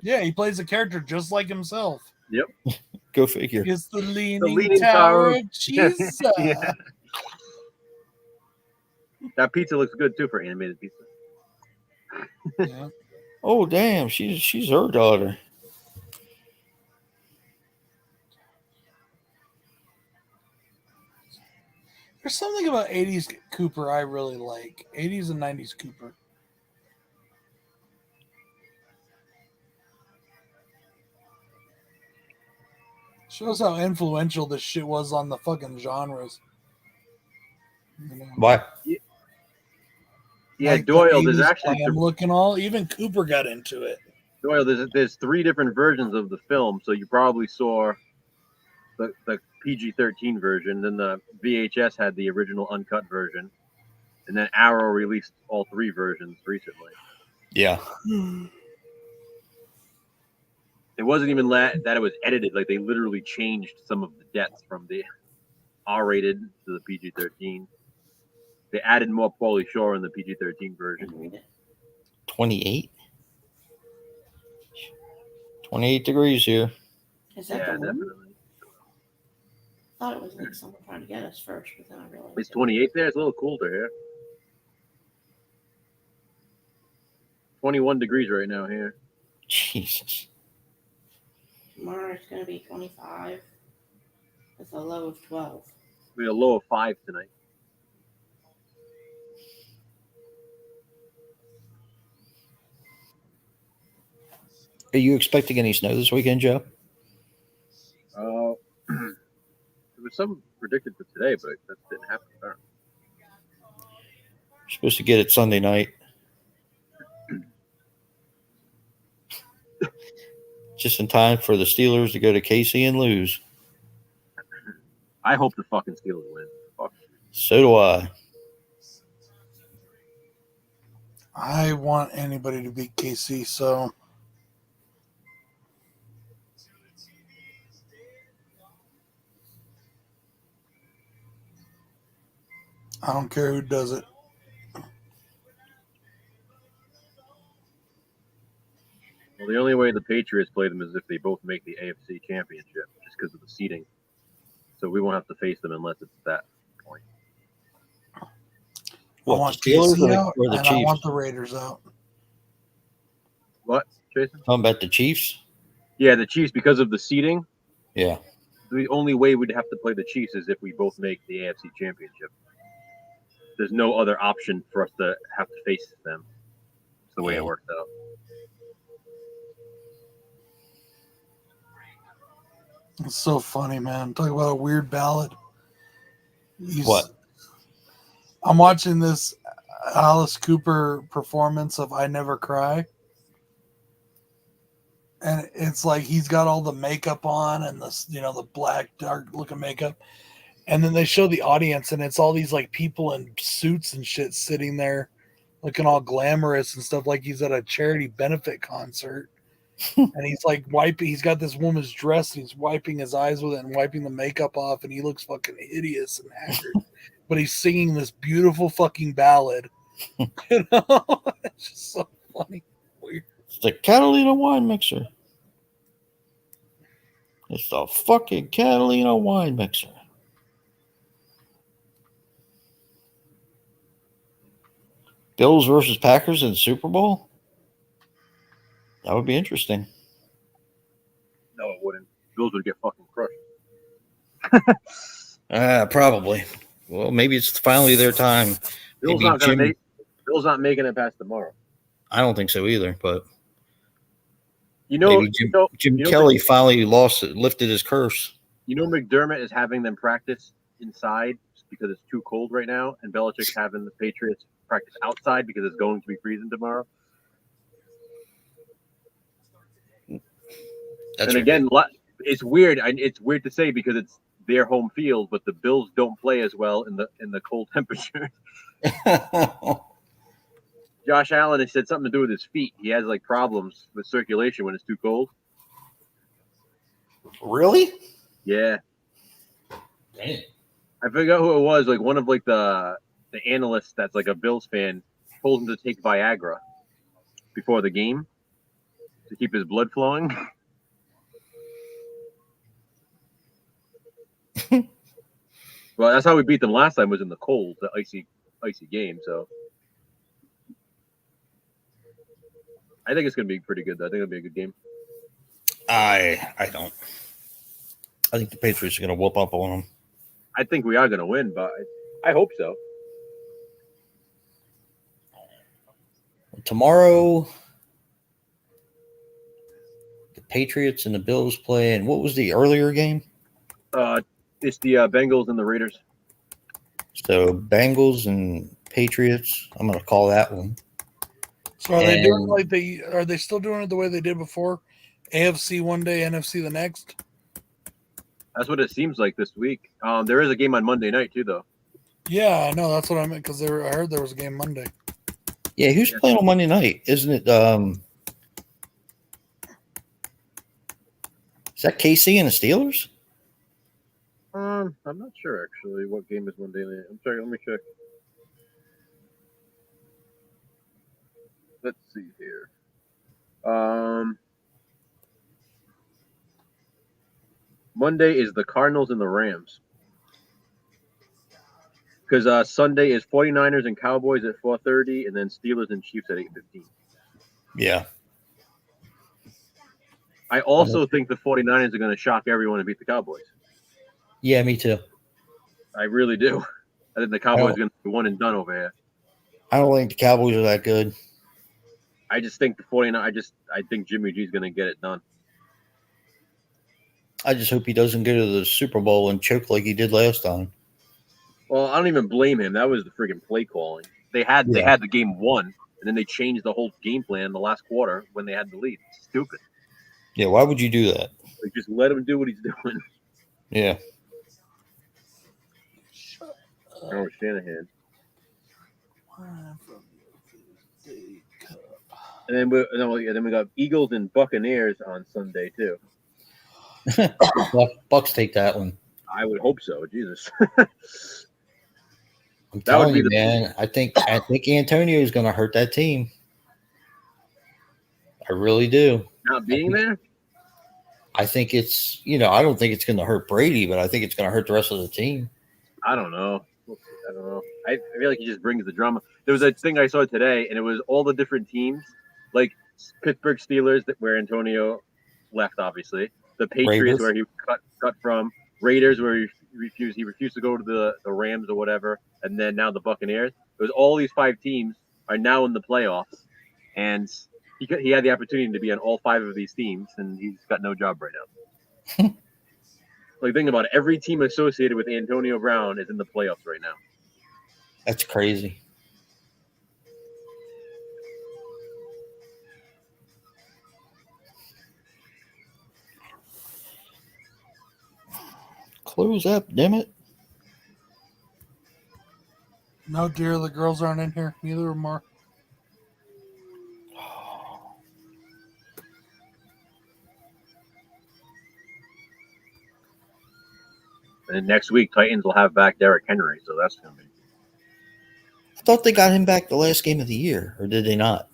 Yeah, he plays a character just like himself. Go figure. It's the Leaning Tower Tower of- of Jesus. Yeah. That pizza looks good too for animated pizza. Yeah. Oh, damn. She's her daughter. There's something about 80s Cooper I really like. 80s and 90s Cooper. Shows how influential this shit was on the fucking genres. You know? What? Yeah, Like the Doyle. There's 80s actually glam look and all. Even Cooper got into it. Doyle. There's 3 different versions of the film, so you probably saw the PG-13 version. Then the VHS had the original uncut version, and then Arrow released all 3 versions recently. Yeah. It wasn't even that it was edited; like they literally changed some of the deaths from the R-rated to the PG-13. They added more Pauly Shore in the PG-13 version. 28? 28 degrees here. Is that Yeah, the wind? definitely. I thought it was like someone trying to get us first, but then I realized It's 28 there. It's a little colder here. 21 degrees right now here. Jesus. Tomorrow it's going to be 25 with a low of 12. We had a low of 5 tonight. Are you expecting any snow this weekend, Joe? There was some predicted for today, but that didn't happen. Apparently. You're supposed to get it Sunday night. Just in time for the Steelers to go to KC and lose. I hope the fucking Steelers win. Fuck. So do I. I want anybody to beat KC, so I don't care who does it. Well, the only way the Patriots play them is if they both make the AFC Championship, just because of the seeding. So we won't have to face them unless it's that point. What, I want the Steelers KC out, or the and Chiefs? I want the Raiders out. What, Jason? Talking about the Chiefs? Yeah, the Chiefs, because of the seeding, Yeah. the only way we'd have to play the Chiefs is if we both make the AFC Championship. There's no other option for us to have to face them. It's the way it works out. It's so funny, man. Talk about a weird ballad. What? I'm watching this Alice Cooper performance of I Never Cry. And it's like he's got all the makeup on and the black, dark looking makeup. And then they show the audience and it's all these like people in suits and shit sitting there looking all glamorous and stuff like he's at a charity benefit concert. And he's like he's got this woman's dress and he's wiping his eyes with it and wiping the makeup off and he looks fucking hideous and haggard. But he's singing this beautiful fucking ballad. You know? It's just so funny. Weird. It's the Catalina wine mixer. It's the fucking Catalina wine mixer. Bills versus Packers in the Super Bowl? That would be interesting. No, it wouldn't. Bills would get fucking crushed. Probably. Well, maybe it's finally their time. Bills not making it past tomorrow. I don't think so either, but maybe Jim Kelly finally lifted his curse. You know, McDermott is having them practice inside because it's too cold right now, and Belichick's having the Patriots practice outside because it's going to be freezing tomorrow. That's again, it's weird. It's weird to say because it's their home field, but the Bills don't play as well in the cold temperatures. Josh Allen has said something to do with his feet. He has like problems with circulation when it's too cold. Really? Yeah. Damn. I forgot who it was. Like one of like the analysts that's like a Bills fan told him to take Viagra before the game to keep his blood flowing. Well, that's how we beat them last time. Was in the cold, the icy game. So I think it's going to be pretty good. Though. I think it'll be a good game. I don't. I think the Patriots are going to whoop up on them. I think we are going to win, but I hope so. Tomorrow, the Patriots and the Bills play. And what was the earlier game? It's the Bengals and the Raiders. So Bengals and Patriots. I'm going to call that one. So are they doing are they still doing it the way they did before? AFC one day, NFC the next? That's what it seems like this week. There is a game on Monday night too, though. Yeah, I know. That's what I meant because I heard there was a game Monday. Yeah, who's playing on Monday night? Isn't it? Is that KC and the Steelers? I'm not sure actually what game is Monday night. I'm sorry, let me check. Let's see here. Monday is the Cardinals and the Rams. Because Sunday is 49ers and Cowboys at 4:30, and then Steelers and Chiefs at 8:15. Yeah. I also think the 49ers are going to shock everyone and beat the Cowboys. Yeah, me too. I really do. I think the Cowboys are going to be one and done over here. I don't think the Cowboys are that good. I just think the 49ers. I think Jimmy G's going to get it done. I just hope he doesn't go to the Super Bowl and choke like he did last time. Well, I don't even blame him. That was the freaking play calling. They had the game won, and then they changed the whole game plan in the last quarter when they had the lead. It's stupid. Yeah, why would you do that? Like, just let him do what he's doing. Yeah. Oh, Shanahan. And then we got Eagles and Buccaneers on Sunday too. Bucks take that one. I would hope so. Jesus. I'm telling you, man. I think Antonio is going to hurt that team. I really do. Not being there? I think it's, I don't think it's going to hurt Brady, but I think it's going to hurt the rest of the team. I don't know. I feel like he just brings the drama. There was a thing I saw today, and it was all the different teams, like Pittsburgh Steelers, where Antonio left, obviously. The Patriots, where he cut from. Raiders, where he refused to go to the Rams or whatever. And then now the Buccaneers. It was all these 5 teams are now in the playoffs, and he had the opportunity to be on all 5 of these teams, and he's got no job right now. Like, think about it. Every team associated with Antonio Brown is in the playoffs right now. That's crazy. Close up, damn it. No, dear, the girls aren't in here. Neither of them are. And next week, Titans will have back Derrick Henry, so that's going to be. I thought they got him back the last game of the year, or did they not?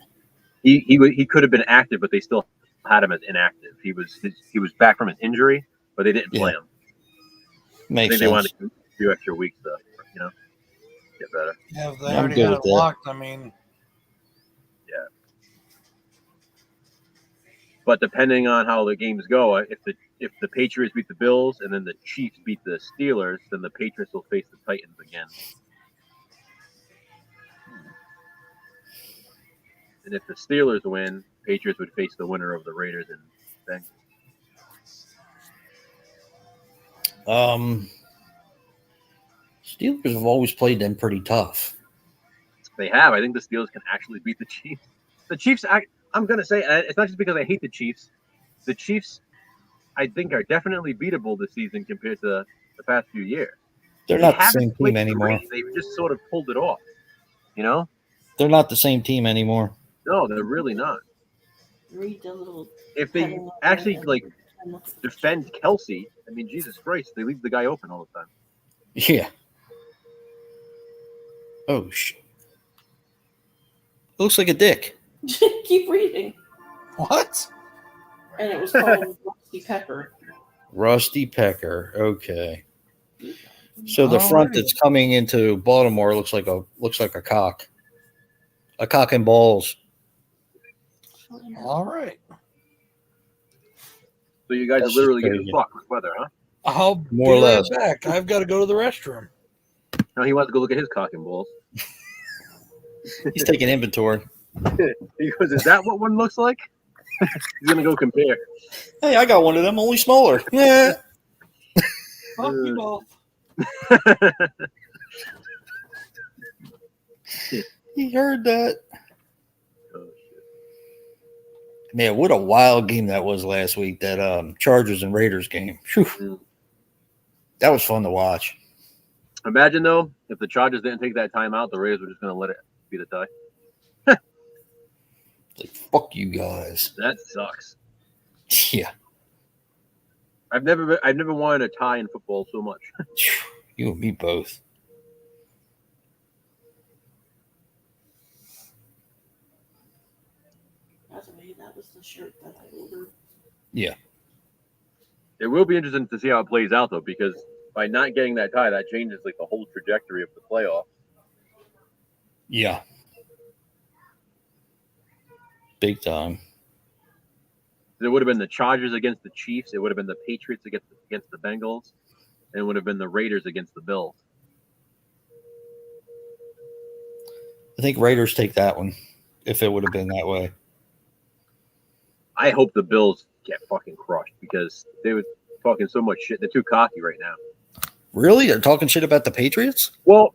He could have been active, but they still had him as inactive. He was back from an injury, but they didn't play him. Makes sense. They wanted to do a few extra weeks to, get better. Yeah, if they already had it locked, I mean. Yeah. But depending on how the games go, if the Patriots beat the Bills and then the Chiefs beat the Steelers, then the Patriots will face the Titans again. And if the Steelers win, Patriots would face the winner of the Raiders and Bengals. Steelers have always played them pretty tough. They have. I think the Steelers can actually beat the Chiefs. The Chiefs, I'm going to say, it's not just because I hate the Chiefs. The Chiefs, I think, are definitely beatable this season compared to the past few years. They're not the same team anymore. They've just sort of pulled it off, They're not the same team anymore. No, they're really not. If they actually, defend Kelsey, I mean, Jesus Christ, they leave the guy open all the time. Yeah. Oh, shit. Looks like a dick. Keep reading. What? And it was called Rusty Pepper. Rusty Pecker. Okay. So the front that's coming into Baltimore looks like a cock. A cock and balls. All right. So you guys are literally getting fucked with weather, huh? I'll be right back. I've got to go to the restroom. No, he wants to go look at his cock and balls. He's taking inventory. He goes, is that what one looks like? He's going to go compare. Hey, I got one of them, only smaller. Yeah. Fuck you both. He heard that. Oh, shit. Man, what a wild game that was last week, that Chargers and Raiders game. Whew. That was fun to watch. Imagine though, if the Chargers didn't take that timeout, the Raiders were just going to let it be the tie. Like, fuck you guys. That sucks. Yeah. I've never wanted a tie in football so much. You and me both. That's amazing. That was the shirt that I ordered. Yeah. It will be interesting to see how it plays out though, because by not getting that tie, that changes like the whole trajectory of the playoff. Yeah. Big time. It would have been the Chargers against the Chiefs. It would have been the Patriots against the Bengals. And it would have been the Raiders against the Bills. I think Raiders take that one if it would have been that way. I hope the Bills get fucking crushed because they were talking so much shit. They're too cocky right now. Really? They're talking shit about the Patriots? Well,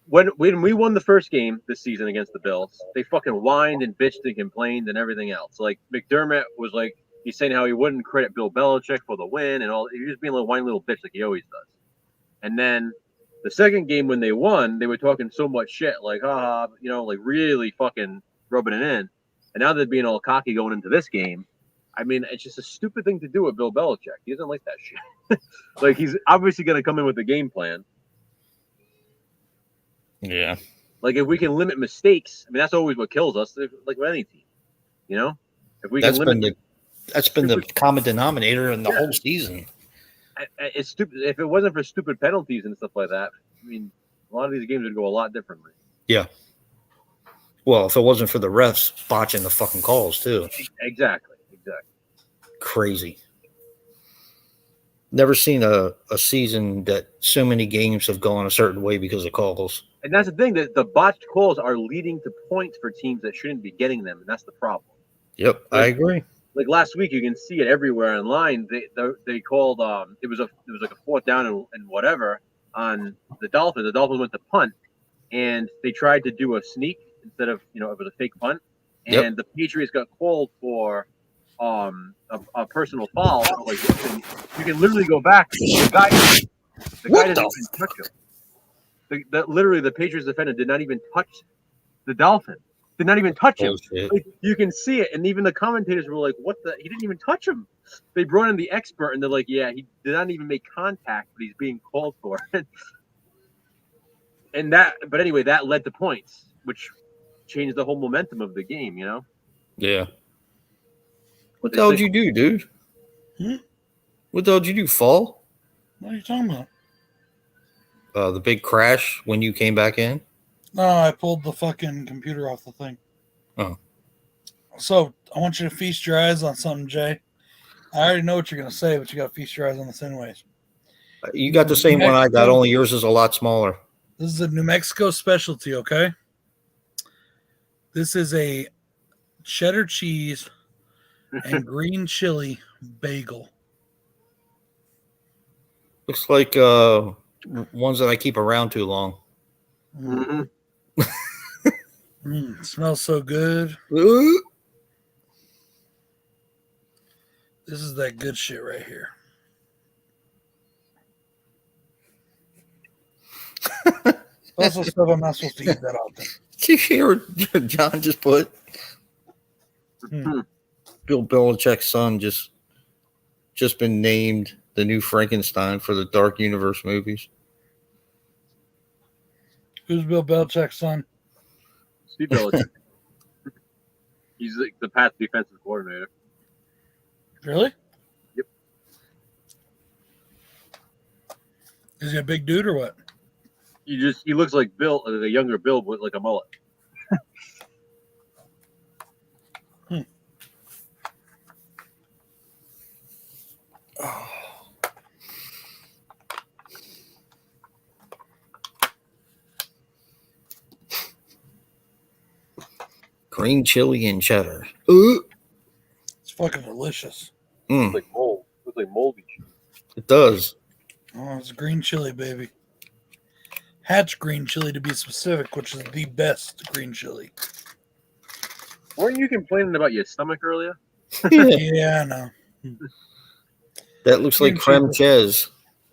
when we won the first game this season against the Bills, they fucking whined and bitched and complained and everything else. Like McDermott was like, he's saying how he wouldn't credit Bill Belichick for the win and all. He was being a little whiny little bitch like he always does. And then the second game when they won, they were talking so much shit, like, like really fucking rubbing it in. And now they're being all cocky going into this game. I mean, it's just a stupid thing to do with Bill Belichick. He doesn't like that shit. Like, he's obviously going to come in with a game plan. Yeah. Like, if we can limit mistakes, I mean, that's always what kills us, like with any team. You know? If we can limit. That's been the common denominator in the whole season. It's stupid. If it wasn't for stupid penalties and stuff like that, I mean, a lot of these games would go a lot differently. Yeah. Well, if it wasn't for the refs botching the fucking calls, too. Exactly. Crazy. Never seen a season that so many games have gone a certain way because of calls. And that's the thing, that the botched calls are leading to points for teams that shouldn't be getting them, and that's the problem. Yep, I agree. Like last week, you can see it everywhere online. They called it was like a fourth down and whatever on the Dolphins. The Dolphins went to punt, and they tried to do a sneak instead of it was a fake punt, and the Patriots got called for a personal foul. Like, you can literally go back. The guy didn't even touch him. Literally, the Patriots defender did not even touch the Dolphin. Did not even touch him. Like, you can see it, and even the commentators were like, "What the? He didn't even touch him." They brought in the expert, and they're like, "Yeah, he did not even make contact, but he's being called for." But anyway, that led to points, which changed the whole momentum of the game. Yeah. What the hell did you do, dude? What the hell did you do? Fall? What are you talking about? The big crash when you came back in? No, I pulled the fucking computer off the thing. Oh. So, I want you to feast your eyes on something, Jay. I already know what you're going to say, but you got to feast your eyes on this anyways. You got the same one I got, only yours is a lot smaller. This is a New Mexico specialty, okay? This is a cheddar cheese and green chili bagel. Looks like ones that I keep around too long. Mm-hmm. Smells so good. This is that good shit right here. Also stuff I'm not supposed to eat that often. Did you hear what John just put? Bill Belichick's son just been named the new Frankenstein for the Dark Universe movies. Who's Bill Belichick's son? Steve Belichick. He's like the Pats defensive coordinator. Really? Yep. Is he a big dude or what? He looks like Bill, a younger Bill with like a mullet. Oh. Green chili and cheddar. It's fucking delicious. It's like mold. It's like moldy cheese. It does. Oh, it's green chili, baby. Hatch green chili to be specific, which is the best green chili. Weren't you complaining about your stomach earlier? Yeah, I know. That looks like creme cheese.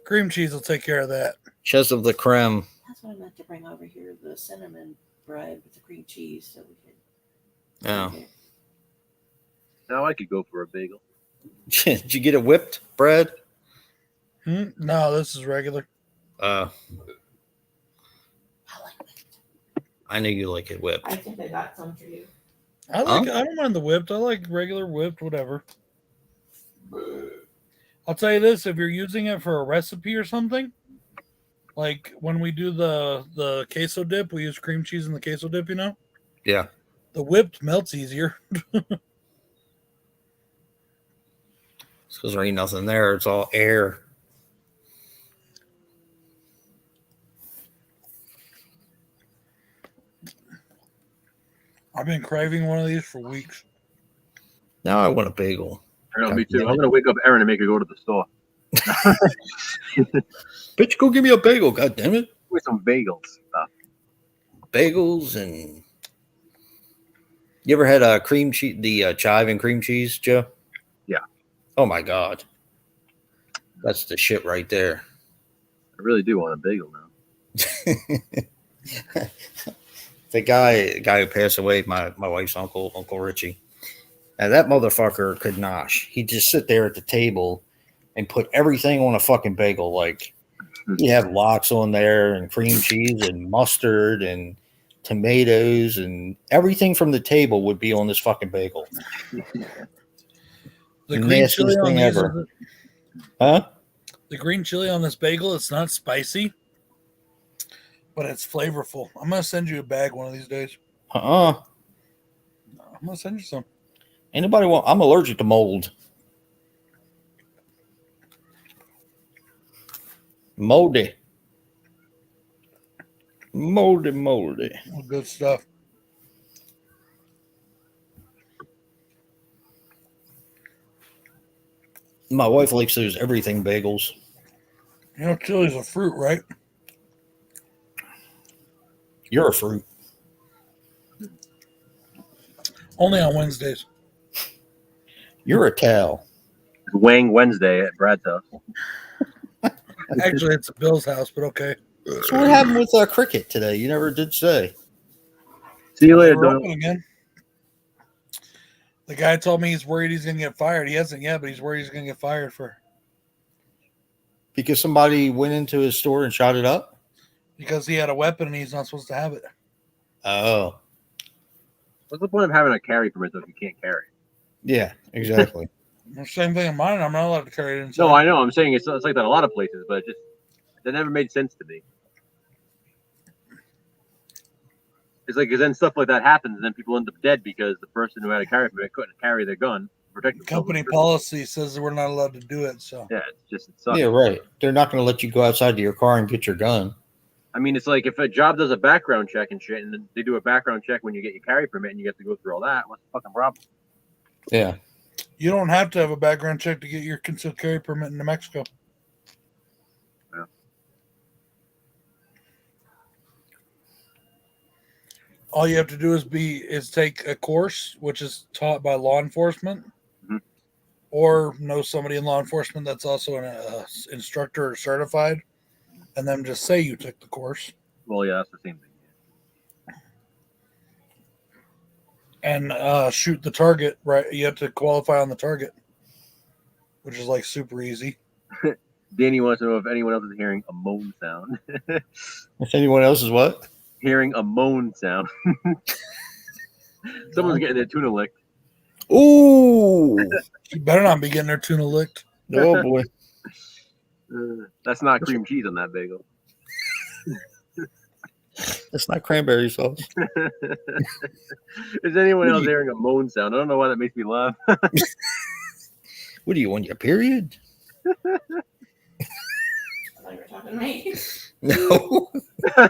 Cream cheese will take care of that. Chess of the creme. That's what I meant to bring over here, the cinnamon bread with the cream cheese, so we could. Yeah. Now I could go for a bagel. Did you get it whipped bread? No, this is regular. I like it. I knew you like it whipped. I think I got some for you. I don't mind the whipped. I like regular whipped, whatever. I'll tell you this: if you're using it for a recipe or something, like when we do the queso dip, we use cream cheese in the queso dip. Yeah. The whipped melts easier. It's because there ain't nothing there. It's all air. I've been craving one of these for weeks. Now I want a bagel. I know, me too. I'm gonna wake up Aaron and make her go to the store. Bitch, go give me a bagel, god damn it. With some bagels stuff. Bagels and you ever had a cream cheese, the chive and cream cheese, Joe? Yeah. Oh my god. That's the shit right there. I really do want a bagel now. The guy who passed away, my wife's uncle, Uncle Richie. Now that motherfucker could nosh. He'd just sit there at the table and put everything on a fucking bagel. Like you have lox on there and cream cheese and mustard and tomatoes and everything from the table would be on this fucking bagel. The green chili on these ever. Huh? The green chili on this bagel, it's not spicy, but it's flavorful. I'm gonna send you a bag one of these days. I'm gonna send you some. Anybody want? I'm allergic to mold. Moldy. Good stuff. My wife likes those everything bagels. You know, chili's a fruit, right? You're a fruit. Only on Wednesdays. You're a cow. Wang Wednesday at Brad's house. Actually, it's a Bill's house, but okay. So what happened with cricket today? You never did say. See you later, We're Doyle. open again. The guy told me he's worried he's going to get fired. He hasn't yet, but he's worried he's going to get fired for. Because somebody went into his store and shot it up? Because he had a weapon and he's not supposed to have it. Oh. What's the point of having a carry permit if you can't carry? Yeah, exactly. Same thing in mine. I'm not allowed to carry it inside. No, I know. I'm saying it's like that a lot of places, but that never made sense to me. It's like, because then stuff like that happens, and then people end up dead because the person who had a carry permit couldn't carry their gun. Protect themselves. Company policy says that we're not allowed to do it. So yeah, it sucks. Yeah, right. They're not going to let you go outside to your car and get your gun. I mean, it's like if a job does a background check and shit, and then they do a background check when you get your carry permit, and you have to go through all that. What's the fucking problem? Yeah. You don't have to have a background check to get your concealed carry permit in New Mexico. Yeah. All you have to do is take a course, which is taught by law enforcement, or know somebody in law enforcement that's also an instructor or certified, and then just say you took the course. Well, yeah, that's the same thing. And shoot the target, right? You have to qualify on the target, which is like super easy. Danny wants to know if anyone else is hearing a moan sound. If anyone else is what? Hearing a moan sound. Someone's getting their tuna licked. Ooh. You better not be getting their tuna licked. Oh, boy. That's not cream cheese on that bagel. That's not cranberry sauce. Is anyone else hearing a moan sound? I don't know why that makes me laugh. What do you want, your period? I thought you were talking to me. No. I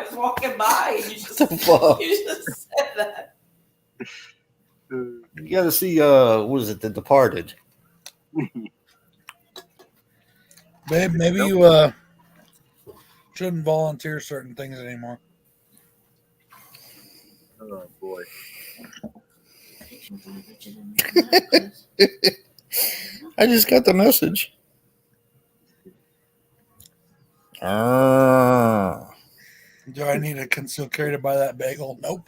was walking by and you just said that. You got to see, what is it, The Departed? Babe, maybe you shouldn't volunteer certain things anymore. Oh, boy. I just got the message. Do I need to conceal carry to buy that bagel? Nope.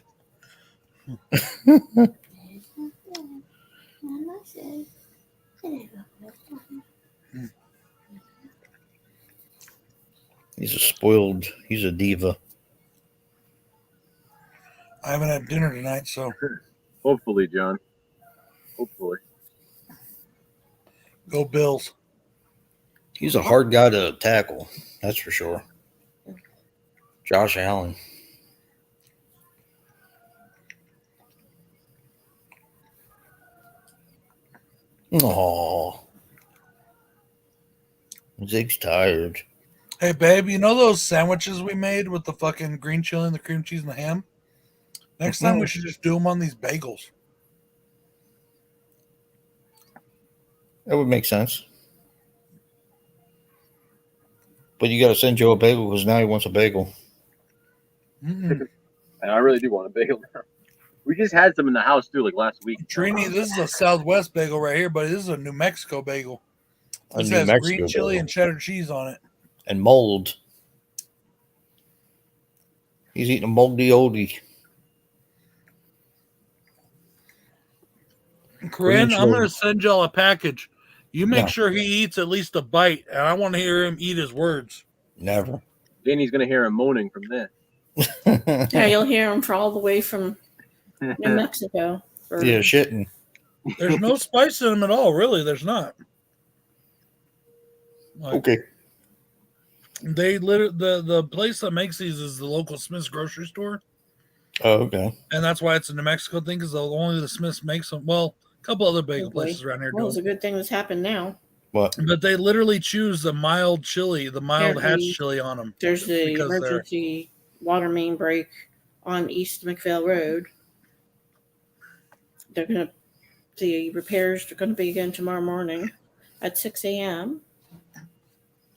He's a diva. I haven't had dinner tonight, so. Hopefully, John. Hopefully. Go Bills. He's a hard guy to tackle. That's for sure. Josh Allen. Oh, Zeke's tired. Hey, babe, you know those sandwiches we made with the fucking green chili and the cream cheese and the ham? Next time we should just do them on these bagels. That would make sense. But you got to send Joe a bagel because now he wants a bagel. Mm-mm. And I really do want a bagel now. We just had some in the house too, like last week. Trini, this is a Southwest bagel right here, but this is a New Mexico bagel. This has green chili and cheddar cheese on it. And mold. He's eating a moldy oldie. Corinne, I'm going to send y'all a package. You make sure he eats at least a bite, and I want to hear him eat his words. Never. Danny's going to hear him moaning from there. Yeah, you'll hear him for all the way from New Mexico. Yeah, shitting. There's no spice in them at all, really. There's not. Like, okay. They the place that makes these is the local Smith's grocery store. Oh, okay. And that's why it's a New Mexico thing, because only the Smiths makes them. Well, a couple other bagel places around here do. Well, it's a good thing that's happened now. What? But they literally choose the mild chili, the mild hatch chili on them. There's the emergency water main break on East McPhail Road. The repairs are gonna begin tomorrow morning at 6 a.m.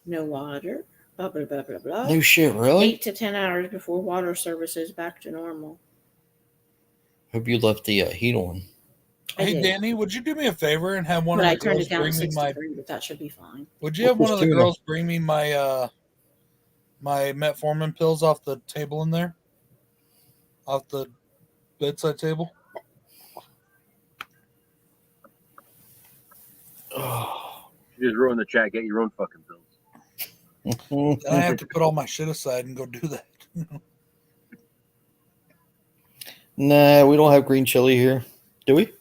No water. Blah blah blah blah blah. No shit, really? 8 to 10 hours before water service is back to normal. Hope you left the heat on. Hey, Danny, would you do me a favor and have one of the girls bring me my? But that should be fine. Would you have one of the girls bring me my my metformin pills off the table in there, off the bedside table? Oh. You just ruined the chat. Get your own fucking pills. Then I have to put all my shit aside and go do that. Nah, we don't have green chili here. Do we?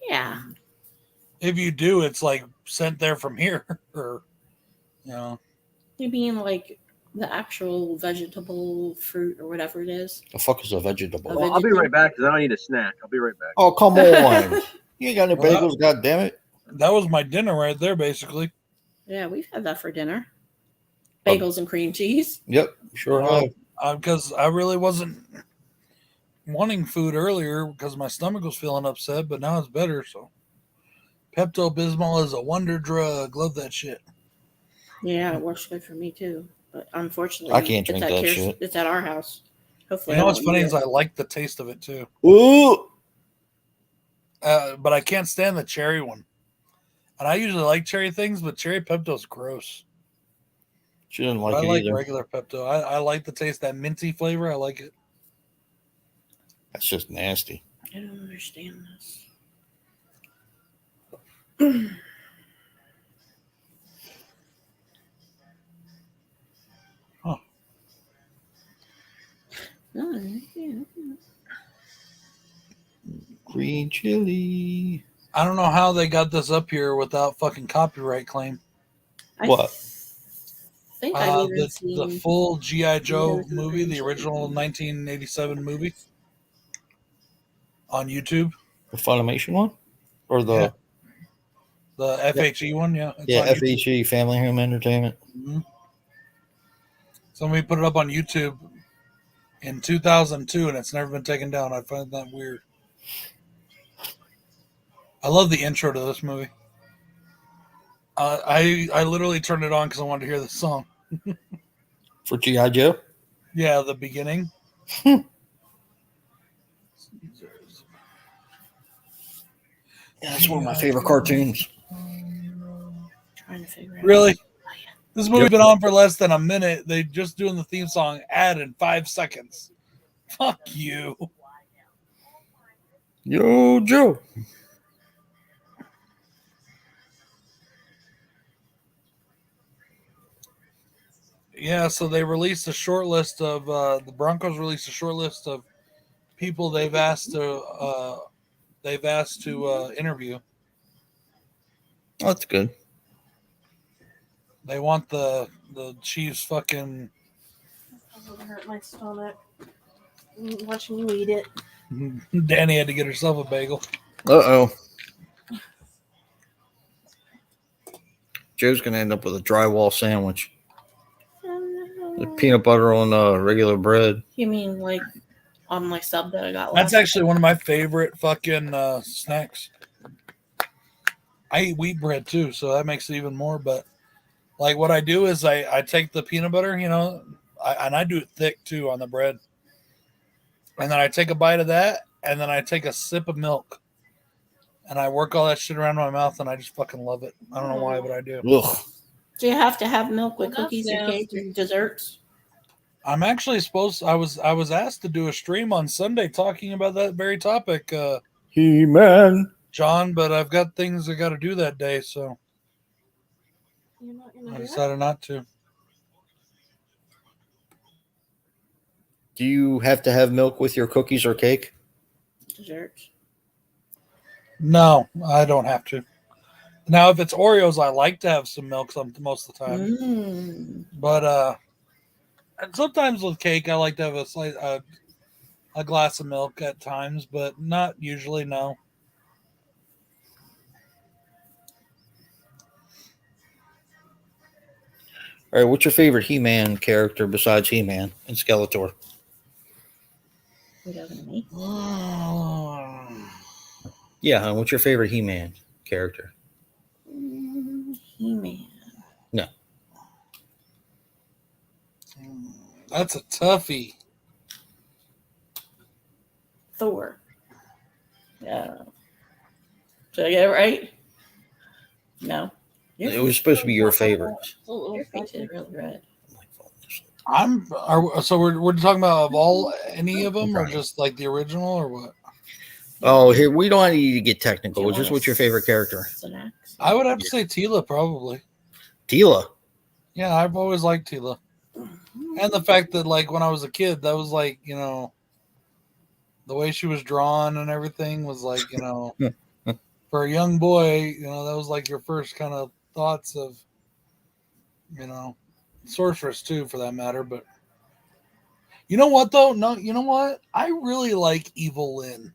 Yeah. If you do, it's like sent there from here, or you know. You mean like the actual vegetable fruit or whatever it is? The fuck is a vegetable? Well, I'll be right back because I don't need a snack. I'll be right back. Oh, come on. You ain't got no bagels, God damn it. That was my dinner right there, basically. Yeah, we've had that for dinner. Bagels and cream cheese. Yep, sure have. Because I really wasn't wanting food earlier because my stomach was feeling upset, but now it's better. So Pepto-Bismol is a wonder drug. Love that shit. Yeah, it works good for me too. But unfortunately, I can't drink that shit. It's at our house. Hopefully, you know what's funny is I like the taste of it too. Ooh. But I can't stand the cherry one. And I usually like cherry things, but cherry Pepto's gross. She didn't like I it like either. regular Pepto. I like the taste, that minty flavor. I like it. That's just nasty. I don't understand this. Huh. Green chili. I don't know how they got this up here without fucking copyright claim. What? I think I've even seen the full G.I. Joe movie, the original 1987 movie, on YouTube. The Funimation one? Or the the FHE one? Yeah. Yeah, FHE, Family Home Entertainment. Mm-hmm. Somebody put it up on YouTube in 2002, and it's never been taken down. I find that weird. I love the intro to this movie. I literally turned it on because I wanted to hear the song. For G.I. Joe? Yeah, the beginning. Yeah, that's one of my favorite cartoons. Trying to figure out. Really? This movie been on for less than a minute. They just doing the theme song ad in 5 seconds. Fuck you. Yo, Joe. Yeah, so they released a short list of the Broncos released a short list of people they've asked to interview. Oh, that's good. They want the Chiefs fucking. That doesn't hurt my stomach. I'm watching you eat it. Danny had to get herself a bagel. Uh-oh. Joe's gonna end up with a drywall sandwich. With peanut butter on regular bread. You mean like on my sub that I got That's last actually one of my favorite fucking snacks. I eat wheat bread too, so that makes it even more. But like what I do is I take the peanut butter, and I do it thick too on the bread. And then I take a bite of that, and then I take a sip of milk. And I work all that shit around my mouth, and I just fucking love it. I don't know why, but I do. Ugh. Do you have to have milk with Well, cookies that's and cake and desserts? I'm actually I was asked to do a stream on Sunday talking about that very topic, He-Man. John, but I've got things I got to do that day, so You're not gonna I do that? decided not to. Do you have to have milk with your cookies or cake? Desserts. No, I don't have to. Now, if it's Oreos, I like to have some milk most of the time. But and sometimes with cake, I like to have a glass of milk at times, but not usually. No. All right, what's your favorite He-Man character besides He-Man and Skeletor? You talking to me? Yeah, and what's your favorite He-Man character? He-Man. No. That's a toughie. Thor. Yeah. Did I get it right? No. It was supposed to be your favorite. Your face is really red. So we're talking about of all any of them, or just like the original, or what? Oh, here we don't need to get technical. Just what's your favorite character? I would have to say Tila, probably. Tila. Yeah, I've always liked Tila, and the fact that like when I was a kid, that was like the way she was drawn and everything was like for a young boy, that was like your first kind of thoughts of sorceress too, for that matter. But you know what though? No, you know what? I really like Evil Lynn.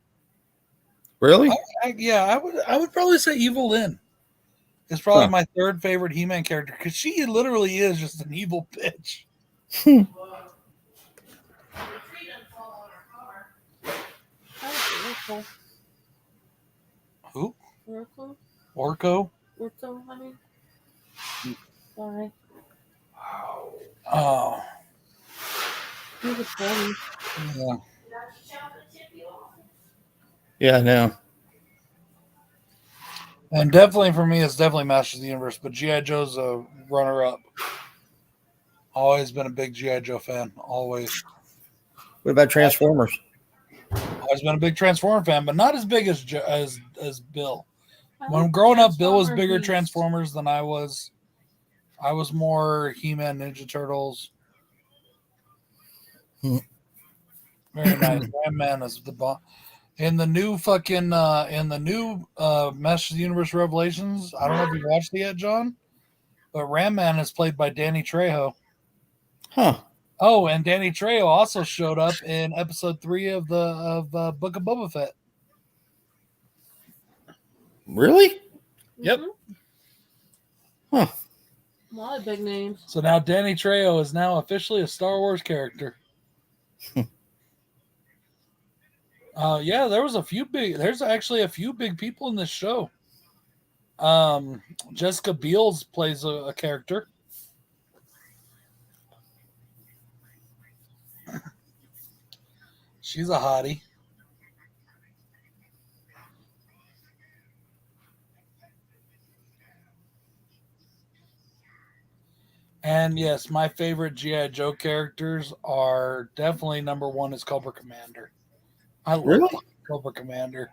Really? I would probably say Evil Lynn is probably my third favorite He-Man character because she literally is just an evil bitch. Who? Orko? Orko, honey. Sorry. Oh. He's a funny. Yeah. Yeah, I know. And definitely for me, it's definitely Masters of the Universe, but G.I. Joe's a runner-up. Always been a big G.I. Joe fan. Always. What about Transformers? Always been a big Transformer fan, but not as big as Bill. When growing up, Bill was bigger Transformers than I was. I was more He-Man, Ninja Turtles. Very nice. Man is the bomb. In the new Masters of the Universe Revelations, I don't know if you've watched it yet, John, but Ram Man is played by Danny Trejo. Huh. Oh, and Danny Trejo also showed up in episode 3 of Book of Boba Fett. Really? Yep. Huh. A lot of big names. So now Danny Trejo is now officially a Star Wars character. Yeah, there's actually a few big people in this show. Jessica Biel plays a character. She's a hottie. And yes, my favorite G.I. Joe characters are definitely number one is Cobra Commander. I love Cobra Commander.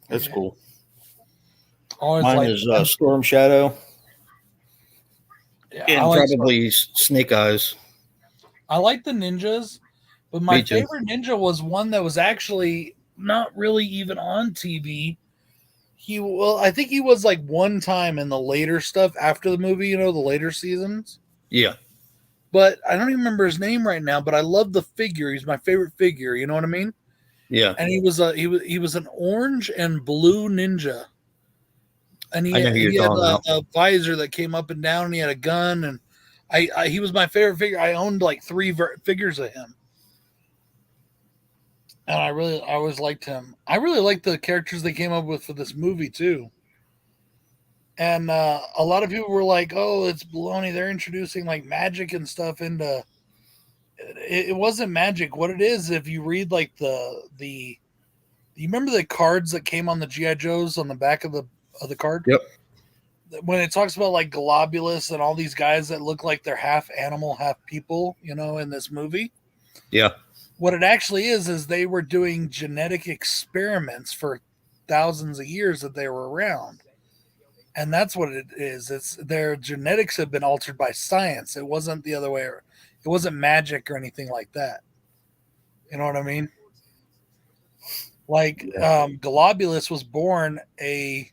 That's cool. Always Mine is Storm Shadow. Yeah, and probably Snake Eyes. I like the ninjas, but my favorite ninja was one that was actually not really even on TV. I think he was like one time in the later stuff after the movie, the later seasons. Yeah. But I don't even remember his name right now, but I love the figure. He's my favorite figure, you know what I mean? Yeah. And he was an orange and blue ninja. And he had a visor that came up and down, and he had a gun, and he was my favorite figure. I owned like 3 figures of him. And I always liked him. I really liked the characters they came up with for this movie too. And a lot of people were like, "Oh, it's baloney. They're introducing like magic and stuff into." It wasn't magic. What it is, if you read like you remember the cards that came on the GI Joes on the back of the card? Yep. When it talks about like Globulus and all these guys that look like they're half animal, half people, in this movie. Yeah. What it actually is they were doing genetic experiments for thousands of years that they were around. And that's what it is. It's their genetics have been altered by science. It wasn't the other way. It wasn't magic or anything like that. You know what I mean? Like Globulus was born I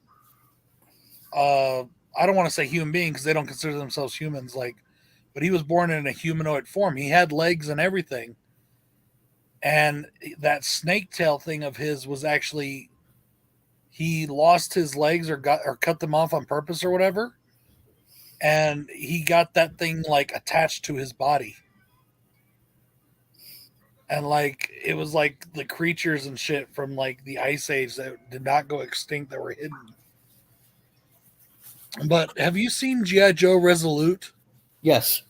don't want to say human being because they don't consider themselves humans, but he was born in a humanoid form. He had legs and everything. And that snake tail thing of his was actually he lost his legs or cut them off on purpose or whatever. And he got that thing like attached to his body. And like it was like the creatures and shit from like the Ice Age that did not go extinct that were hidden. But have you seen G.I. Joe Resolute? Yes.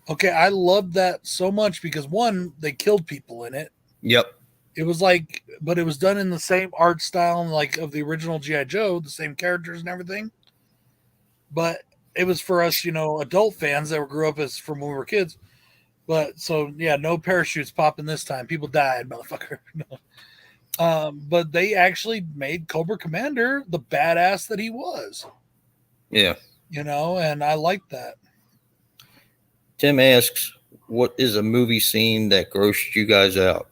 Okay, I loved that so much because one, they killed people in it. Yep. It was like, but it was done in the same art style like of the original G.I. Joe, the same characters and everything. But it was for us, adult fans that grew up from when we were kids. But so yeah, no parachutes popping this time. People died, motherfucker. But they actually made Cobra Commander the badass that he was. Yeah. And I like that. Tim asks, what is a movie scene that grossed you guys out?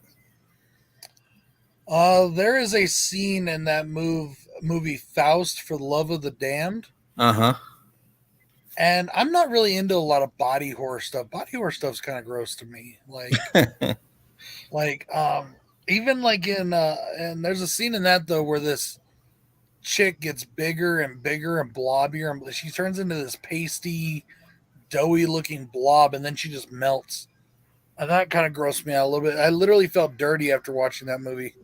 There is a scene in that movie Faust for the Love of the Damned. Uh-huh. And I'm not really into a lot of body horror stuff. Body horror stuff's kind of gross to me. Even like and there's a scene in that though where this chick gets bigger and bigger and blobbier, and she turns into this pasty, doughy looking blob, and then she just melts. And that kind of grossed me out a little bit. I literally felt dirty after watching that movie.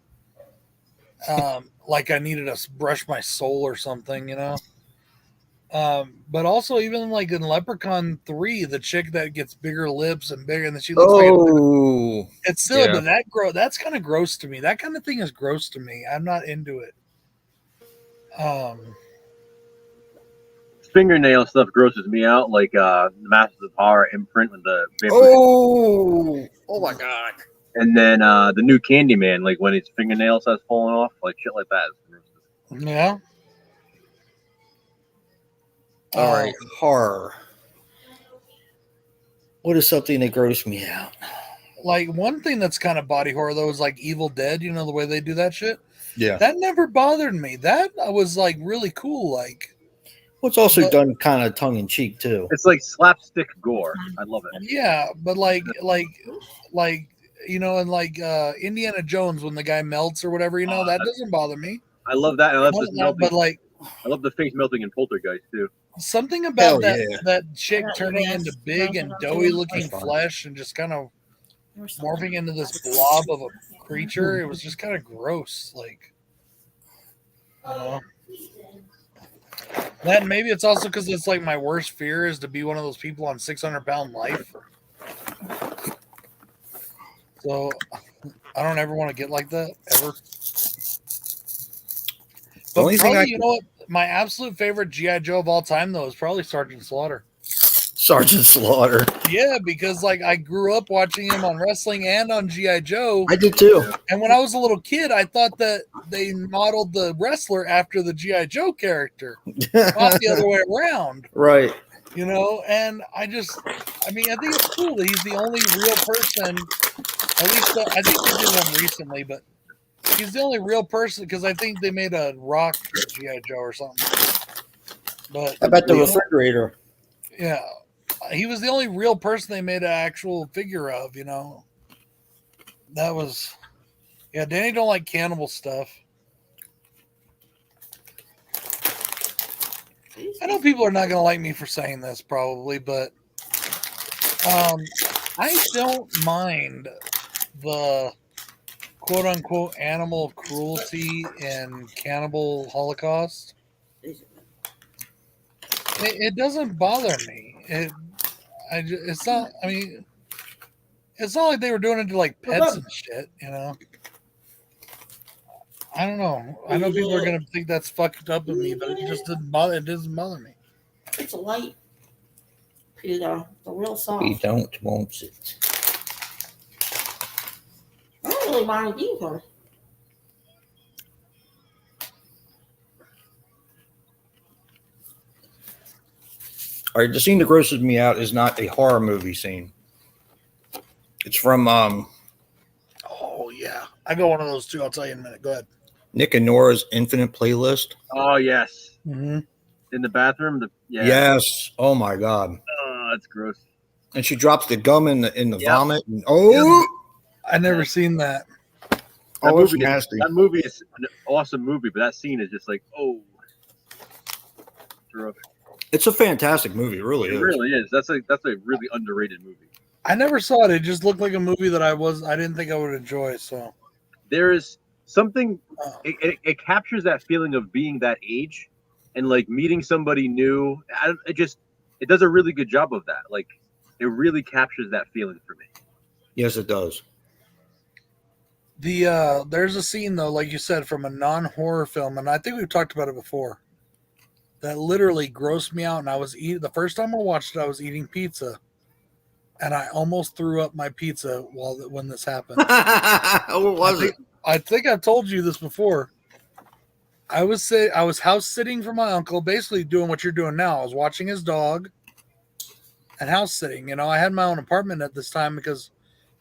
Like I needed to brush my soul or something, But also even like in Leprechaun 3, the chick that gets bigger lips and bigger, and then she looks like it's silly, but that's kind of gross to me. That kind of thing is gross to me. I'm not into it. Fingernail stuff grosses me out, like the Masters of Horror imprint with the oh my god. And then the new Candyman, like when his fingernail starts falling off, like shit like that. Yeah. All right, horror. What is something that grossed me out? Like one thing that's kind of body horror though is like Evil Dead. The way they do that shit. Yeah, that never bothered me. That was like really cool. Like, well, it's also done kind of tongue in cheek too. It's like slapstick gore. I love it. Yeah, but like and like Indiana Jones when the guy melts or whatever, that doesn't bother me. I love that. I love this melting. But like, I love the face melting in Poltergeist too. Something about that chick turning into big and doughy looking flesh and just kind of morphing into this blob of a creature. It was just kind of gross. Like, That maybe it's also because it's like my worst fear is to be one of those people on 600-pound life. So I don't ever want to get like that ever. But probably, you know what? My absolute favorite G.I. Joe of all time, though, is probably Sergeant Slaughter. Sergeant Slaughter. Yeah, because like I grew up watching him on wrestling and on G.I. Joe. I did too. And when I was a little kid, I thought that they modeled the wrestler after the G.I. Joe character, not the other way around. Right. You know, and I think it's cool that he's the only real person, at least I think they did one recently, but he's the only real person because I think they made a Rock G.I. Joe or something. But I bet the refrigerator. Yeah. He was the only real person they made an actual figure of, you know. That was, yeah, Danny don't like cannibal stuff. I know people are not going to like me for saying this probably, but I don't mind the quote unquote animal cruelty and cannibal holocaust. It doesn't bother me. It's not. I mean, it's not like they were doing it to like pets and shit. You know. I don't know. I know people are gonna think that's fucked up of me, but it just didn't bother. It doesn't bother me. It's light, Peter. The real soft. He don't want it. I don't really mind it either. All right, the scene that grosses me out is not a horror movie scene. It's from Oh yeah, I got one of those too. I'll tell you in a minute. Go ahead. Nick and Nora's Infinite Playlist. Oh yes. Mm-hmm. In the bathroom. Yes. Oh my God. Oh, that's gross. And she drops the gum in the Yep. vomit. And, I never seen that. Oh, it's nasty. That movie is an awesome movie, but that scene is just like, oh, terrific. It's a fantastic movie. It really It is. really is. That's a really underrated movie. I never saw it. It just looked like a movie that I didn't think I would enjoy. So There is something. It captures that feeling of being that age and like meeting somebody new. It does a really good job of that. Like it really captures that feeling for me. Yes, it does. There's a scene though, like you said, from a non-horror film, and I think we've talked about it before, that literally grossed me out. And I was eating the first time I watched it, I was eating pizza, and I almost threw up my pizza when this happened. What was it? I think I've told you this before. I was house sitting for my uncle, basically doing what you're doing now. I was watching his dog and house sitting. You know, I had my own apartment at this time because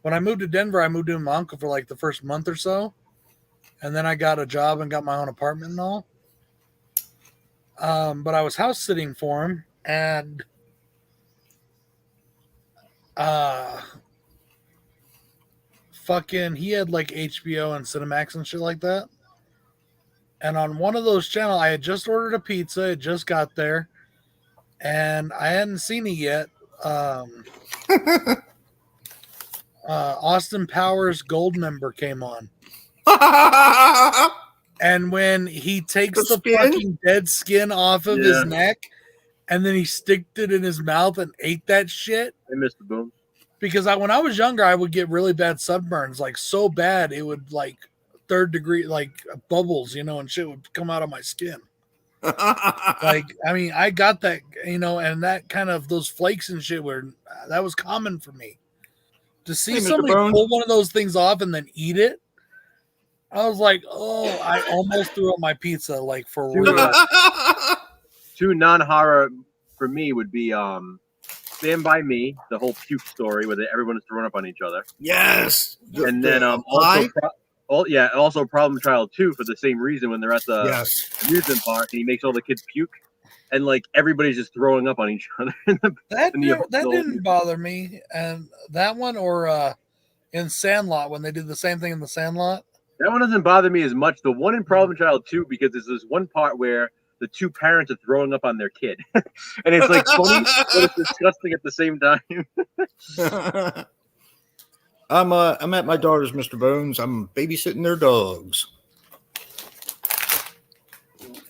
when I moved to Denver, I moved in with my uncle for like the first month or so. And then I got a job and got my own apartment and all. But I was house sitting for him, and he had like HBO and Cinemax and shit like that. And on one of those channels, I had just ordered a pizza. It just got there, and I hadn't seen it yet. Austin Powers Gold Member came on. And when he takes the fucking dead skin off of his neck, and then he sticked it in his mouth and ate that shit. I missed the boom. Because when I was younger, I would get really bad sunburns, like so bad it would like 3rd degree, like bubbles, you know, and shit would come out of my skin. Like, I mean, I got that, you know, and that kind of those flakes and shit that was common for me. To see somebody pull one of those things off and then eat it, I was like, oh, I almost threw up my pizza, like for real. Two non-horror for me would be Stand By Me, the whole puke story where everyone is throwing up on each other. Yes. And then also Problem Child 2 for the same reason when they're at the amusement park and he makes all the kids puke. And like everybody's just throwing up on each other. That didn't bother me. And that one, or in Sandlot when they did the same thing in the Sandlot. That one doesn't bother me as much. The one in Problem Child 2, because there's this one part where the two parents are throwing up on their kid, and it's like funny, but it's disgusting at the same time. I'm at my daughter's, Mr. Bones. I'm babysitting their dogs.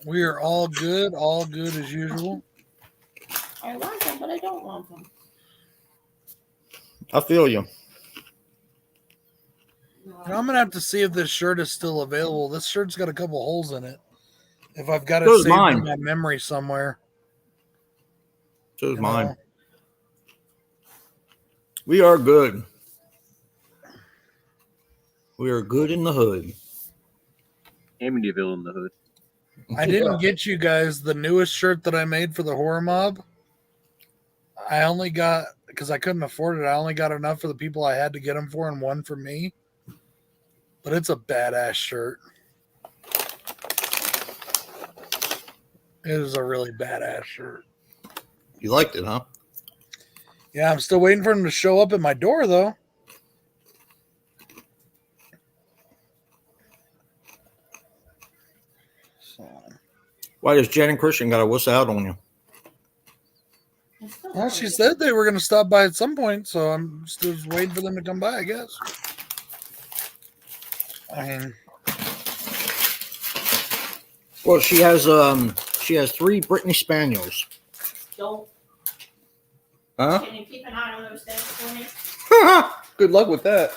We are all good as usual. I want them, but I don't want them. I feel you. And I'm gonna have to see if this shirt is still available. This shirt's got a couple holes in it. If I've got it saved in my memory somewhere. So is mine. We are good. We are good in the hood. Amityville in the hood. I didn't get you guys the newest shirt that I made for the horror mob. I only got, because I couldn't afford it, I only got enough for the people I had to get them for and one for me. But it's a badass shirt. It is a really badass shirt. You liked it, huh? Yeah, I'm still waiting for him to show up at my door, though. So, Why does Jen and Christian got to wuss out on you? well, she said they were going to stop by at some point, so I'm still just waiting for them to come by, I guess. I mean, Well, she has 3 Brittany Spaniels. Don't. Huh? Can you keep an eye on those things for me? Good luck with that.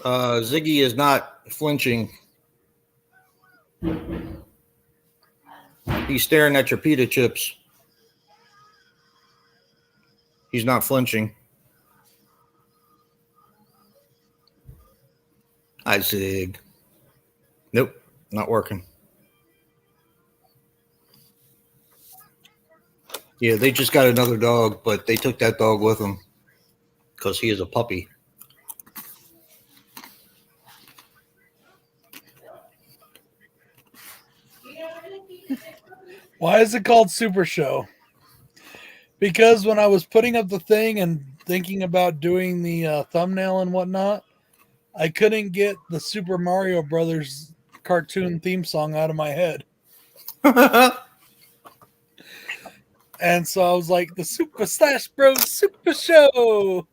Ziggy is not flinching. He's staring at your pita chips. He's not flinching. Hi, Zig. Nope, not working. Yeah, they just got another dog, but they took that dog with them because he is a puppy. why is it called Super Show? Because when I was putting up the thing and thinking about doing the thumbnail and whatnot, I couldn't get the Super Mario Brothers cartoon theme song out of my head. And so I was like, the Super Slash Bros Super Show.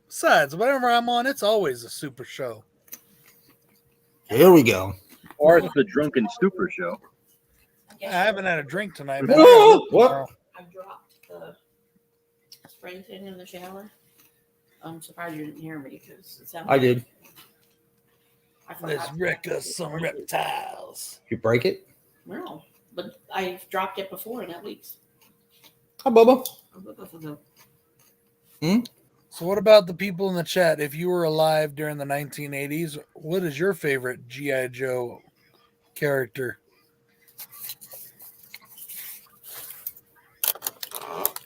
Besides, whatever I'm on, it's always a super show. Here we go. Or it's the Drunken Stupor Show. I haven't had a drink tonight. What? I dropped the spray thing in the shower. I'm surprised you didn't hear me because it sounded. I did. I forgot Let's to wreck drop us it. some reptiles. You break it? No, but I've dropped it before and that leaks. Hi, Bubba. So what about the people in the chat? If you were alive during the 1980s, what is your favorite G.I. Joe character?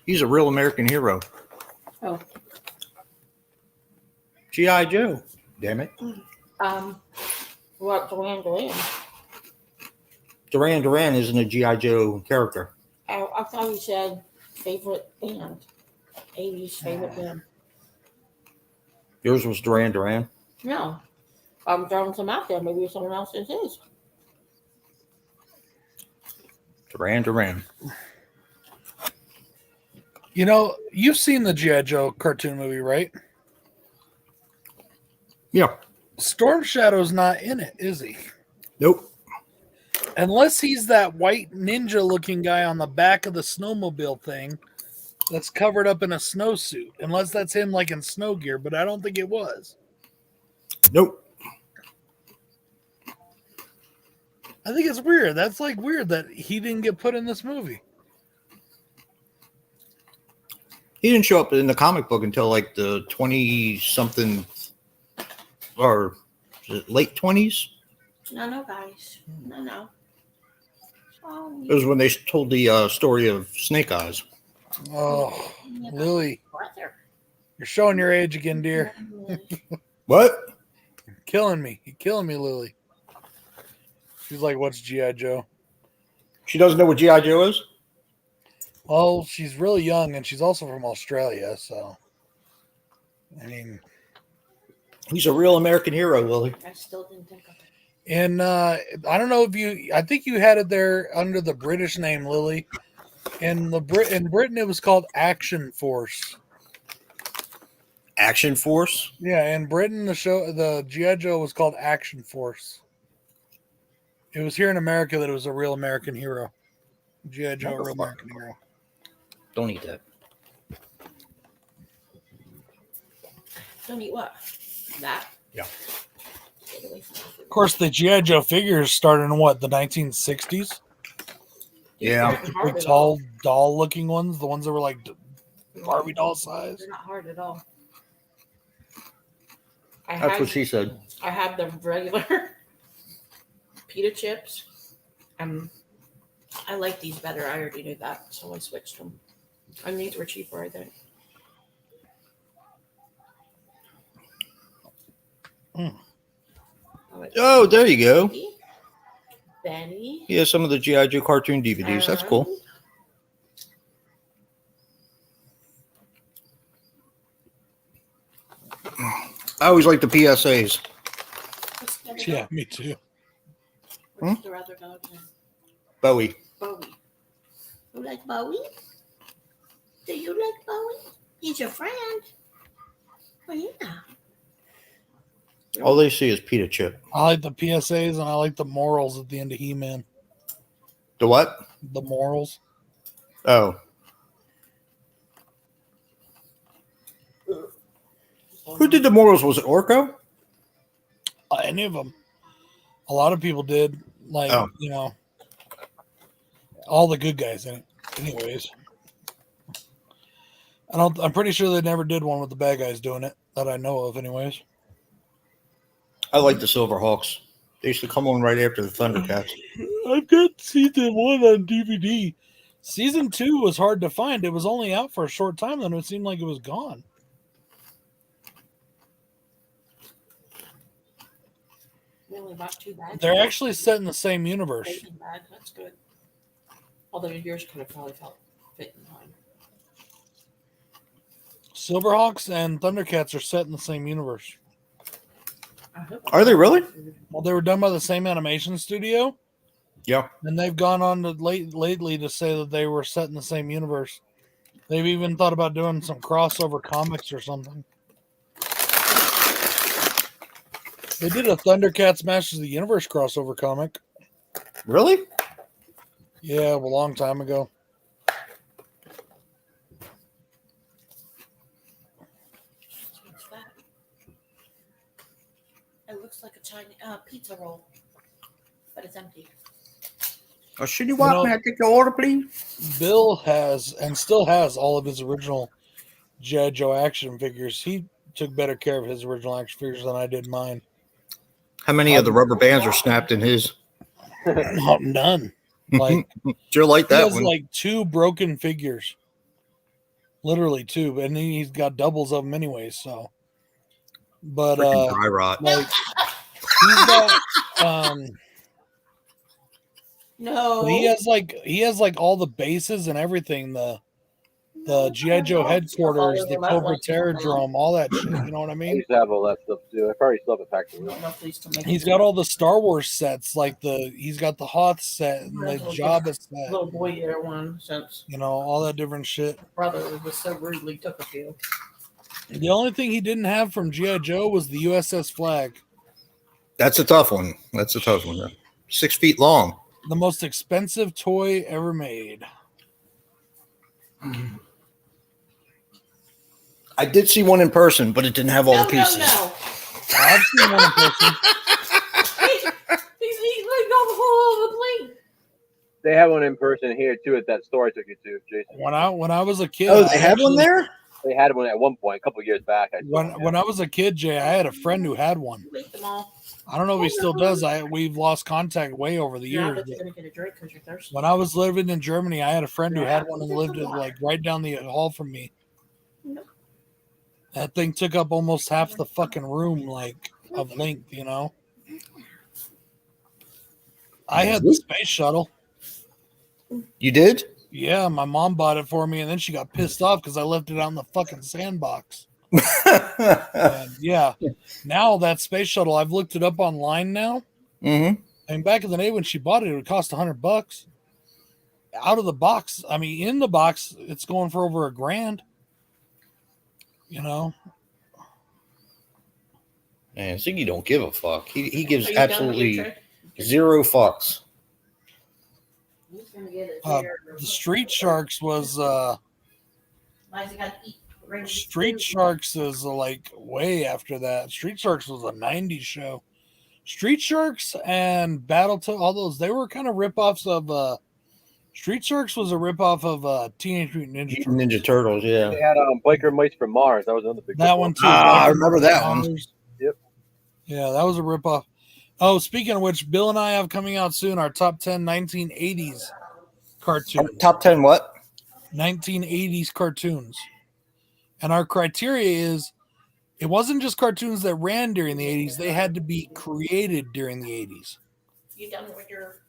He's a real American hero. Oh. G.I. Joe. Damn it. What Duran Duran? Duran Duran isn't a G.I. Joe character. I thought you said favorite band. 80s favorite band. Yours was Duran Duran. No. I'm throwing some out there. Maybe someone else is his. Duran Duran. You know, you've seen the G.I. Joe cartoon movie, right? Yeah. Storm Shadow's not in it, is he? Nope. Unless he's that white ninja looking guy on the back of the snowmobile thing that's covered up in a snowsuit. Unless that's him like in snow gear, but I don't think it was. Nope. I think it's weird. That's like weird that he didn't get put in this movie. He didn't show up in the comic book until like the 20-something or late 20s. No, guys. No. Oh, It was when they told the story of Snake Eyes. Oh, Lily, brother. you're showing your age again, dear. What? You're killing me. You're killing me, Lily. She's like, what's G.I. Joe? She doesn't know what G.I. Joe is? Well, she's really young, and she's also from Australia, so. I mean. He's a real American hero, Lily. I still didn't think of it. And I don't know if you, I think you had it there under the British name, Lily. In Britain, it was called Action Force. Action Force? Yeah, in Britain, the G.I. Joe was called Action Force. It was here in America that it was a real American hero. G.I. Joe, a real American hero. Don't eat that. Gonna eat what? That? Yeah. Of course, the G.I. Joe figures started in what, the 1960s? Yeah. The big, tall, doll-looking ones, the ones that were like Barbie doll size. They're not hard at all. That's what she said. I had the regular pita chips. I like these better. I already knew that, so I switched them. And these were cheaper, I think. Oh, there you go. Benny. Yeah, some of the G.I. Joe cartoon DVDs. That's cool. I always like the PSAs. Yeah, me too. What's the other dog name? Bowie. Bowie. You like Bowie? Do you like Bowie? He's your friend. Oh, yeah. All they see is pita chip. I like the PSAs and I like the morals at the end of He-Man. The what? The morals. Oh. Who did the morals? Was it Orko? Any of them. A lot of people did. Like, you know, all the good guys in it. Anyways. I'm pretty sure they never did one with the bad guys doing it that I know of anyways. I like the Silverhawks. They used to come on right after the Thundercats. I've got season 1 on DVD. Season 2 was hard to find. It was only out for a short time, then it seemed like it was gone. We only bought 2 bags. They're actually set in the same universe. Bag. That's good. Although yours could have probably fit in mine. Silverhawks and Thundercats are set in the same universe. Are they really? Well, they were done by the same animation studio. Yeah. And they've gone on to lately to say that they were set in the same universe. They've even thought about doing some crossover comics or something. They did a Thundercats Masters of the Universe crossover comic. Really? Yeah, a long time ago. What's that? It looks like a Chinese pizza roll, but it's empty. Oh, should you want me to take your order, please? Bill has and still has all of his original G.I. Joe action figures. He took better care of his original action figures than I did mine. How many of the rubber bands are snapped in his? None. Like, sure, like that he has one. like 2 broken figures, literally 2, and he's got doubles of them anyways. So, but dry rot. like he's got no, he has like all the bases and everything. The G.I. Joe headquarters, the Cobra Terradrome, all that shit. You know what I I mean? used to have all that stuff too. I probably still have it packed away. He's got all the Star Wars sets, like he's got the Hoth set and the Jabba set. Little boy year one since You know, all that different shit. brother was so rudely took a few. The only thing he didn't have from G.I. Joe was the USS flag. That's a tough one. That's a tough one. 6 feet long. The most expensive toy ever made. I did see one in person, but it didn't have all the pieces. No. I've seen one in person. He's like on the whole of the plate. They have one in person here too at that store I took you to, Jason. When I was a kid, Oh, they had one there? They had one at one point, a couple years back. When I was a kid, Jay, I had a friend who had one. You ate them all. I don't know if he still does. We've lost contact way over the Yeah, years. but you're gonna get a drink because you're thirsty. When I was living in Germany, I had a friend who had one and lived like right down the hall from me. Nope. That thing took up almost half the fucking room, like of length, you know. I had the space shuttle. You did? Yeah, my mom bought it for me, and then she got pissed off because I left it out in the fucking sandbox. And yeah, now that space shuttle, I've looked it up online now. Mm-hmm. And back in the day when she bought it, it would cost $100. Out of the box, I mean, in the box, it's going for over $1,000. You know. Man, Ziggy don't give a fuck. He gives Are you done with absolutely your trick? 0 fucks. He's gonna get it The here. Street Sharks was Why's he got to eat? Street Sharks is like way after that. Street Sharks was a 90s show. Street Sharks and all those, they were kind of ripoffs of Street Sharks was a ripoff of Teenage Mutant Ninja Turtles. Ninja Turtles, yeah. They had Biker Mice from Mars. That was another big That one too. I remember that one. Yep. Yeah, that was a ripoff. Oh, speaking of which, Bill and I have coming out soon our top 10 1980s cartoons. Top 10 what? 1980s cartoons. And our criteria is it wasn't just cartoons that ran during the 80s, they had to be created during the 80s. You done with your.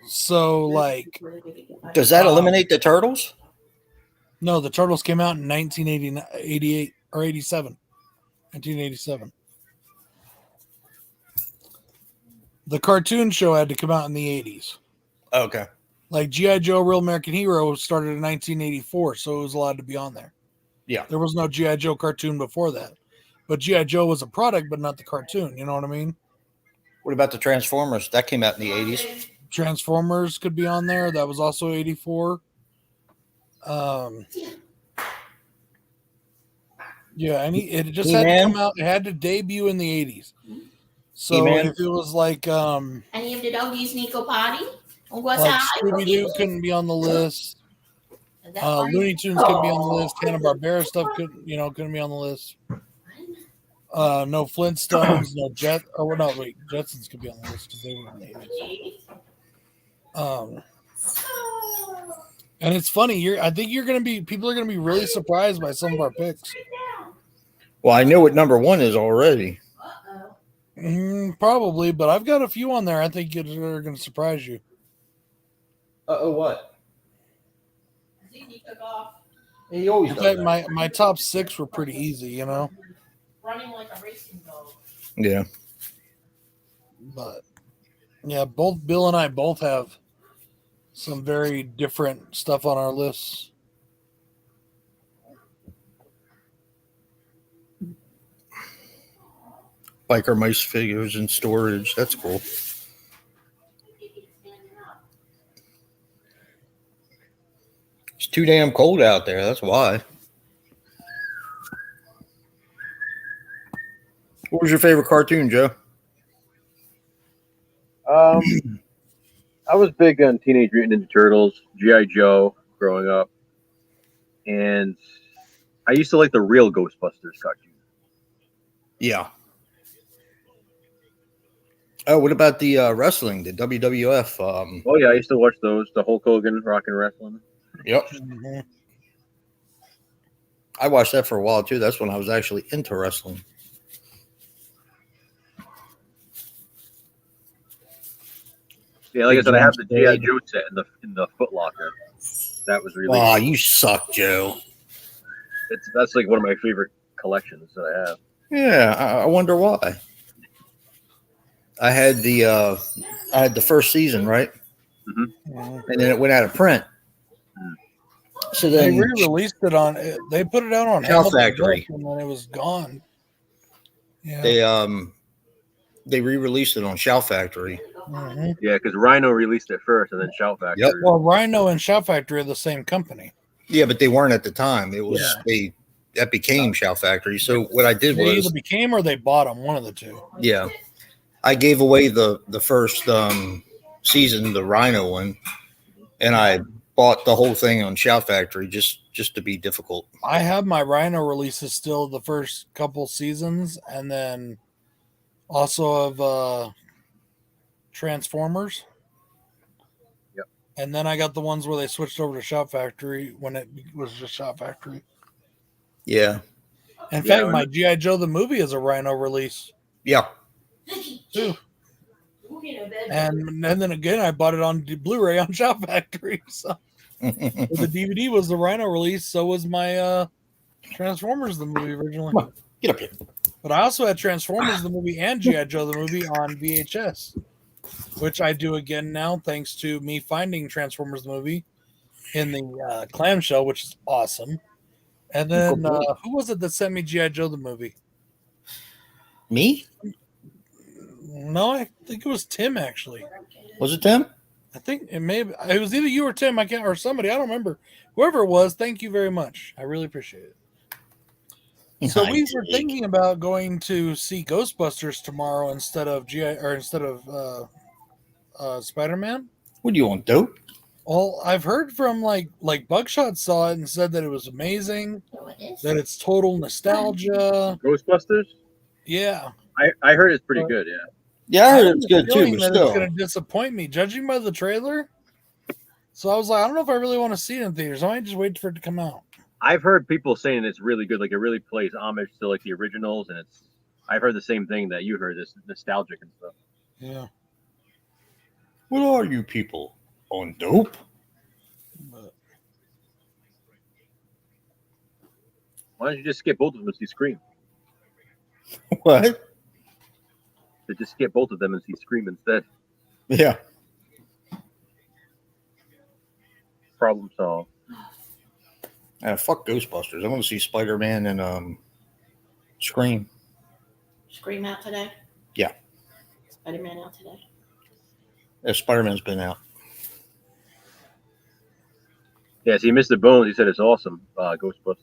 So, like. Does that eliminate the Turtles? No, the Turtles came out in 1988 or 87. 1987. The cartoon show had to come out in the 80s. Okay. Like G.I. Joe Real American Hero started in 1984, so it was allowed to be on there. Yeah. There was no G.I. Joe cartoon before that. But G.I. Joe was a product, but not the cartoon. You know what I mean? What about the Transformers? That came out in the 80s. Transformers could be on there. That was also 84. Yeah, it just had to come out. It had to debut in the 80s. So if it was like any of the doggies need go potty? Like Scooby-Doo couldn't be on the list. Looney Tunes couldn't be on the list. Hanna-Barbera stuff couldn't be on the list. No Flintstones, no Jetsons could be on the list because they were in the 80s. And it's funny. I think people are gonna be really surprised by some of our picks. Well, I know what number 1 is already. Probably, but I've got a few on there. I think are going to surprise you. What? He took off. He always In fact, my top 6 were pretty easy, you know. Running like a racing dog. Yeah. But yeah, both Bill and I both have some very different stuff on our lists. Biker Mice figures in storage. That's cool. It's too damn cold out there. That's why. What was your favorite cartoon, Joe? I was big on Teenage Mutant Ninja Turtles, G.I. Joe growing up. And I used to like the real Ghostbusters cartoon. Yeah. Oh, what about the wrestling, the WWF? Oh, yeah, I used to watch those, the Hulk Hogan Rock and Wrestling. Yep. Mm-hmm. I watched that for a while, too. That's when I was actually into wrestling. Yeah, like I said, I have the G.I. Joe set in the Foot Locker. That was really. Oh, you suck, Joe. That's like one of my favorite collections that I have. Yeah, I wonder why. I had the first season, right? Mm-hmm. And then it went out of print. So then they re-released it on. They put it out on Shout Factory, and then it was gone. Yeah. They re-released it on Shout Factory. Mm-hmm. Yeah, because Rhino released it first, and then Shout Factory. Yep. Well, Rhino and Shout Factory are the same company. Yeah, but they weren't at the time. It was that became Shout Factory. So what I did was they either became or they bought them. One of the two. Yeah, I gave away the first season, the Rhino one, and I bought the whole thing on Shout Factory just to be difficult. I have my Rhino releases still, the first couple seasons, and then also of Transformers. Yep. And then I got the ones where they switched over to Shout Factory when it was just Shout Factory. Yeah. In fact, my G.I. Joe the movie is a Rhino release. Yeah. Too. And then again, I bought it on Blu-ray on Shout Factory. So the DVD was the Rhino release. So was my Transformers the movie originally. Come on, get up here. But I also had Transformers the movie and G.I. Joe the movie on VHS, which I do again now thanks to me finding Transformers the movie in the clamshell, which is awesome. And then who was it that sent me G.I. Joe the movie? Me? No, I think it was Tim actually. Was it Tim? I think it was either you or Tim. I can't, or somebody. I don't remember. Whoever it was, thank you very much. I really appreciate it. So we were thinking about going to see Ghostbusters tomorrow instead of Spider-Man. What do you want, dope? Well, I've heard from like Buckshot saw it and said that it was amazing, that it's total nostalgia. Ghostbusters? Yeah. I heard it's pretty good, yeah. Yeah, I I heard have it's a good too, feeling but that still. it's going to disappoint me, judging by the trailer. So I was like, I don't know if I really want to see it in theaters. I might just wait for it to come out. I've heard people saying it's really good, like it really plays homage to like the originals, and I've heard the same thing that you heard, this nostalgic and stuff. Yeah. What are you people on dope? But Why don't you just skip both of them and see Scream? What? Just skip both of them and see Scream instead. Yeah. Problem solved. Fuck Ghostbusters. I want to see Spider-Man and Scream. Scream out today? Yeah. Spider-Man out today? Spider-Man's been out. Yeah, so you missed the bones. He said it's awesome, Ghostbusters.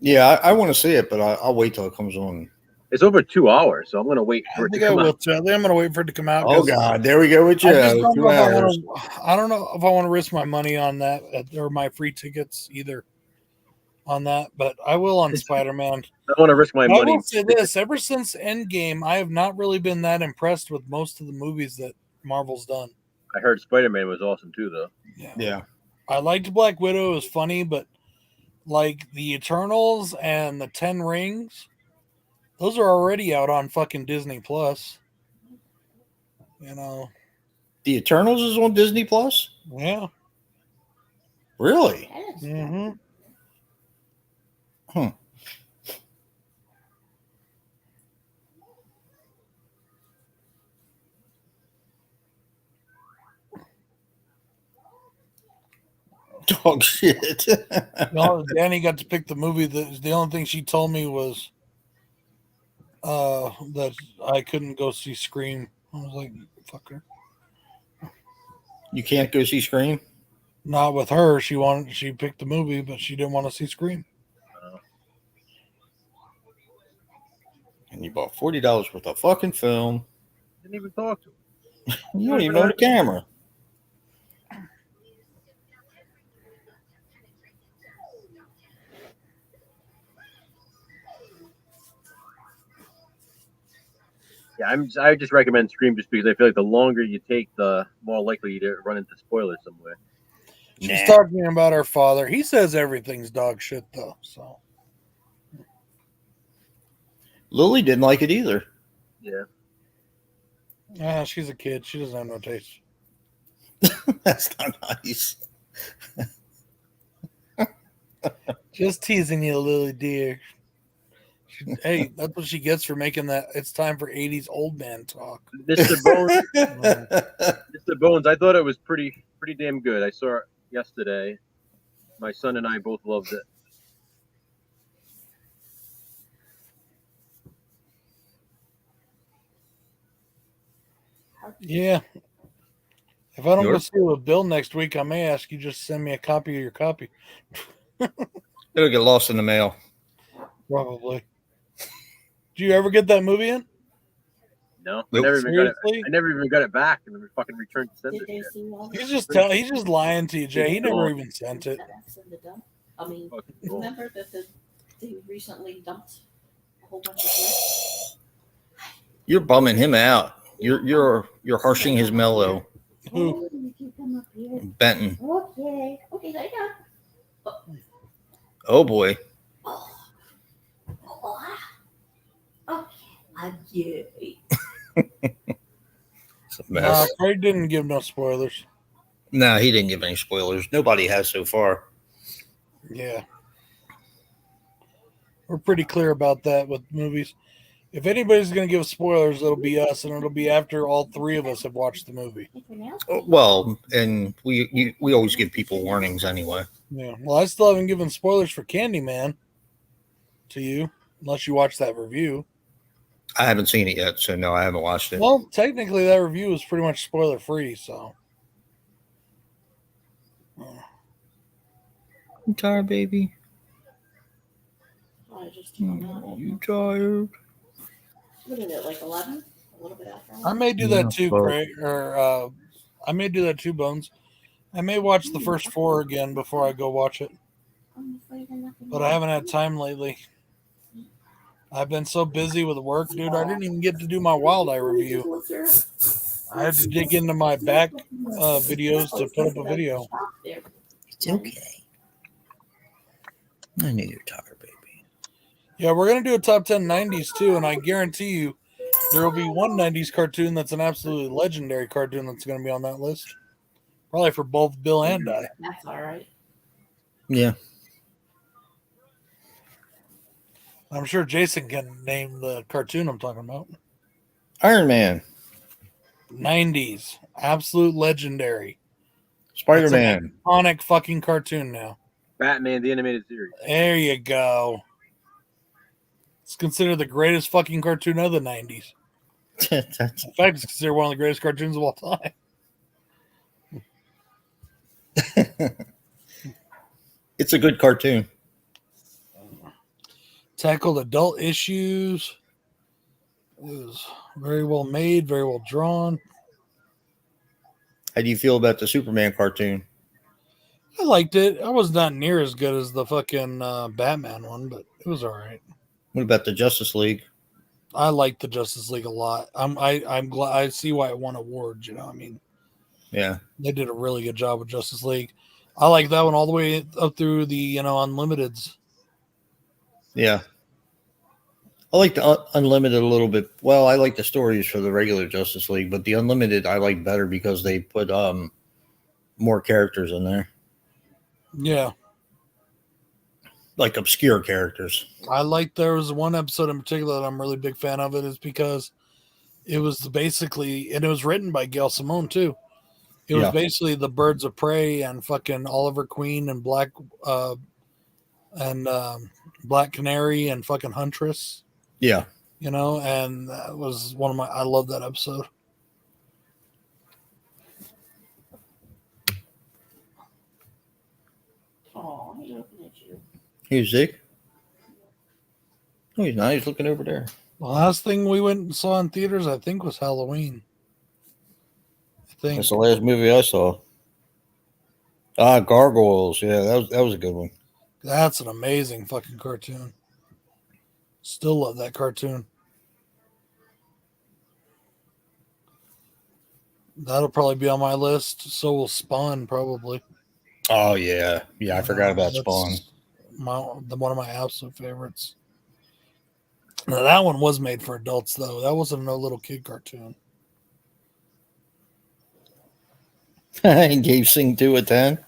Yeah, I want to see it, but I'll wait till it comes on. It's over 2 hours, so I'm gonna wait for I it to think I come will out. too. I think I'm going to wait for it to come out. Oh God, there we go with you. I don't know if I want to risk my money on that or my free tickets either on that, but I will on Spider-Man. I don't want to risk my money. I will say this: ever since Endgame, I have not really been that impressed with most of the movies that Marvel's done. I heard Spider-Man was awesome too, though. Yeah. I liked Black Widow; it was funny, but like the Eternals and the 10 Rings, those are already out on fucking Disney Plus. You know, The Eternals is on Disney Plus. yeah. Really? Mm-hmm. Huh. Dog shit. Danny got to pick the movie. The only thing she told me was that I couldn't go see Scream. I was like, fuck her. You can't go see Scream? Not with her. She picked the movie, but she didn't want to see Scream. And you bought $40 worth of fucking film. Didn't even talk to him. You don't even know the camera. Yeah, I just recommend Scream just because I feel like the longer you take, the more likely you to run into spoilers somewhere. She's talking about her father. He says everything's dog shit though. So Lily didn't like it either. Yeah. She's a kid. She doesn't have no taste. That's not nice. Just teasing you, Lily dear. Hey, that's what she gets for making that. It's time for 80s old man talk. Mr. Bones. Mr. Bones. I thought it was pretty damn good. I saw it yesterday. My son and I both loved it. Yeah. If I don't go see it with Bill next week, I may ask you just send me a copy of your copy. It'll get lost in the mail. Probably. Do you ever get that movie in? No, Nope. I never even got it back, and then fucking returned to send Did they it. see all He's just lying to you, Jay. He never even sent it. I mean, Fucking cool. remember that they recently dumped a whole bunch of stuff? You're bumming him out. You're harshing his mellow. Who? Benton. Okay, there you go. Oh boy. Yay. It's a mess. Craig didn't give no spoilers. No, he didn't give any spoilers. Nobody has so far. Yeah. We're pretty clear about that with movies. If anybody's going to give spoilers, it'll be us, and it'll be after all three of us have watched the movie. Well, and we always give people warnings anyway. Yeah. Well, I still haven't given spoilers for Candyman to you, unless you watch that review. I haven't seen it yet, so no, I haven't watched it. Well, technically, that review is pretty much spoiler free, so. I'm tired, baby. I just hung out. You tired? What is it, like 11? A little bit after 11? I may do that too, Craig. Or I may do that too, Bones. I may watch the first 4 again before I go watch it. But I haven't had time lately. I've been so busy with work, dude. I didn't even get to do my Wild Eye review. I had to dig into my back videos to put up a video. It's okay. I know you're tired, baby. Yeah, we're going to do a top 10 90s too, and I guarantee you there will be one 90s cartoon that's an absolutely legendary cartoon that's going to be on that list. Probably for both Bill and I. That's all right. Yeah. I'm sure Jason can name the cartoon I'm talking about. Iron Man. 90s. Absolute legendary. Spider-Man. Iconic fucking cartoon now. Batman, the animated series. There you go. It's considered the greatest fucking cartoon of the 90s. In fact, it's considered one of the greatest cartoons of all time. It's a good cartoon. Tackled adult issues. It was very well made, very well drawn. How do you feel about the Superman cartoon? I liked it. I was not near as good as the fucking Batman one, but it was all right. What about the Justice League? I liked the Justice League a lot. I'm glad. I see why it won awards. You know, I mean, Yeah. they did a really good job with Justice League. I like that one all the way up through the Unlimiteds. Yeah. I like the Unlimited a little bit. Well, I like the stories for the regular Justice League, but the Unlimited I like better because they put more characters in there. Yeah. Like obscure characters. I like there was one episode in particular that I'm really big fan of it is because it was basically, and it was written by Gail Simone too. It was basically the Birds of Prey and fucking Oliver Queen and Black Canary and fucking Huntress. Yeah. You know, and that was one of my, I love that episode. Oh, he's looking at you. Here's Zeke. Oh, he's not. He's looking over there. The last thing we went and saw in theaters, I think, was Halloween. That's the last movie I saw. Gargoyles. Yeah, that was a good one. That's an amazing fucking cartoon. Still love that cartoon. That'll probably be on my list. So will Spawn, probably. Oh, yeah. Yeah, I forgot about That's Spawn. One of my absolute favorites. Now, that one was made for adults, though. That wasn't no little kid cartoon. I gave Sing 2 a 10.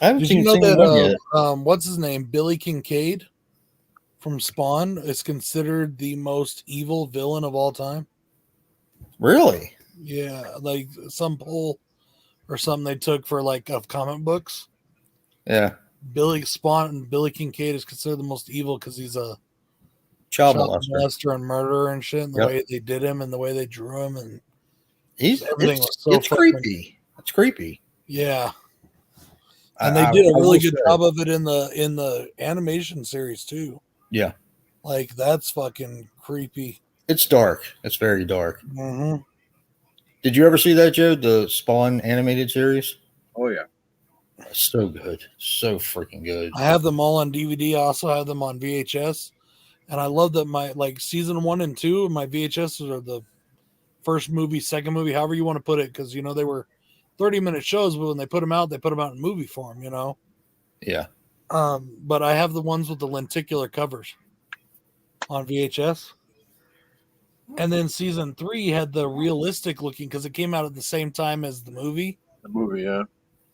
I haven't Did seen you know Sing 1 yet. that, what's his name? Billy Kincaid from Spawn is considered the most evil villain of all time? Really? Yeah, like some poll or something they took for like of comic books. Yeah. Billy Kincaid is considered the most evil because he's a Child molester and murderer and shit. And the way they did him and the way they drew him and everything was so it's creepy. It's creepy. Yeah. And they did a really good job of it in the animation series too. Yeah. Like that's fucking creepy. It's dark. It's very dark. Mm-hmm. Did you ever see that, Joe? The Spawn animated series? Oh yeah. So good. So freaking good. I have them all on DVD. I also have them on VHS. And I love that my season 1 and 2 of my VHS are the first movie, second movie, however you want to put it, because they were 30-minute shows, but when they put them out in movie form, Yeah. But I have the ones with the lenticular covers on VHS. And then season 3 had the realistic looking because it came out at the same time as the movie. The movie, yeah.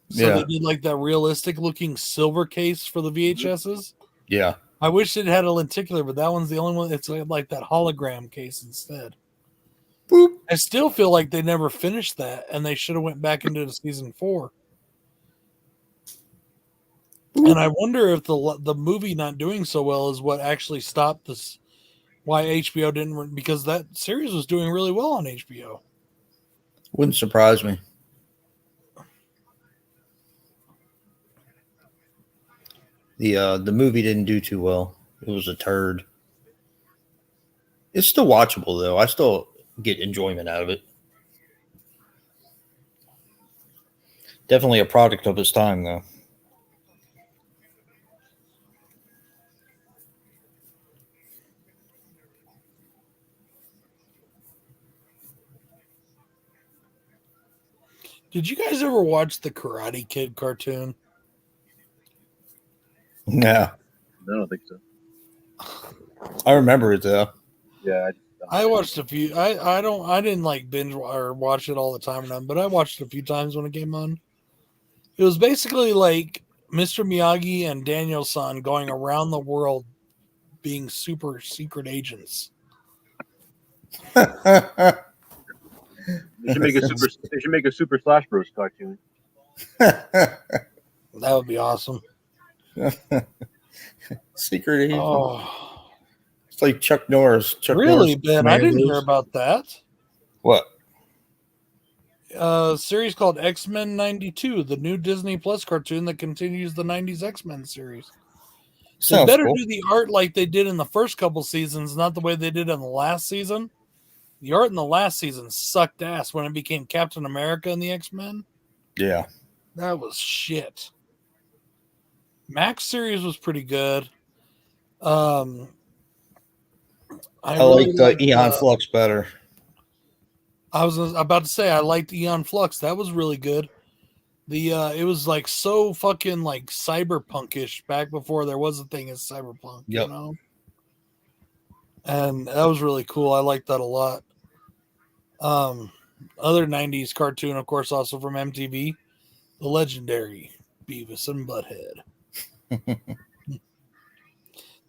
So they did like that realistic looking silver case for the VHSs. Yeah. I wish it had a lenticular, but that one's the only one. It's like that hologram case instead. Boop. I still feel like they never finished that, and they should have went back into the season 4. Boop. And I wonder if the movie not doing so well is what actually stopped this. Why HBO didn't, because that series was doing really well on HBO. Wouldn't surprise me. The movie didn't do too well. It was a turd. It's still watchable though. I still get enjoyment out of it. Definitely a product of its time though. Did you guys ever watch the Karate Kid cartoon? No. I don't think so. I remember it though. Yeah. I watched a few. I didn't like binge or watch it all the time, but I watched it a few times when it came on. It was basically like Mr. Miyagi and Daniel-san going around the world being super secret agents. They should make a Super Slash Bros cartoon. That would be awesome. Secret agent. Oh. It's like Chuck Norris. Really, Ben? I didn't hear about that. What? A series called X-Men 92, the new Disney Plus cartoon that continues the 90s X-Men series. So they better do the art like they did in the first couple seasons, not the way they did in the last season. The art in the last season sucked ass when it became Captain America and the X-Men. Yeah. That was shit. Max series was pretty good. I really liked Eon Flux better. I was about to say I liked Eon Flux. That was really good. It was like so fucking like cyberpunkish back before there was a thing as cyberpunk, yep. You know? And that was really cool. I liked that a lot. Other 90s cartoon, of course, also from MTV, the legendary Beavis and Butthead.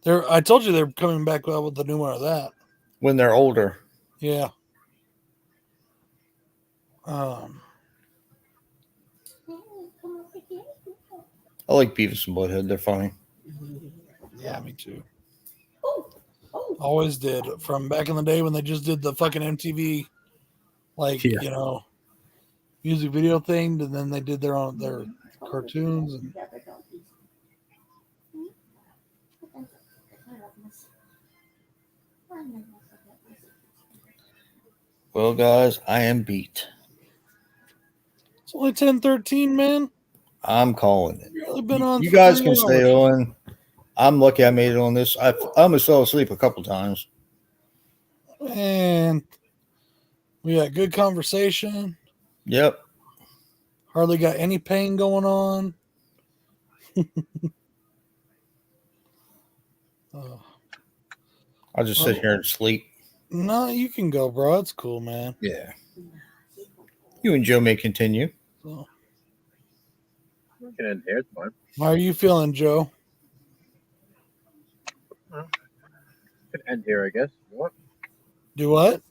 I told you they're coming back out with the new one of that. When they're older. Yeah. I like Beavis and Butthead. They're funny. Yeah, me too. Always did. From back in the day when they just did the fucking MTV, you know, music video thing, and then they did their cartoons. And well, guys, I am beat. It's only 10:13, man. I'm calling it. You've really been on. You guys can stay on. I'm lucky I made it on this. I almost fell asleep a couple times. And we had good conversation. Yep. Hardly got any pain going on. I'll just sit here and sleep. No, you can go, bro. It's cool, man. Yeah. You and Joe may continue. So. We can end here. It's fine. How are you feeling, Joe? Well, we can end here, I guess. You want? Do what?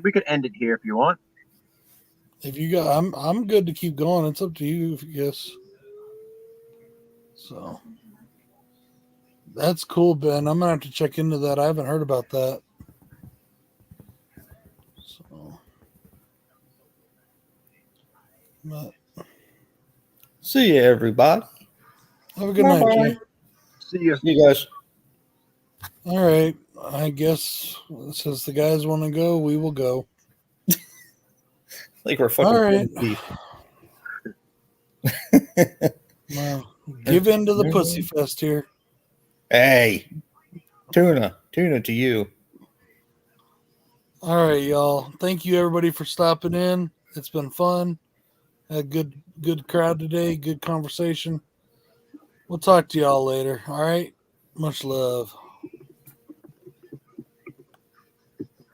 We could end it here if you want. If you got, I'm good to keep going. It's up to you, if you guess. So that's cool, Ben. I'm gonna have to check into that. I haven't heard about that. So, but see you, everybody. Have a good night, Jay. See you. See you guys. All right. I guess since the guys want to go, we will go. Like we're fucking. All right. Well, give in to the pussy fest here. Hey, tuna to you. All right, y'all. Thank you, everybody, for stopping in. It's been fun. Had a good crowd today. Good conversation. We'll talk to y'all later. All right. Much love.